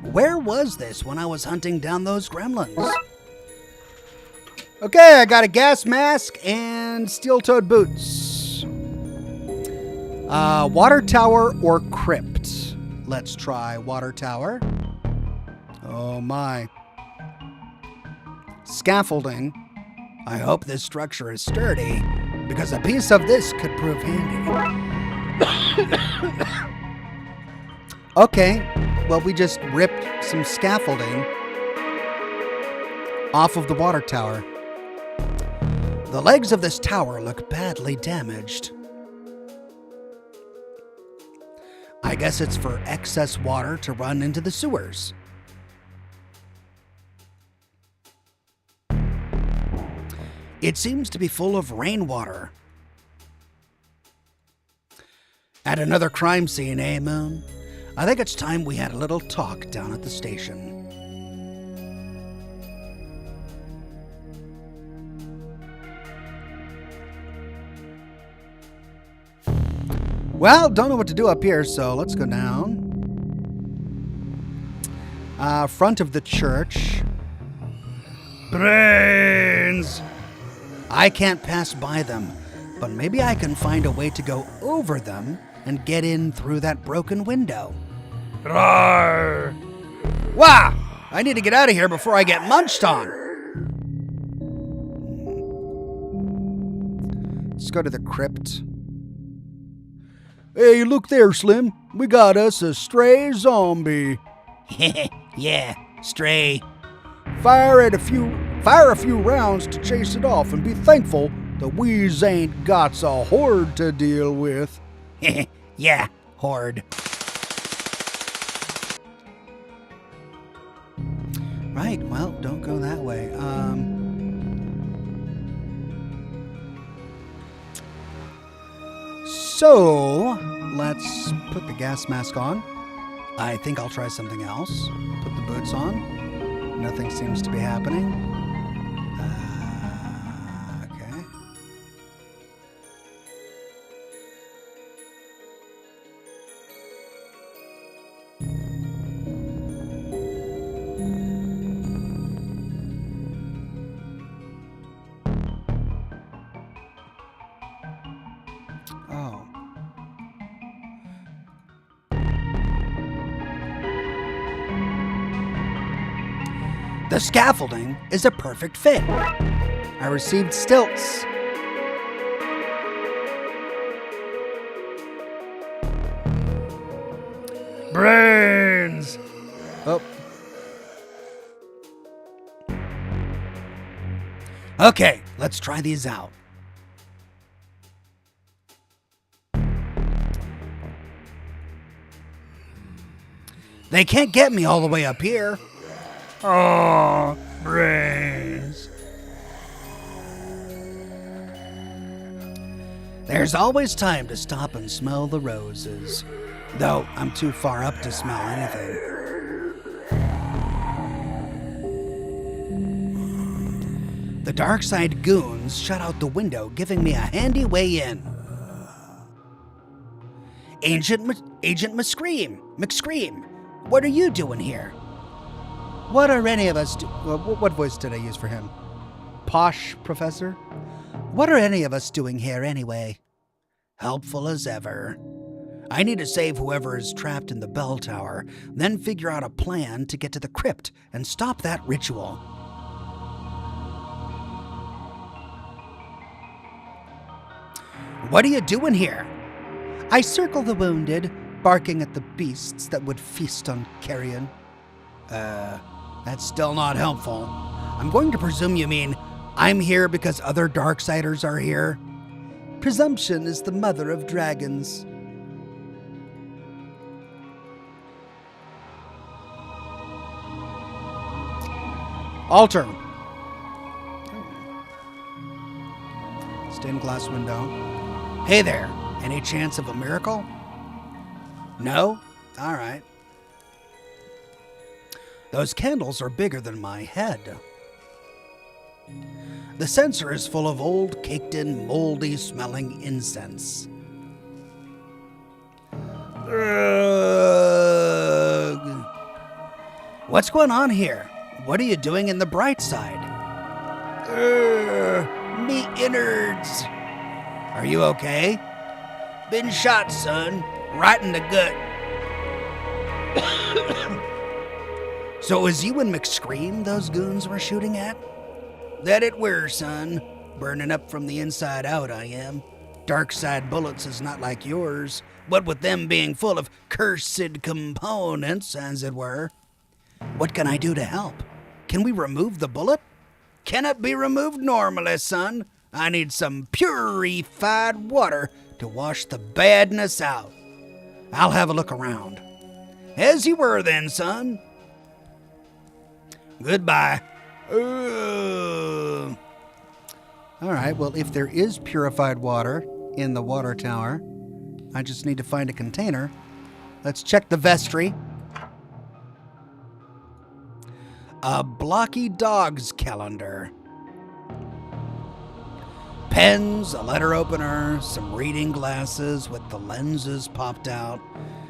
Where was this when I was hunting down those gremlins? Okay, I got a gas mask and steel-toed boots. Water tower or crypt? Let's try water tower. Oh my. Scaffolding. I hope this structure is sturdy, because a piece of this could prove handy. Okay, well, we just ripped some scaffolding off of the water tower. The legs of this tower look badly damaged. I guess it's for excess water to run into the sewers. It seems to be full of rainwater. At another crime scene, eh, Moon? I think it's time we had a little talk down at the station. Well, don't know what to do up here, so let's go down. Front of the church. Brains! I can't pass by them, but maybe I can find a way to go over them and get in through that broken window. Roar! Wah! I need to get out of here before I get munched on. Let's go to the crypt. Hey, look there, Slim. We got us a stray zombie. Yeah, stray. Fire a few rounds to chase it off and be thankful that we ain't got a horde to deal with. Yeah, horde. Right, well, don't go that way. So, let's put the gas mask on. I think I'll try something else. Put the boots on. Nothing seems to be happening. Okay. Oh. The scaffolding is a perfect fit. I received stilts. Brains! Oh. Okay, let's try these out. They can't get me all the way up here. Oh, brains. There's always time to stop and smell the roses. Though I'm too far up to smell anything. The Darkside goons shut out the window, giving me a handy way in. Agent McScream, what are you doing here? What are any of us what voice did I use for him? Posh Professor? What are any of us doing here anyway? Helpful as ever. I need to save whoever is trapped in the bell tower, then figure out a plan to get to the crypt and stop that ritual. What are you doing here? I circle the wounded, barking at the beasts that would feast on carrion. That's still not helpful. I'm going to presume you mean I'm here because other Darksiders are here. Presumption is the mother of dragons. Altar. Stained glass window. Hey there, any chance of a miracle? No? All right. Those candles are bigger than my head. The censer is full of old, caked-in, moldy-smelling incense. Ugh. What's going on here? What are you doing in the bright side? Me innards. Are you okay? Been shot, son. Right in the gut. So it was you and McScream those goons were shooting at? That it were, son. Burning up from the inside out, I am. Darkside bullets is not like yours, but with them being full of cursed components, as it were. What can I do to help? Can we remove the bullet? Can it be removed normally, son? I need some purified water to wash the badness out. I'll have a look around. As you were then, son. Goodbye. All right, well, if there is purified water in the water tower, I just need to find a container. Let's check the vestry. A blocky dog's calendar. Pens, a letter opener, some reading glasses with the lenses popped out.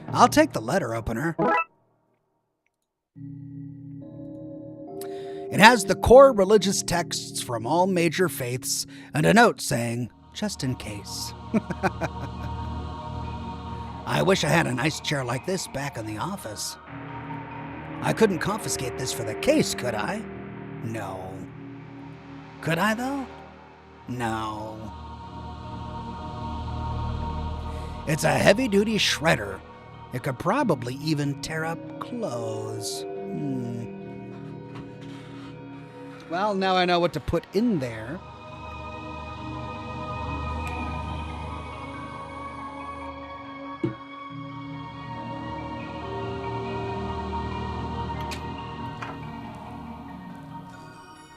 I'll take the letter opener. It has the core religious texts from all major faiths and a note saying, just in case. I wish I had a nice chair like this back in the office. I couldn't confiscate this for the case, could I? No. Could I, though? No. It's a heavy-duty shredder. It could probably even tear up clothes. Well, now I know what to put in there.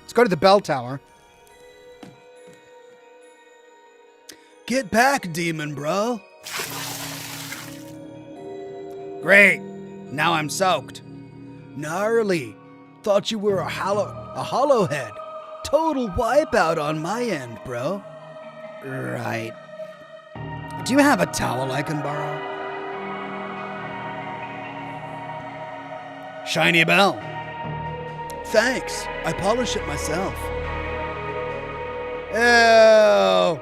Let's go to the bell tower. Get back, demon bro. Great. Now I'm soaked. Gnarly. Thought you were a hollow head. Total wipeout on my end, bro. Right. Do you have a towel I can borrow? Shiny bell. Thanks. I polish it myself. Ew.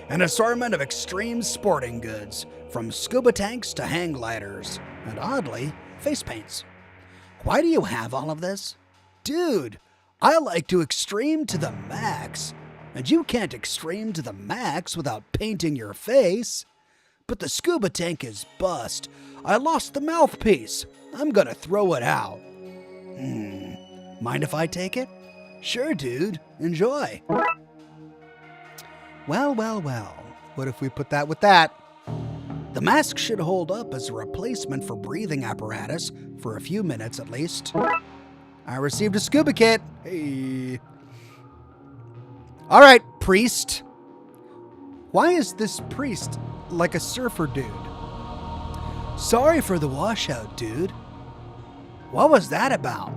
An assortment of extreme sporting goods, from scuba tanks to hang gliders, and oddly, face paints. Why do you have all of this? Dude, I like to extreme to the max, and you can't extreme to the max without painting your face. But the scuba tank is bust. I lost the mouthpiece. I'm gonna throw it out. Mind if I take it? Sure, dude. Enjoy. Well, well, well. What if we put that with that? The mask should hold up as a replacement for breathing apparatus for a few minutes at least. I received a scuba kit. Hey. All right, priest. Why is this priest like a surfer dude? Sorry for the washout, dude. What was that about?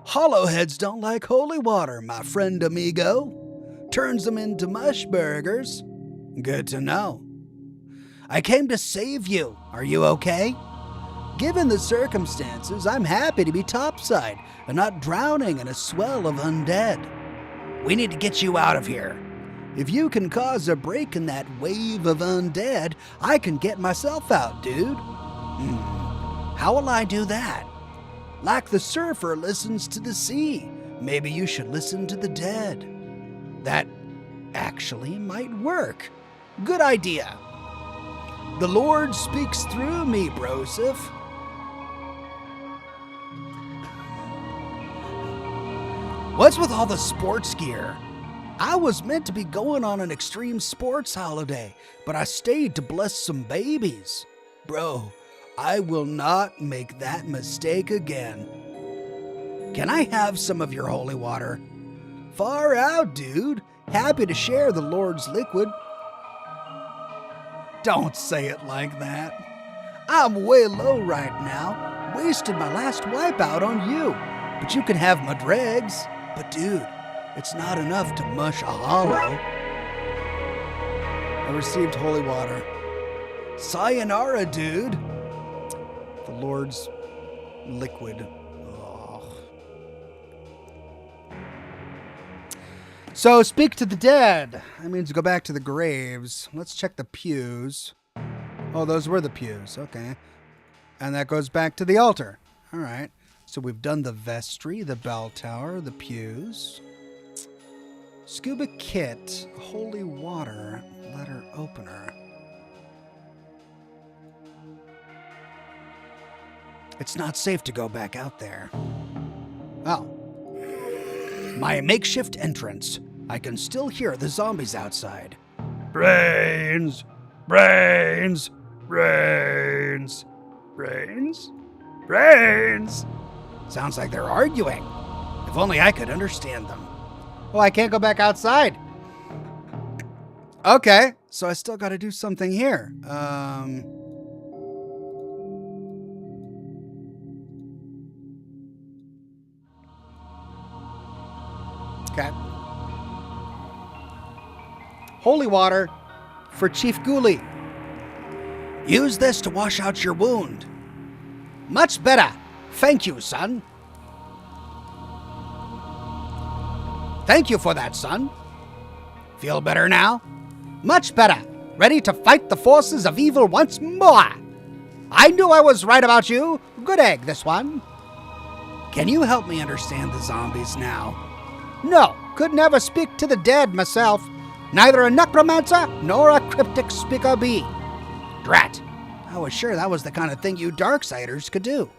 Hollowheads don't like holy water, my friend amigo. Turns them into mush burgers. Good to know. I came to save you. Are you okay? Given the circumstances, I'm happy to be topside and not drowning in a swell of undead. We need to get you out of here. If you can cause a break in that wave of undead, I can get myself out, dude. How will I do that? Like the surfer listens to the sea, maybe you should listen to the dead. That actually might work. Good idea. The Lord speaks through me, brosif. What's with all the sports gear? I was meant to be going on an extreme sports holiday, but I stayed to bless some babies. Bro, I will not make that mistake again. Can I have some of your holy water? Far out, dude. Happy to share the Lord's liquid. Don't say it like that. I'm way low right now. Wasted my last wipeout on you. But you can have my dregs. But dude, it's not enough to mush a hollow. I received holy water. Sayonara, dude. The Lord's liquid. So, speak to the dead. That means go back to the graves. Let's check the pews. Oh, those were the pews. Okay. And that goes back to the altar. All right. So we've done the vestry, the bell tower, the pews. Scuba kit, holy water, letter opener. It's not safe to go back out there. Oh. My makeshift entrance. I can still hear the zombies outside. Brains! Brains! Brains! Brains? Brains! Sounds like they're arguing. If only I could understand them. Oh, I can't go back outside. Okay, so I still got to do something here. Okay. Holy water for Chief Ghoulie. Use this to wash out your wound. Much better. Thank you, son. Thank you for that, son. Feel better now? Much better. Ready to fight the forces of evil once more. I knew I was right about you. Good egg, this one. Can you help me understand the zombies now? No, could never speak to the dead myself. Neither a necromancer nor a cryptic speaker be. Drat. I was sure that was the kind of thing you Darksiders could do.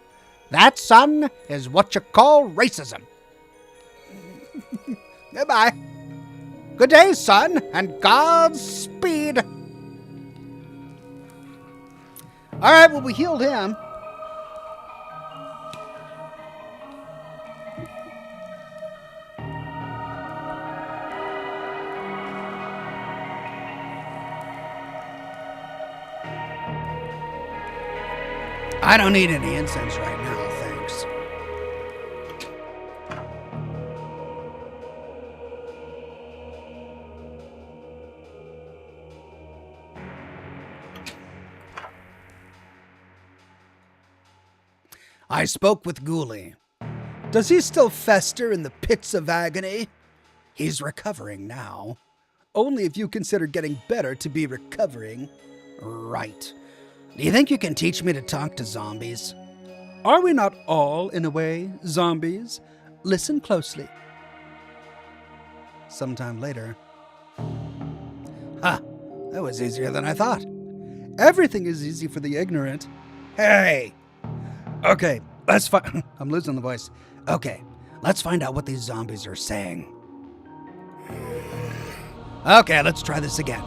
That, son, is what you call racism. Goodbye. Good day, son, and Godspeed. All right, well, we healed him. I don't need any incense right now, thanks. I spoke with Ghoulie. Does he still fester in the pits of agony? He's recovering now. Only if you consider getting better to be recovering. Right. Do you think you can teach me to talk to zombies? Are we not all, in a way, zombies? Listen closely. Sometime later. Ha! That was easier than I thought. Everything is easy for the ignorant. Hey! Okay, let's find... I'm losing the voice. Okay, let's find out what these zombies are saying. Okay, let's try this again.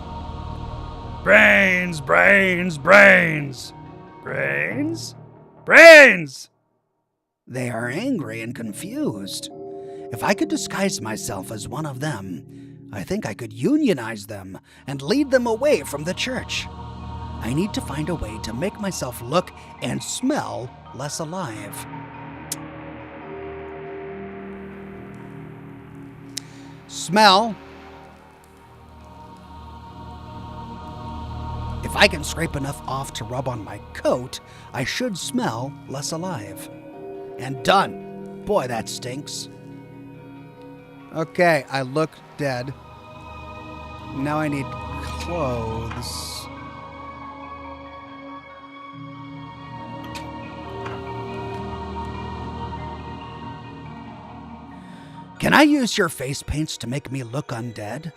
Brains, brains, brains. Brains? Brains! They are angry and confused. If I could disguise myself as one of them, I think I could unionize them and lead them away from the church. I need to find a way to make myself look and smell less alive. Smell. If I can scrape enough off to rub on my coat, I should smell less alive. And done. Boy, that stinks. Okay, I look dead. Now I need clothes. Can I use your face paints to make me look undead?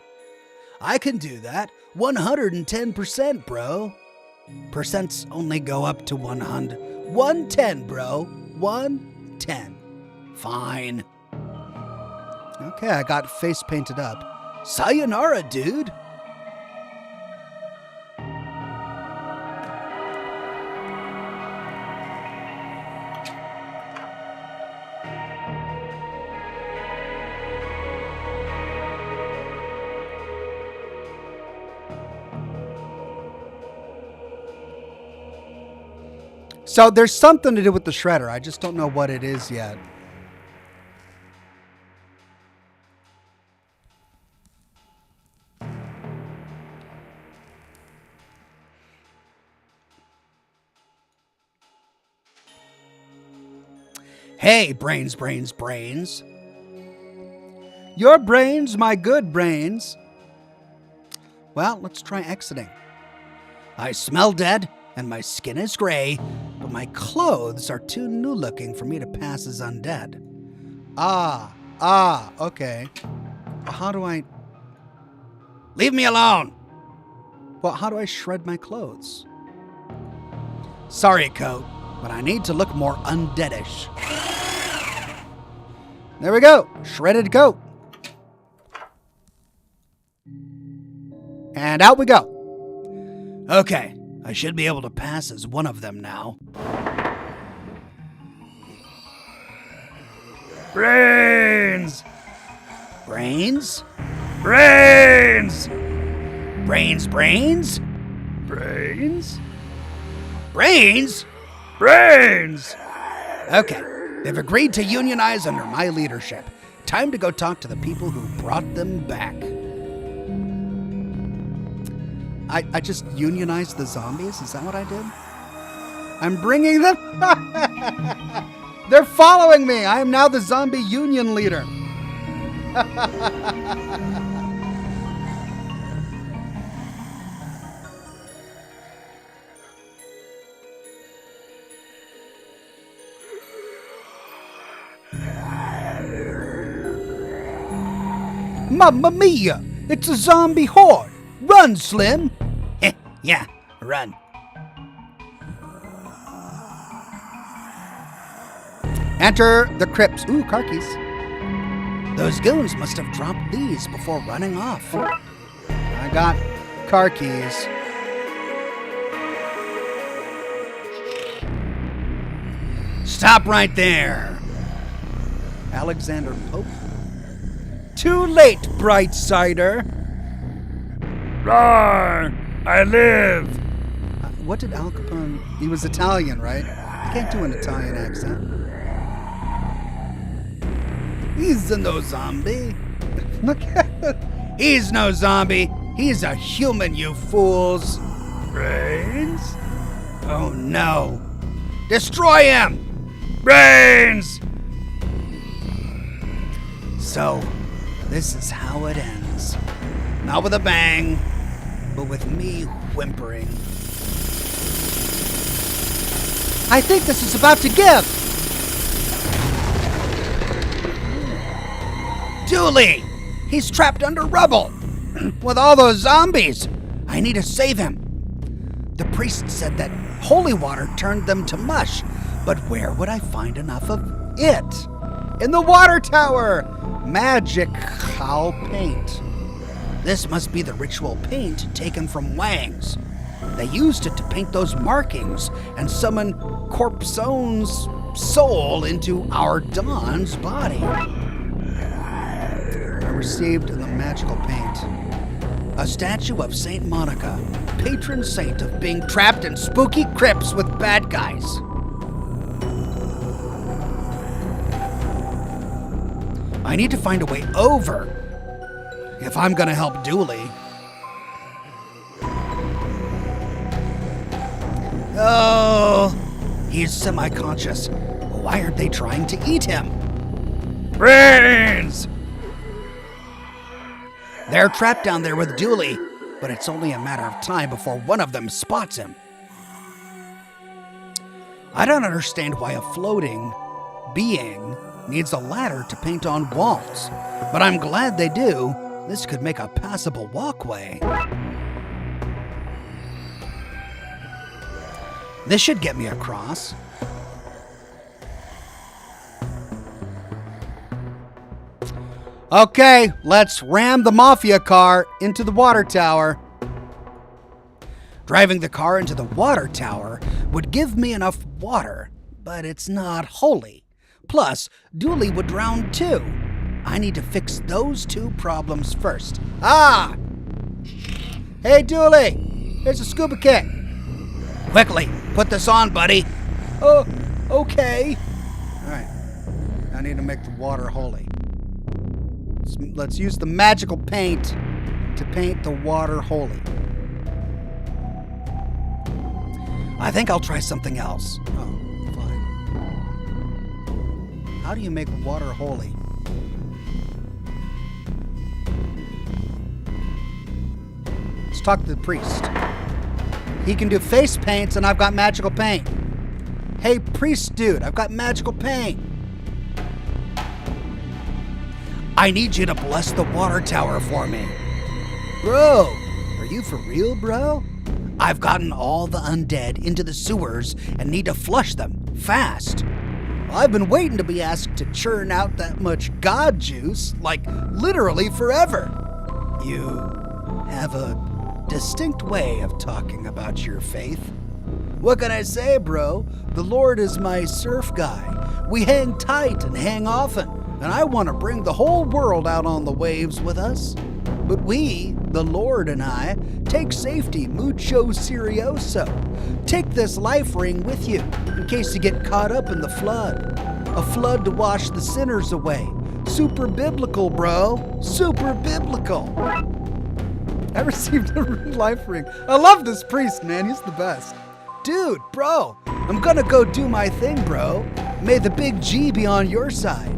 I can do that. 110%, bro. Percents only go up to 100. 110, bro. 110. Fine. Okay, I got face painted up. Sayonara, dude. So there's something to do with the shredder. I just don't know what it is yet. Hey, brains, brains, brains. Your brains, my good brains. Well, let's try exiting. I smell dead, and my skin is gray, but my clothes are too new-looking for me to pass as undead. Okay. How do I... Leave me alone! Well, how do I shred my clothes? Sorry, coat, but I need to look more undeadish. There we go. Shredded coat. And out we go. Okay, I should be able to pass as one of them now. Brains! Brains? Brains! Brains, brains? Brains? Brains? Brains! Okay, they've agreed to unionize under my leadership. Time to go talk to the people who brought them back. I just unionized the zombies? Is that what I did? I'm bringing them... They're following me! I am now the zombie union leader. Mamma mia! It's a zombie horde! Run, Slim! Yeah, run. Enter the crypts. Ooh, car keys. Those goons must have dropped these before running off. I got car keys. Stop right there. Alexander Pope. Too late, Brightsider. Rawr! I live! What did Al Capone... He was Italian, right? I can't do an Italian accent. He's no zombie. Look at it. He's no zombie. He's a human, you fools. Brains? Oh, no. Destroy him! Brains! So, this is how it ends. Not with a bang, but with me whimpering. I think this is about to give. Dooley! He's trapped under rubble with all those zombies. I need to save him. The priest said that holy water turned them to mush, but where would I find enough of it? In the water tower! Magical paint. This must be the ritual paint taken from Wang's. They used it to paint those markings and summon Corpsone's soul into our Don's body. I received the magical paint. A statue of Saint Monica, patron saint of being trapped in spooky crypts with bad guys. I need to find a way over if I'm gonna help Dooley. Oh, he's semi-conscious. Why aren't they trying to eat him? Brains! They're trapped down there with Dooley, but it's only a matter of time before one of them spots him. I don't understand why a floating being needs a ladder to paint on walls, but I'm glad they do. This could make a passable walkway. This should get me across. Okay, let's ram the mafia car into the water tower. Driving the car into the water tower would give me enough water, but it's not holy. Plus, Dooley would drown too. I need to fix those two problems first. Ah! Hey, Dooley! Here's a scuba kit. Quickly, put this on, buddy. Oh, okay. All right, I need to make the water holy. Let's use the magical paint to paint the water holy. I think I'll try something else. Oh, fine. How do you make water holy? Let's talk to the priest. He can do face paints, and I've got magical paint. Hey, priest dude, I've got magical paint. I need you to bless the water tower for me. Bro, are you for real, bro? I've gotten all the undead into the sewers and need to flush them fast. I've been waiting to be asked to churn out that much god juice, like literally forever. You have a distinct way of talking about your faith. What can I say, bro? The Lord is my surf guy. We hang tight and hang often, and I want to bring the whole world out on the waves with us. But we, the Lord and I, take safety mucho serioso. Take this life ring with you in case you get caught up in the flood. A flood to wash the sinners away. Super biblical, bro. Super biblical. I received a life ring. I love this priest, man. He's the best. Dude, bro, I'm gonna go do my thing, bro. May the big G be on your side.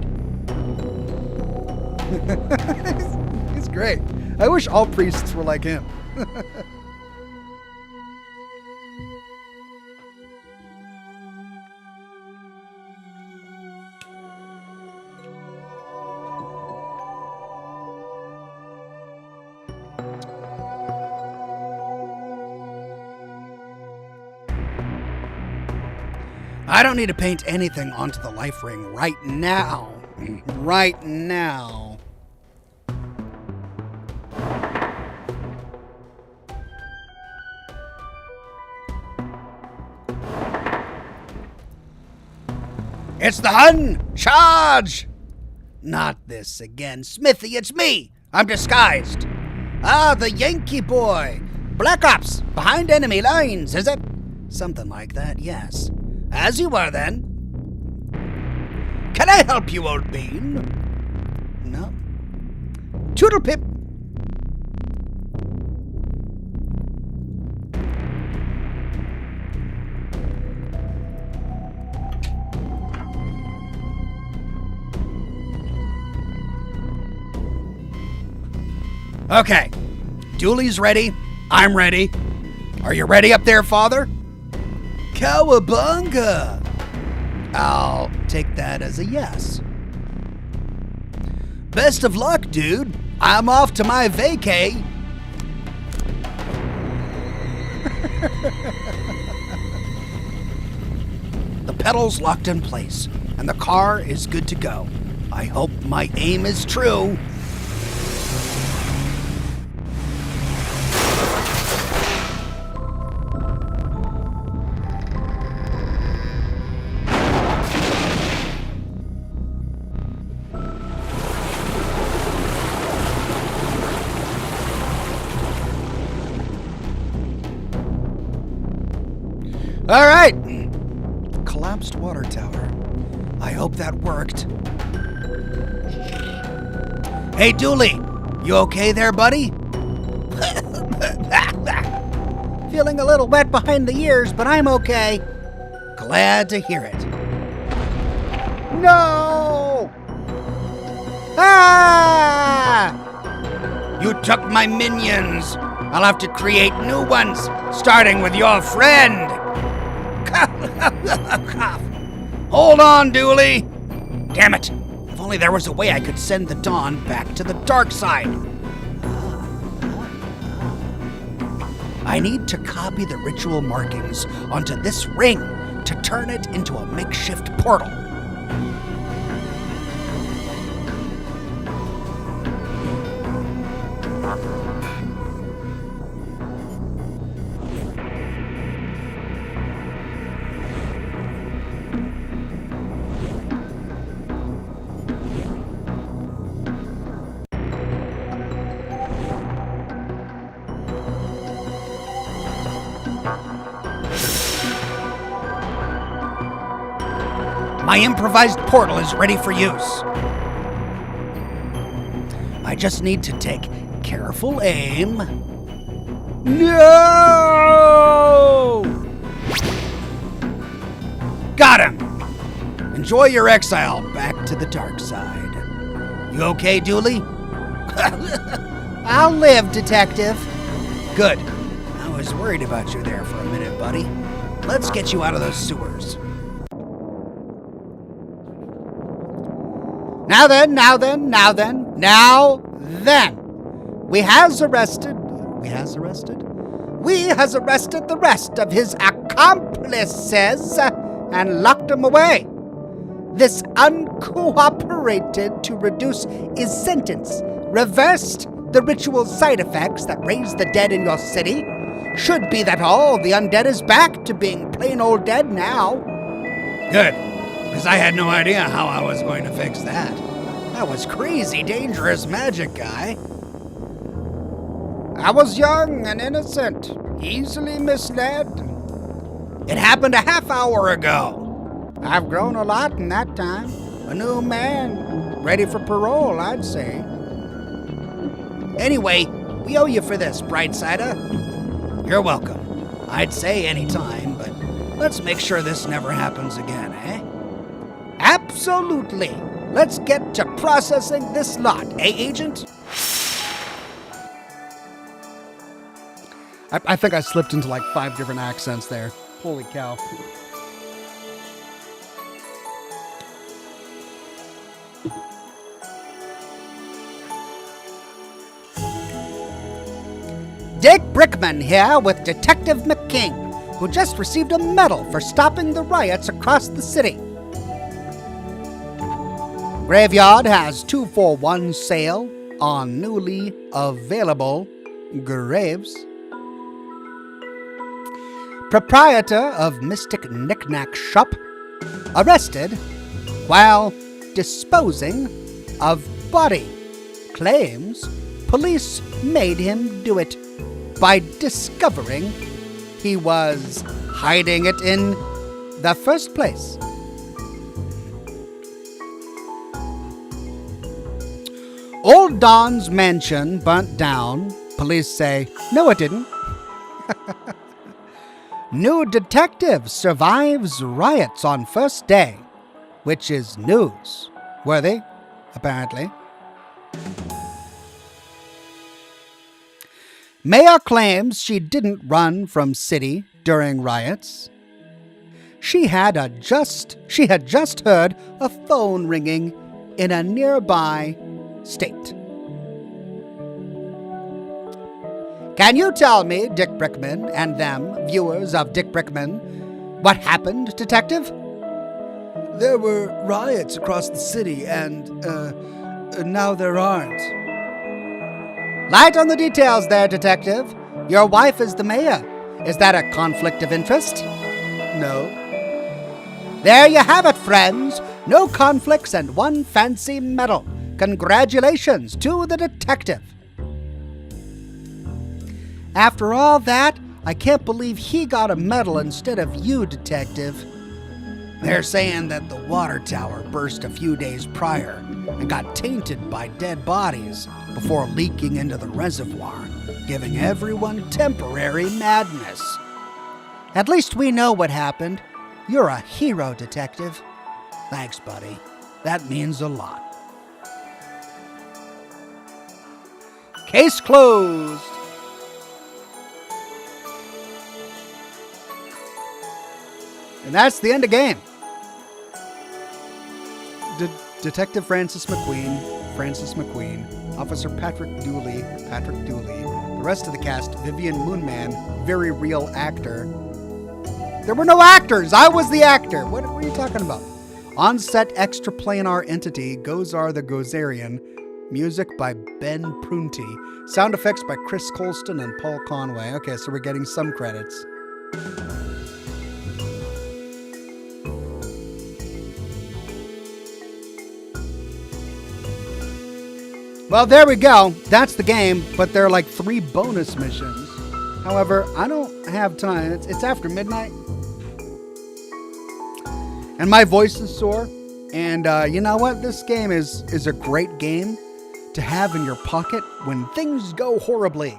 He's great. I wish all priests were like him. I don't need to paint anything onto the life ring right now. Right now. It's the Hun! Charge! Not this again. Smithy, it's me! I'm disguised. Ah, the Yankee boy. Black Ops, behind enemy lines, is it? Something like that, yes. As you were, then. Can I help you, old bean? No. Toodlepip. Okay, Dooley's ready. I'm ready. Are you ready up there, Father? Cowabunga! I'll take that as a yes. Best of luck, dude. I'm off to my vacay. The pedal's locked in place, and the car is good to go. I hope my aim is true. All right. Collapsed water tower. I hope that worked. Hey, Dooley. You okay there, buddy? Feeling a little wet behind the ears, but I'm okay. Glad to hear it. No! Ah! You took my minions. I'll have to create new ones, starting with your friend. Hold on, Dooley. Damn it. If only there was a way I could send the Dawn back to the Darkside. I need to copy the ritual markings onto this ring to turn it into a makeshift portal. My improvised portal is ready for use. I just need to take careful aim. No! Got him! Enjoy your exile back to the dark side. You okay, Dooley? I'll live, Detective. Good. I was worried about you there for a minute, buddy. Let's get you out of those sewers. Now then. We has arrested the rest of his accomplices and locked them away. This uncooperated to reduce his sentence, reversed the ritual side effects that raise the dead in your city. Should be that all the undead is back to being plain old dead now. Good, because I had no idea how I was going to fix that. That was crazy dangerous magic, guy. I was young and innocent, easily misled. It happened a half hour ago. I've grown a lot in that time. A new man, ready for parole, I'd say. Anyway, we owe you for this, Brightsider. You're welcome. I'd say any time, but let's make sure this never happens again, eh? Absolutely. Let's get to processing this lot, eh, Agent? I think I slipped into like 5 different accents there. Holy cow. Dick Brickman here with Detective McKing, who just received a medal for stopping the riots across the city. Graveyard has 2-for-1 sale on newly available graves. Proprietor of Mystic Knickknack Shop arrested while disposing of body. Claims police made him do it by discovering he was hiding it in the first place. Old Don's mansion burnt down. Police say, no, it didn't. New detective survives riots on first day, which is news-worthy, apparently. Maya claims she didn't run from city during riots. She had just heard a phone ringing in a nearby state. Can you tell me, Dick Brickman, and them, viewers of Dick Brickman, what happened, Detective? There were riots across the city, and now there aren't. Light on the details there, Detective. Your wife is the mayor. Is that a conflict of interest? No. There you have it, friends. No conflicts and one fancy medal. Congratulations to the detective. After all that, I can't believe he got a medal instead of you, Detective. They're saying that the water tower burst a few days prior and got tainted by dead bodies before leaking into the reservoir, giving everyone temporary madness. At least we know what happened. You're a hero, Detective. Thanks, buddy. That means a lot. Case closed. And that's the end of game. Detective Francis McQueen, Officer Patrick Dooley, the rest of the cast, Vivian Moonman, very real actor. There were no actors. I was the actor. What are you talking about? On-set extraplanar entity, Gozar the Gozerian. Music by Ben Prunty. Sound effects by Chris Colston and Paul Conway. Okay, so we're getting some credits. Well, there we go. That's the game, but there are like 3 bonus missions. However, I don't have time. It's after midnight. And my voice is sore. And you know what? This game is a great game to have in your pocket when things go horribly.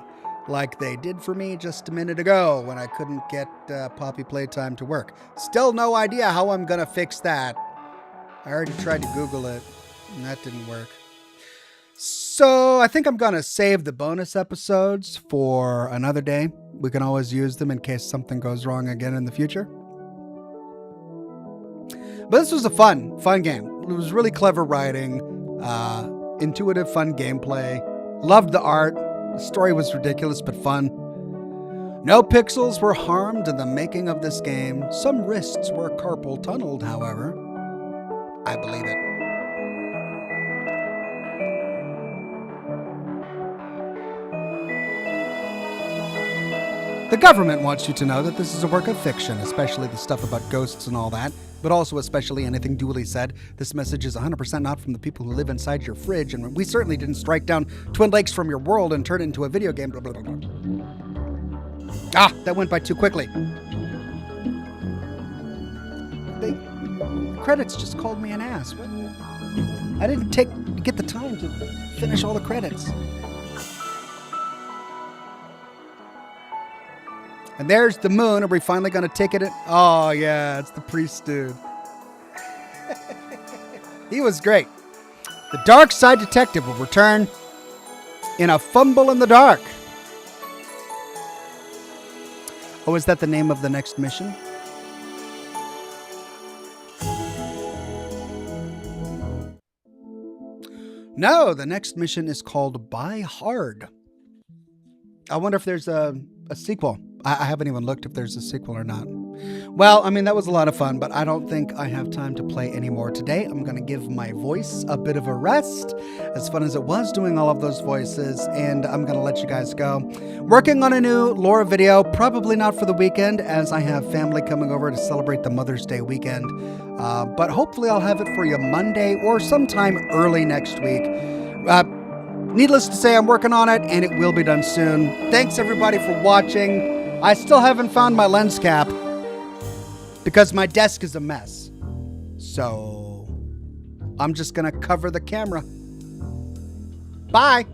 Like they did for me just a minute ago when I couldn't get Poppy Playtime to work. Still no idea how I'm going to fix that. I already tried to Google it, and that didn't work. So I think I'm going to save the bonus episodes for another day. We can always use them in case something goes wrong again in the future. But this was a fun game. It was really clever writing, intuitive, fun gameplay. Loved the art. The story was ridiculous but fun. No pixels were harmed in the making of this game. Some wrists were carpal tunneled, however. I believe it. The government wants you to know that this is a work of fiction, especially the stuff about ghosts and all that, but also especially anything Dooley said. This message is 100% not from the people who live inside your fridge, and we certainly didn't strike down Twin Lakes from your world and turn it into a video game. Blah, blah, blah, blah. Ah, that went by too quickly. The credits just called me an ass. What? I didn't get the time to finish all the credits. And there's the moon. Are we finally going to take it? Oh, yeah, it's the priest dude. He was great. The Darkside detective will return in a fumble in the dark. Oh, is that the name of the next mission? No, the next mission is called Buy Hard. I wonder if there's a sequel. I haven't even looked if there's a sequel or not. Well, I mean, that was a lot of fun, but I don't think I have time to play anymore today. I'm going to give my voice a bit of a rest, as fun as it was doing all of those voices, and I'm going to let you guys go. Working on a new lore video, probably not for the weekend, as I have family coming over to celebrate the Mother's Day weekend. But hopefully I'll have it for you Monday or sometime early next week. Needless to say, I'm working on it, and it will be done soon. Thanks, everybody, for watching. I still haven't found my lens cap because my desk is a mess. So I'm just going to cover the camera. Bye.